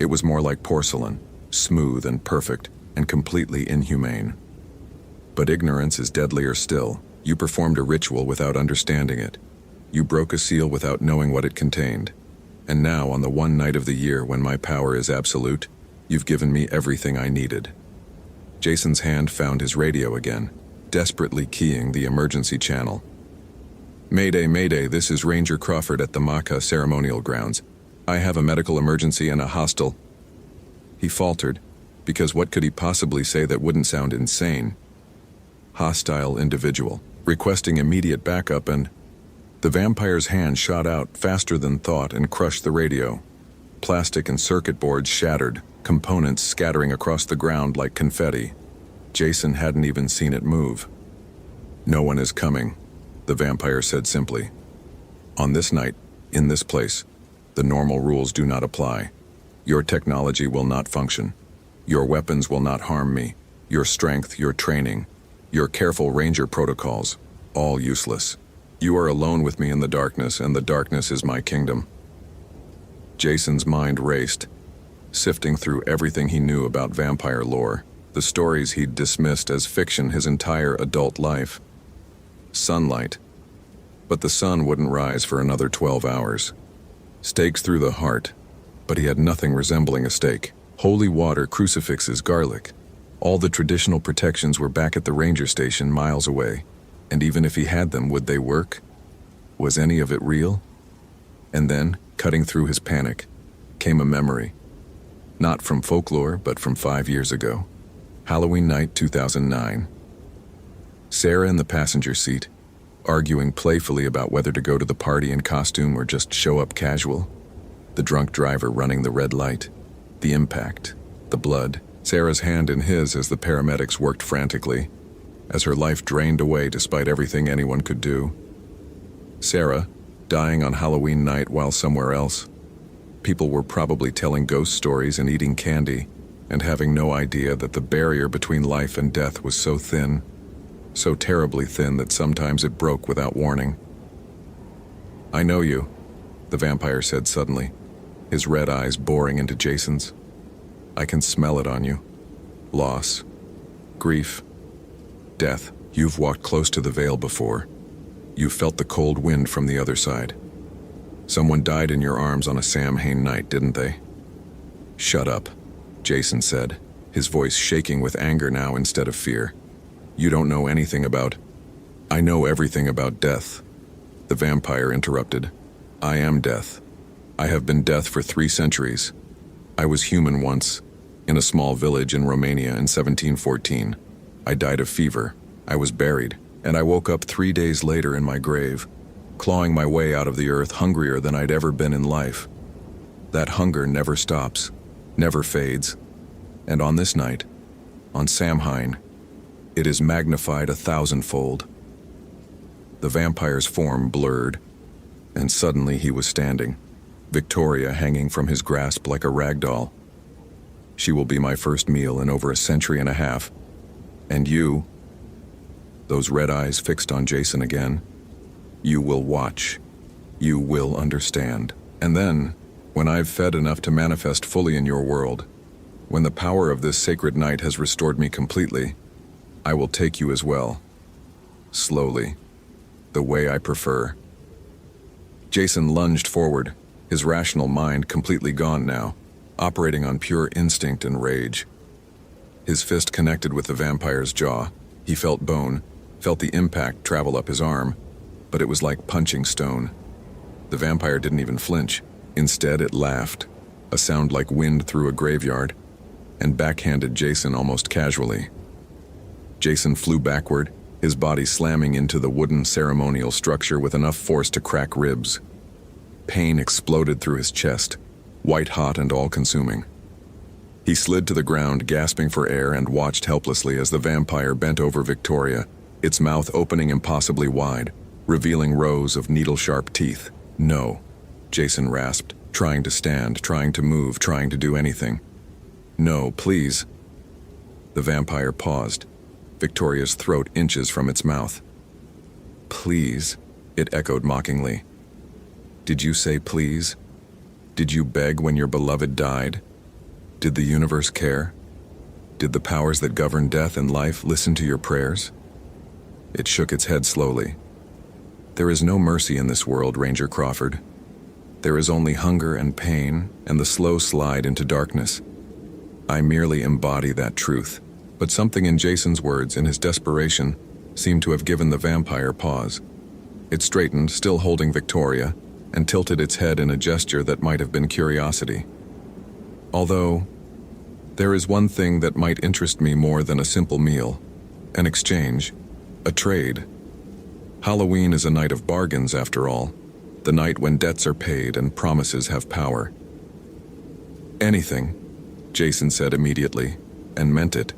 It was more like porcelain, smooth and perfect, and completely inhumane. But ignorance is deadlier still. You performed a ritual without understanding it. You broke a seal without knowing what it contained. And now, on the one night of the year when my power is absolute, you've given me everything I needed. Jason's hand found his radio again, desperately keying the emergency channel. "Mayday, Mayday, this is Ranger Crawford at the Maca ceremonial grounds. I have a medical emergency and a hostile..." He faltered, because what could he possibly say that wouldn't sound insane? Hostile individual, requesting immediate backup, and the vampire's hand shot out faster than thought and crushed the radio. Plastic and circuit boards shattered, components scattering across the ground like confetti. Jason hadn't even seen it move. "No one is coming," the vampire said simply. "On this night, in this place, the normal rules do not apply. Your technology will not function. Your weapons will not harm me. Your strength, your training, your careful ranger protocols, all useless. You are alone with me in the darkness, and the darkness is my kingdom." Jason's mind raced, sifting through everything he knew about vampire lore, the stories he'd dismissed as fiction his entire adult life. Sunlight. But the sun wouldn't rise for another 12 hours. Stakes through the heart, but he had nothing resembling a stake. Holy water, crucifixes, garlic. All the traditional protections were back at the ranger station miles away. And even if he had them, would they work? Was any of it real? And then, cutting through his panic, came a memory. Not from folklore, but from 5 years ago. Halloween night 2009. Sarah in the passenger seat, arguing playfully about whether to go to the party in costume or just show up casual. The drunk driver running the red light. The impact. The blood. Sarah's hand in his as the paramedics worked frantically, as her life drained away despite everything anyone could do. Sarah, dying on Halloween night while somewhere else. People were probably telling ghost stories and eating candy, and having no idea that the barrier between life and death was so thin, so terribly thin that sometimes it broke without warning. "I know you," the vampire said suddenly, his red eyes boring into Jason's. "I can smell it on you. Loss. Grief. Death. You've walked close to the veil before. You felt the cold wind from the other side. Someone died in your arms on a Samhain night, didn't they?" "Shut up," Jason said, his voice shaking with anger now instead of fear. "You don't know anything about..." "I know everything about death," the vampire interrupted. "I am death. I have been death for 3 centuries. I was human once, in a small village in Romania in 1714. I died of fever. I was buried. And I woke up 3 days later in my grave, clawing my way out of the earth, hungrier than I'd ever been in life. That hunger never stops, never fades. And on this night, on Samhain, it is magnified 1,000-fold. The vampire's form blurred, and suddenly he was standing, Victoria hanging from his grasp like a rag doll. She will be my first meal in over a century and a half. And you, those red eyes fixed on Jason again, you will watch. You will understand. And then, when I've fed enough to manifest fully in your world, when the power of this sacred night has restored me completely, I will take you as well. Slowly. The way I prefer. Jason lunged forward, his rational mind completely gone now, operating on pure instinct and rage. His fist connected with the vampire's jaw. He felt bone, felt the impact travel up his arm, but it was like punching stone. The vampire didn't even flinch. Instead, it laughed, a sound like wind through a graveyard, and backhanded Jason almost casually. Jason flew backward, his body slamming into the wooden ceremonial structure with enough force to crack ribs. Pain exploded through his chest, white-hot and all-consuming. He slid to the ground, gasping for air, and watched helplessly as the vampire bent over Victoria, its mouth opening impossibly wide, revealing rows of needle-sharp teeth. "No," Jason rasped, trying to stand, trying to move, trying to do anything. "No, please." The vampire paused, Victoria's throat inches from its mouth. "Please," it echoed mockingly. "Did you say please? Did you beg when your beloved died? Did the universe care? Did the powers that govern death and life listen to your prayers?" It shook its head slowly. "There is no mercy in this world, Ranger Crawford. There is only hunger and pain and the slow slide into darkness. I merely embody that truth." But something in Jason's words, in his desperation, seemed to have given the vampire pause. It straightened, still holding Victoria, and tilted its head in a gesture that might have been curiosity. "Although, there is one thing that might interest me more than a simple meal, an exchange, a trade. Halloween is a night of bargains, after all, the night when debts are paid and promises have power." "Anything," Jason said immediately, and meant it.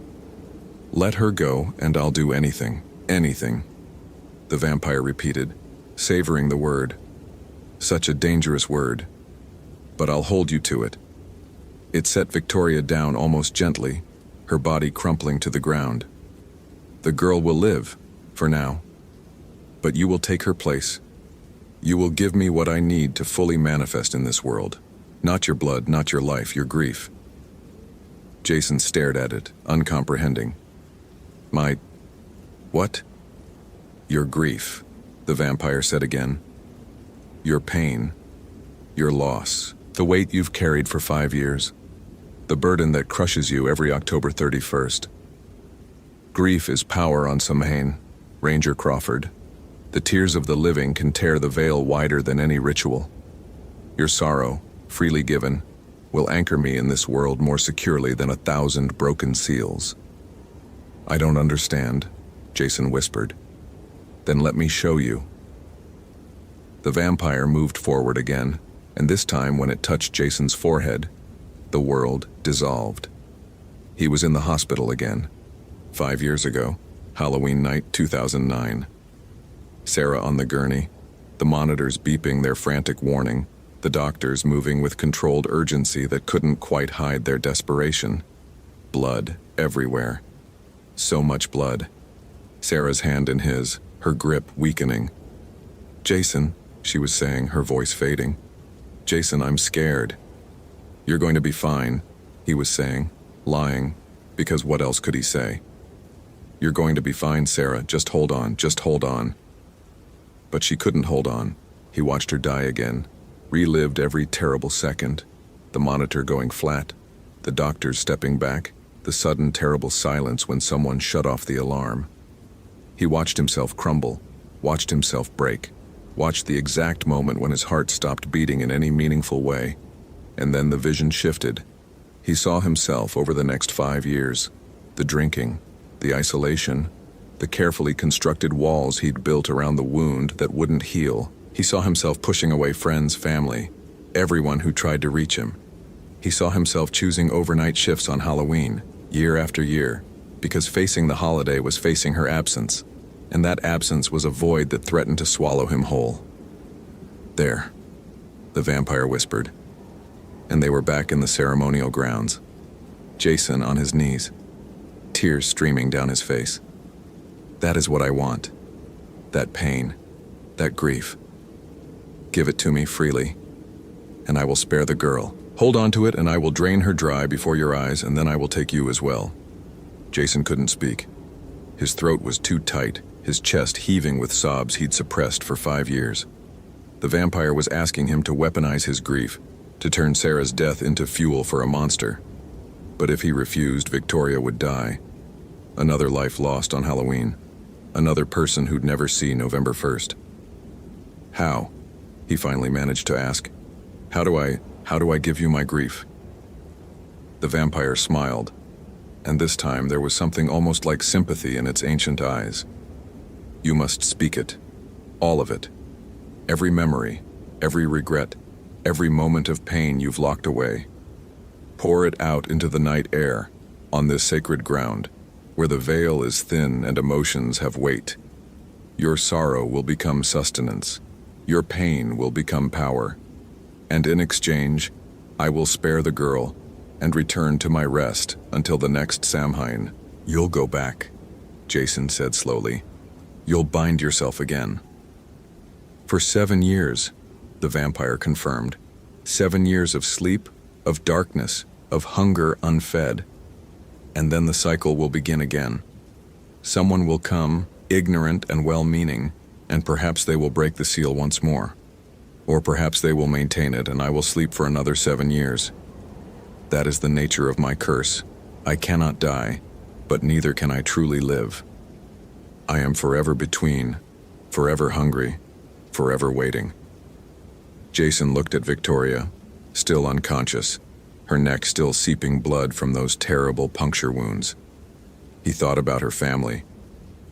"Let her go, and I'll do anything, anything," the vampire repeated, savoring the word. Such a dangerous word. "But I'll hold you to it." It set Victoria down almost gently, her body crumpling to the ground. "The girl will live, for now. But you will take her place. You will give me what I need to fully manifest in this world. Not your blood, not your life, your grief." Jason stared at it, uncomprehending. "My... what?" "Your grief," the vampire said again. "Your pain, your loss, the weight you've carried for 5 years, the burden that crushes you every October 31st. Grief is power on Samhain, Ranger Crawford. The tears of the living can tear the veil wider than any ritual. Your sorrow, freely given, will anchor me in this world more securely than 1,000 broken seals." "I don't understand," Jason whispered. "Then let me show you." The vampire moved forward again, and this time when it touched Jason's forehead, the world dissolved. He was in the hospital again. 5 years ago, Halloween night 2009. Sarah on the gurney, the monitors beeping their frantic warning, the doctors moving with controlled urgency that couldn't quite hide their desperation. Blood everywhere. So much blood. Sarah's hand in his, her grip weakening. "Jason," she was saying, her voice fading. "Jason, I'm scared." "You're going to be fine," he was saying, lying, because what else could he say? "You're going to be fine, Sarah, just hold on, just hold on." But she couldn't hold on. He watched her die again, relived every terrible second, the monitor going flat, the doctors stepping back, the sudden terrible silence when someone shut off the alarm. He watched himself crumble, watched himself break, watched the exact moment when his heart stopped beating in any meaningful way, and then the vision shifted. He saw himself over the next 5 years, the drinking, the isolation, the carefully constructed walls he'd built around the wound that wouldn't heal. He saw himself pushing away friends, family, everyone who tried to reach him. He saw himself choosing overnight shifts on Halloween, year after year, because facing the holiday was facing her absence, and that absence was a void that threatened to swallow him whole. "There," the vampire whispered, and they were back in the ceremonial grounds. Jason on his knees, tears streaming down his face. "That is what I want. That pain, that grief. Give it to me freely, and I will spare the girl. Hold on to it, and I will drain her dry before your eyes, and then I will take you as well." Jason couldn't speak. His throat was too tight, his chest heaving with sobs he'd suppressed for 5 years. The vampire was asking him to weaponize his grief, to turn Sarah's death into fuel for a monster. But if he refused, Victoria would die. Another life lost on Halloween. Another person who'd never see November 1st. "How?" he finally managed to ask. How do I give you my grief?" The vampire smiled, and this time there was something almost like sympathy in its ancient eyes. "You must speak it. All of it. Every memory, every regret, every moment of pain you've locked away. Pour it out into the night air, on this sacred ground, where the veil is thin and emotions have weight. Your sorrow will become sustenance. Your pain will become power. And in exchange, I will spare the girl and return to my rest until the next Samhain." "You'll go back," Jason said slowly. "You'll bind yourself again." "For 7 years," the vampire confirmed. 7 years of sleep, of darkness, of hunger unfed. And then the cycle will begin again. Someone will come, ignorant and well-meaning, and perhaps they will break the seal once more. Or perhaps they will maintain it, and I will sleep for another 7 years. That is the nature of my curse. I cannot die, but neither can I truly live. I am forever between, forever hungry, forever waiting." Jason looked at Victoria, still unconscious, her neck still seeping blood from those terrible puncture wounds. He thought about her family,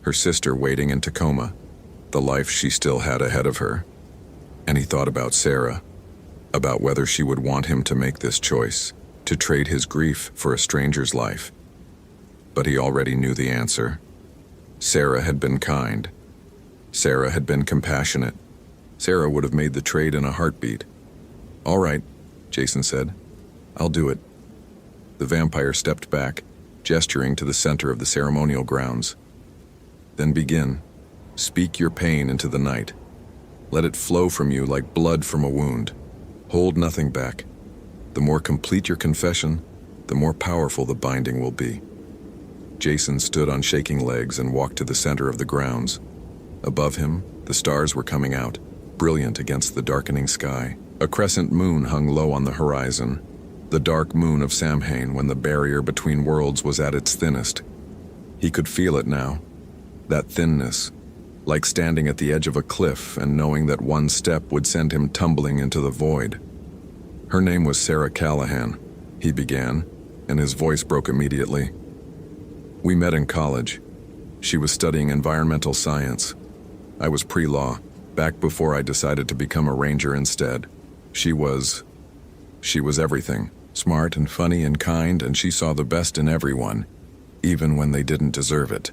her sister waiting in Tacoma, the life she still had ahead of her. And he thought about Sarah, about whether she would want him to make this choice, to trade his grief for a stranger's life. But he already knew the answer. Sarah had been kind. Sarah had been compassionate. Sarah would have made the trade in a heartbeat. "All right," Jason said. "I'll do it." The vampire stepped back, gesturing to the center of the ceremonial grounds. "Then begin. Speak your pain into the night. Let it flow from you like blood from a wound. Hold nothing back. The more complete your confession, the more powerful the binding will be." Jason stood on shaking legs and walked to the center of the grounds. Above him, the stars were coming out, brilliant against the darkening sky. A crescent moon hung low on the horizon, the dark moon of Samhain when the barrier between worlds was at its thinnest. He could feel it now, that thinness, like standing at the edge of a cliff and knowing that one step would send him tumbling into the void. "Her name was Sarah Callahan," he began, and his voice broke immediately. "We met in college. She was studying environmental science. I was pre-law, back before I decided to become a ranger instead. She was everything, smart and funny and kind, and she saw the best in everyone, even when they didn't deserve it."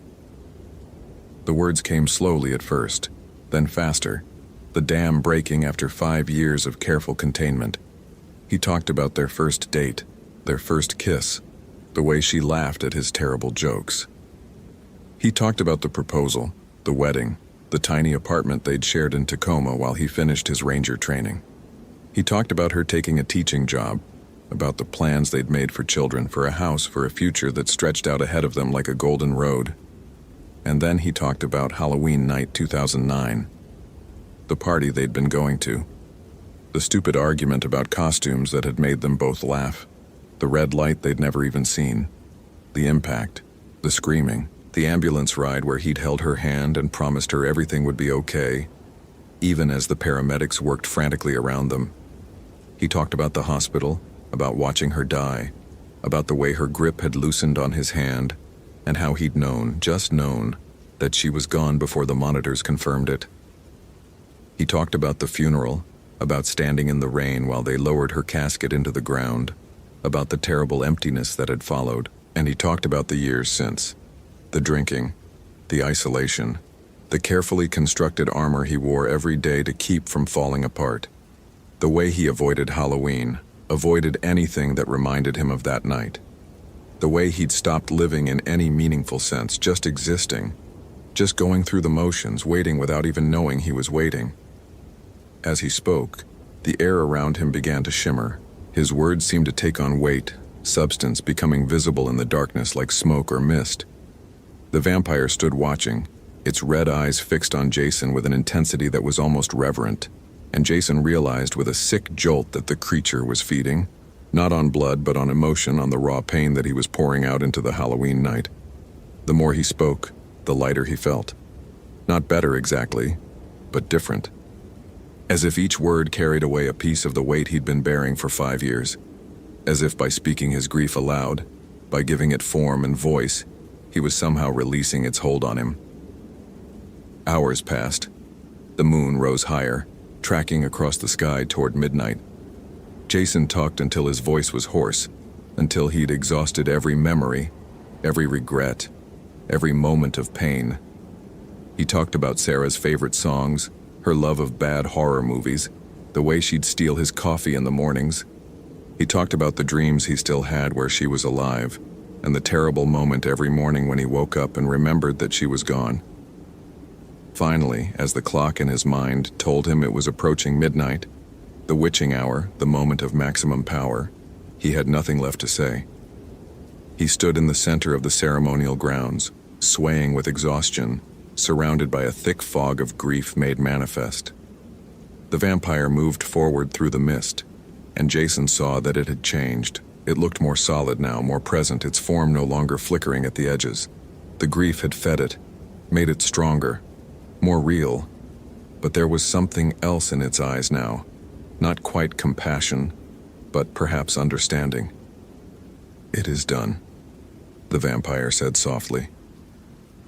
The words came slowly at first, then faster, the dam breaking after 5 years of careful containment. He talked about their first date, their first kiss, the way she laughed at his terrible jokes. He talked about the proposal, the wedding, the tiny apartment they'd shared in Tacoma while he finished his ranger training. He talked about her taking a teaching job, about the plans they'd made for children, for a house, for a future that stretched out ahead of them like a golden road. And then he talked about Halloween night 2009, the party they'd been going to, the stupid argument about costumes that had made them both laugh, the red light they'd never even seen, the impact, the screaming, the ambulance ride where he'd held her hand and promised her everything would be okay, even as the paramedics worked frantically around them. He talked about the hospital, about watching her die, about the way her grip had loosened on his hand, and how he'd known, just known, that she was gone before the monitors confirmed it. He talked about the funeral, about standing in the rain while they lowered her casket into the ground, about the terrible emptiness that had followed, and he talked about the years since. The drinking, the isolation, the carefully constructed armor he wore every day to keep from falling apart. The way he avoided Halloween, avoided anything that reminded him of that night. The way he'd stopped living in any meaningful sense, just existing, just going through the motions, waiting without even knowing he was waiting. As he spoke, the air around him began to shimmer. His words seemed to take on weight, substance becoming visible in the darkness like smoke or mist. The vampire stood watching, its red eyes fixed on Jason with an intensity that was almost reverent, and Jason realized with a sick jolt that the creature was feeding, not on blood but on emotion, on the raw pain that he was pouring out into the Halloween night. The more he spoke, the lighter he felt. Not better exactly, but different. As if each word carried away a piece of the weight he'd been bearing for 5 years. As if by speaking his grief aloud, by giving it form and voice, he was somehow releasing its hold on him. Hours passed. The moon rose higher, tracking across the sky toward midnight. Jason talked until his voice was hoarse, until he'd exhausted every memory, every regret, every moment of pain. He talked about Sarah's favorite songs, her love of bad horror movies, the way she'd steal his coffee in the mornings. He talked about the dreams he still had where she was alive, and the terrible moment every morning when he woke up and remembered that she was gone. Finally, as the clock in his mind told him it was approaching midnight, the witching hour, the moment of maximum power, he had nothing left to say. He stood in the center of the ceremonial grounds, swaying with exhaustion, surrounded by a thick fog of grief made manifest. The vampire moved forward through the mist, and Jason saw that it had changed. It looked more solid now, more present, its form no longer flickering at the edges. The grief had fed it, made it stronger, more real, but there was something else in its eyes now, not quite compassion, but perhaps understanding. "It is done," the vampire said softly.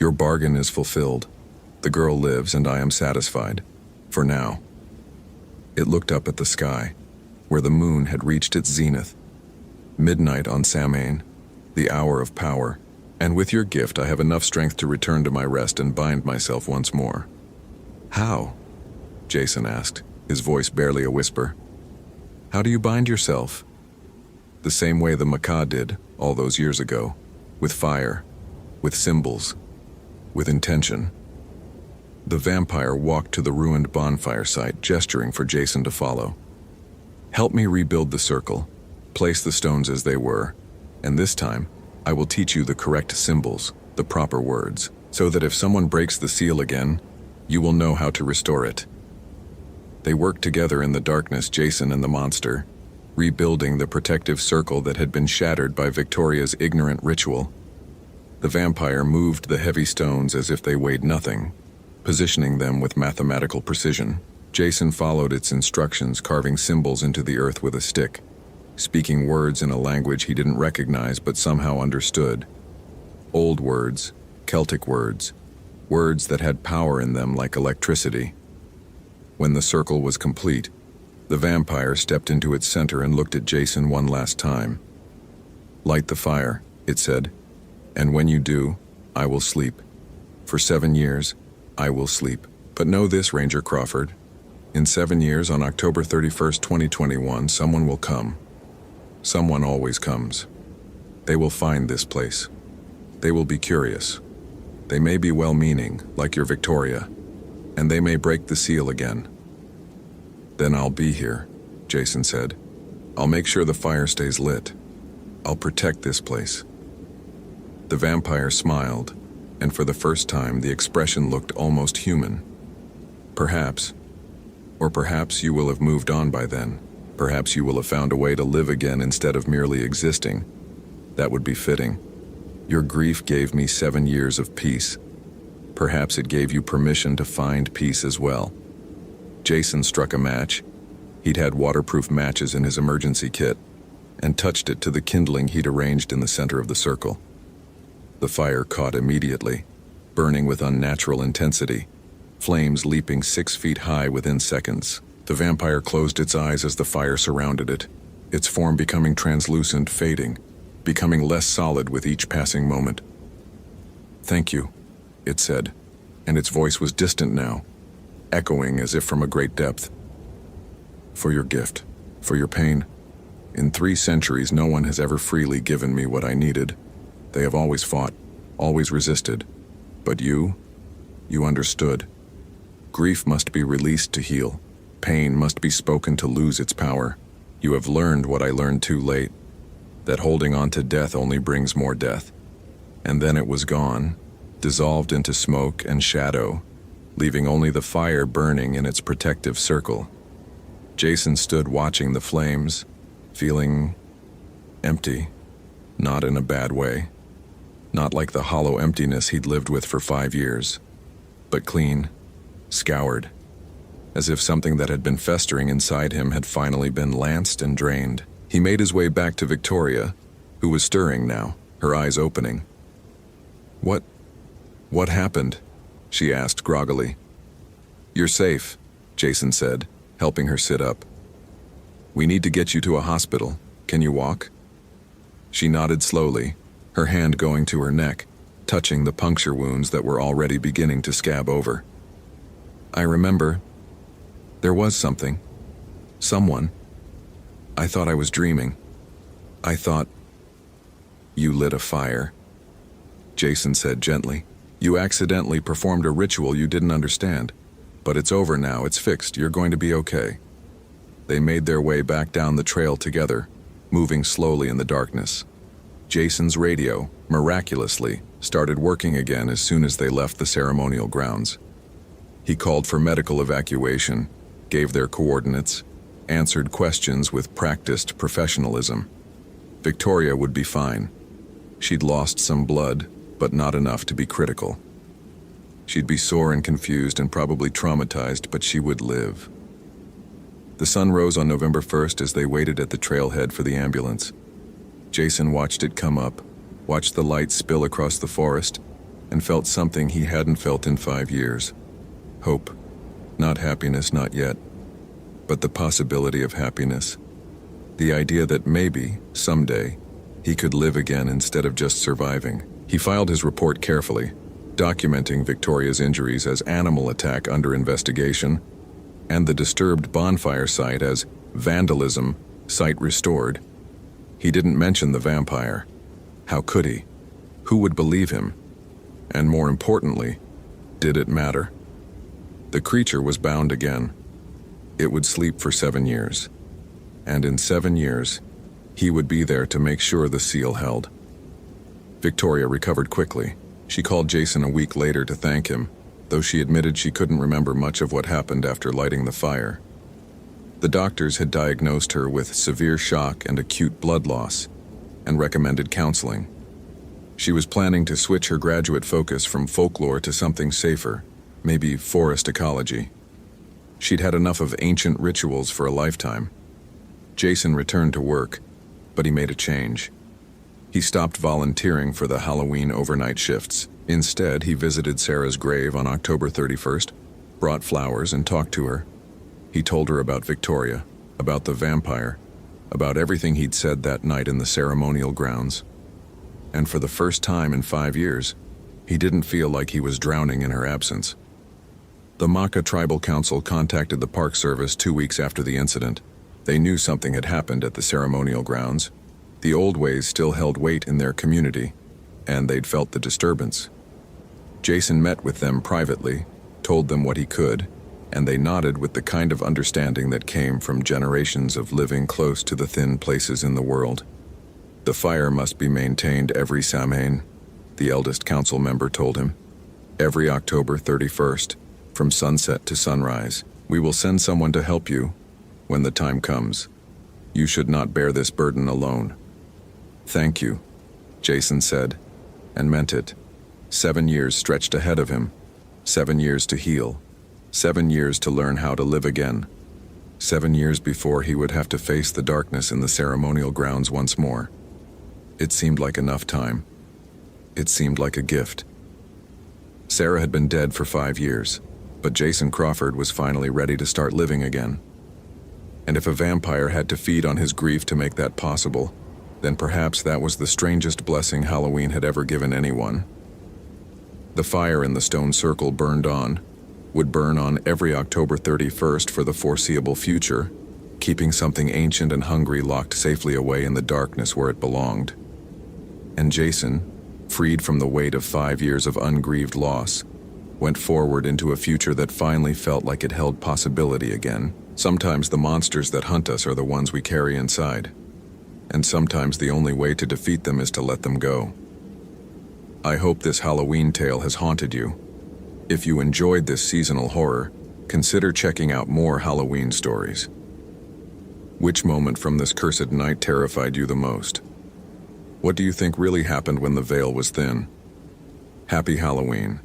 "Your bargain is fulfilled. The girl lives and I am satisfied, for now." It looked up at the sky, where the moon had reached its zenith. Midnight on Samhain, the hour of power, and with your gift I have enough strength to return to my rest and bind myself once more. "How?" Jason asked, his voice barely a whisper. "How do you bind yourself?" "The same way the Macaw did, all those years ago, with fire, with symbols, with intention." The vampire walked to the ruined bonfire site, gesturing for Jason to follow. "Help me rebuild the circle, place the stones as they were, and this time, I will teach you the correct symbols, the proper words, so that if someone breaks the seal again, you will know how to restore it." They worked together in the darkness, Jason and the monster, rebuilding the protective circle that had been shattered by Victoria's ignorant ritual. The vampire moved the heavy stones as if they weighed nothing, positioning them with mathematical precision. Jason followed its instructions, carving symbols into the earth with a stick, speaking words in a language he didn't recognize but somehow understood. Old words, Celtic words, words that had power in them like electricity. When the circle was complete, the vampire stepped into its center and looked at Jason one last time. "Light the fire," it said, "and when you do, I will sleep. For 7 years, I will sleep. But know this, Ranger Crawford. In 7 years, on October 31st, 2021, someone will come. Someone always comes. They will find this place. They will be curious. They may be well-meaning, like your Victoria, and they may break the seal again. Then I'll be here," Jason said. "I'll make sure the fire stays lit. I'll protect this place." The vampire smiled, and for the first time the expression looked almost human. "Perhaps. Or perhaps you will have moved on by then. Perhaps you will have found a way to live again instead of merely existing. That would be fitting. Your grief gave me 7 years of peace. Perhaps it gave you permission to find peace as well." Jason struck a match. He'd had waterproof matches in his emergency kit, and touched it to the kindling he'd arranged in the center of the circle. The fire caught immediately, burning with unnatural intensity, flames leaping 6 feet high within seconds. The vampire closed its eyes as the fire surrounded it, its form becoming translucent, fading, becoming less solid with each passing moment. "Thank you," it said, and its voice was distant now, echoing as if from a great depth. "For your gift, for your pain. In 3 centuries, no one has ever freely given me what I needed. They have always fought, always resisted. But you understood. Grief must be released to heal. Pain must be spoken to lose its power. You have learned what I learned too late, that holding on to death only brings more death." And then it was gone, dissolved into smoke and shadow, leaving only the fire burning in its protective circle. Jason stood watching the flames, feeling empty, not in a bad way. Not like the hollow emptiness he'd lived with for 5 years, but clean, scoured, as if something that had been festering inside him had finally been lanced and drained. He made his way back to Victoria, who was stirring now, her eyes opening. What happened?" she asked groggily. "You're safe," Jason said, helping her sit up. "We need to get you to a hospital. Can you walk?" She nodded slowly, her hand going to her neck, touching the puncture wounds that were already beginning to scab over. "I remember. There was something. Someone. I thought I was dreaming. I thought—" "You lit a fire," Jason said gently. "You accidentally performed a ritual you didn't understand. But it's over now, it's fixed, you're going to be okay." They made their way back down the trail together, moving slowly in the darkness. Jason's radio, miraculously, started working again as soon as they left the ceremonial grounds. He called for medical evacuation, gave their coordinates, answered questions with practiced professionalism. Victoria would be fine. She'd lost some blood, but not enough to be critical. She'd be sore and confused and probably traumatized, but she would live. The sun rose on November 1st as they waited at the trailhead for the ambulance. Jason watched it come up, watched the light spill across the forest, and felt something he hadn't felt in 5 years. Hope. Not happiness, not yet. But the possibility of happiness. The idea that maybe, someday, he could live again instead of just surviving. He filed his report carefully, documenting Victoria's injuries as animal attack under investigation, and the disturbed bonfire site as vandalism, site restored. He didn't mention the vampire. How could he? Who would believe him? And more importantly, did it matter? The creature was bound again. It would sleep for 7 years. And in 7 years, he would be there to make sure the seal held. Victoria recovered quickly. She called Jason a week later to thank him, though she admitted she couldn't remember much of what happened after lighting the fire. The doctors had diagnosed her with severe shock and acute blood loss, and recommended counseling. She was planning to switch her graduate focus from folklore to something safer, maybe forest ecology. She'd had enough of ancient rituals for a lifetime. Jason returned to work, but he made a change. He stopped volunteering for the Halloween overnight shifts. Instead, he visited Sarah's grave on October 31st, brought flowers and talked to her. He told her about Victoria, about the vampire, about everything he'd said that night in the ceremonial grounds. And for the first time in 5 years, he didn't feel like he was drowning in her absence. The Maka Tribal Council contacted the Park Service 2 weeks after the incident. They knew something had happened at the ceremonial grounds. The old ways still held weight in their community, and they'd felt the disturbance. Jason met with them privately, told them what he could, and they nodded with the kind of understanding that came from generations of living close to the thin places in the world. The fire must be maintained every Samhain, the eldest council member told him. Every October 31st, from sunset to sunrise. We will send someone to help you when the time comes. You should not bear this burden alone. Thank you, Jason said, and meant it. 7 years stretched ahead of him. 7 years to heal. 7 years to learn how to live again. 7 years before he would have to face the darkness in the ceremonial grounds once more. It seemed like enough time. It seemed like a gift. Sarah had been dead for 5 years, but Jason Crawford was finally ready to start living again. And if a vampire had to feed on his grief to make that possible, then perhaps that was the strangest blessing Halloween had ever given anyone. The fire in the stone circle would burn on every October 31st for the foreseeable future, keeping something ancient and hungry locked safely away in the darkness where it belonged. And Jason, freed from the weight of 5 years of ungrieved loss, went forward into a future that finally felt like it held possibility again. Sometimes the monsters that hunt us are the ones we carry inside, and sometimes the only way to defeat them is to let them go. I hope this Halloween tale has haunted you. If you enjoyed this seasonal horror, consider checking out more Halloween stories. Which moment from this cursed night terrified you the most? What do you think really happened when the veil was thin? Happy Halloween.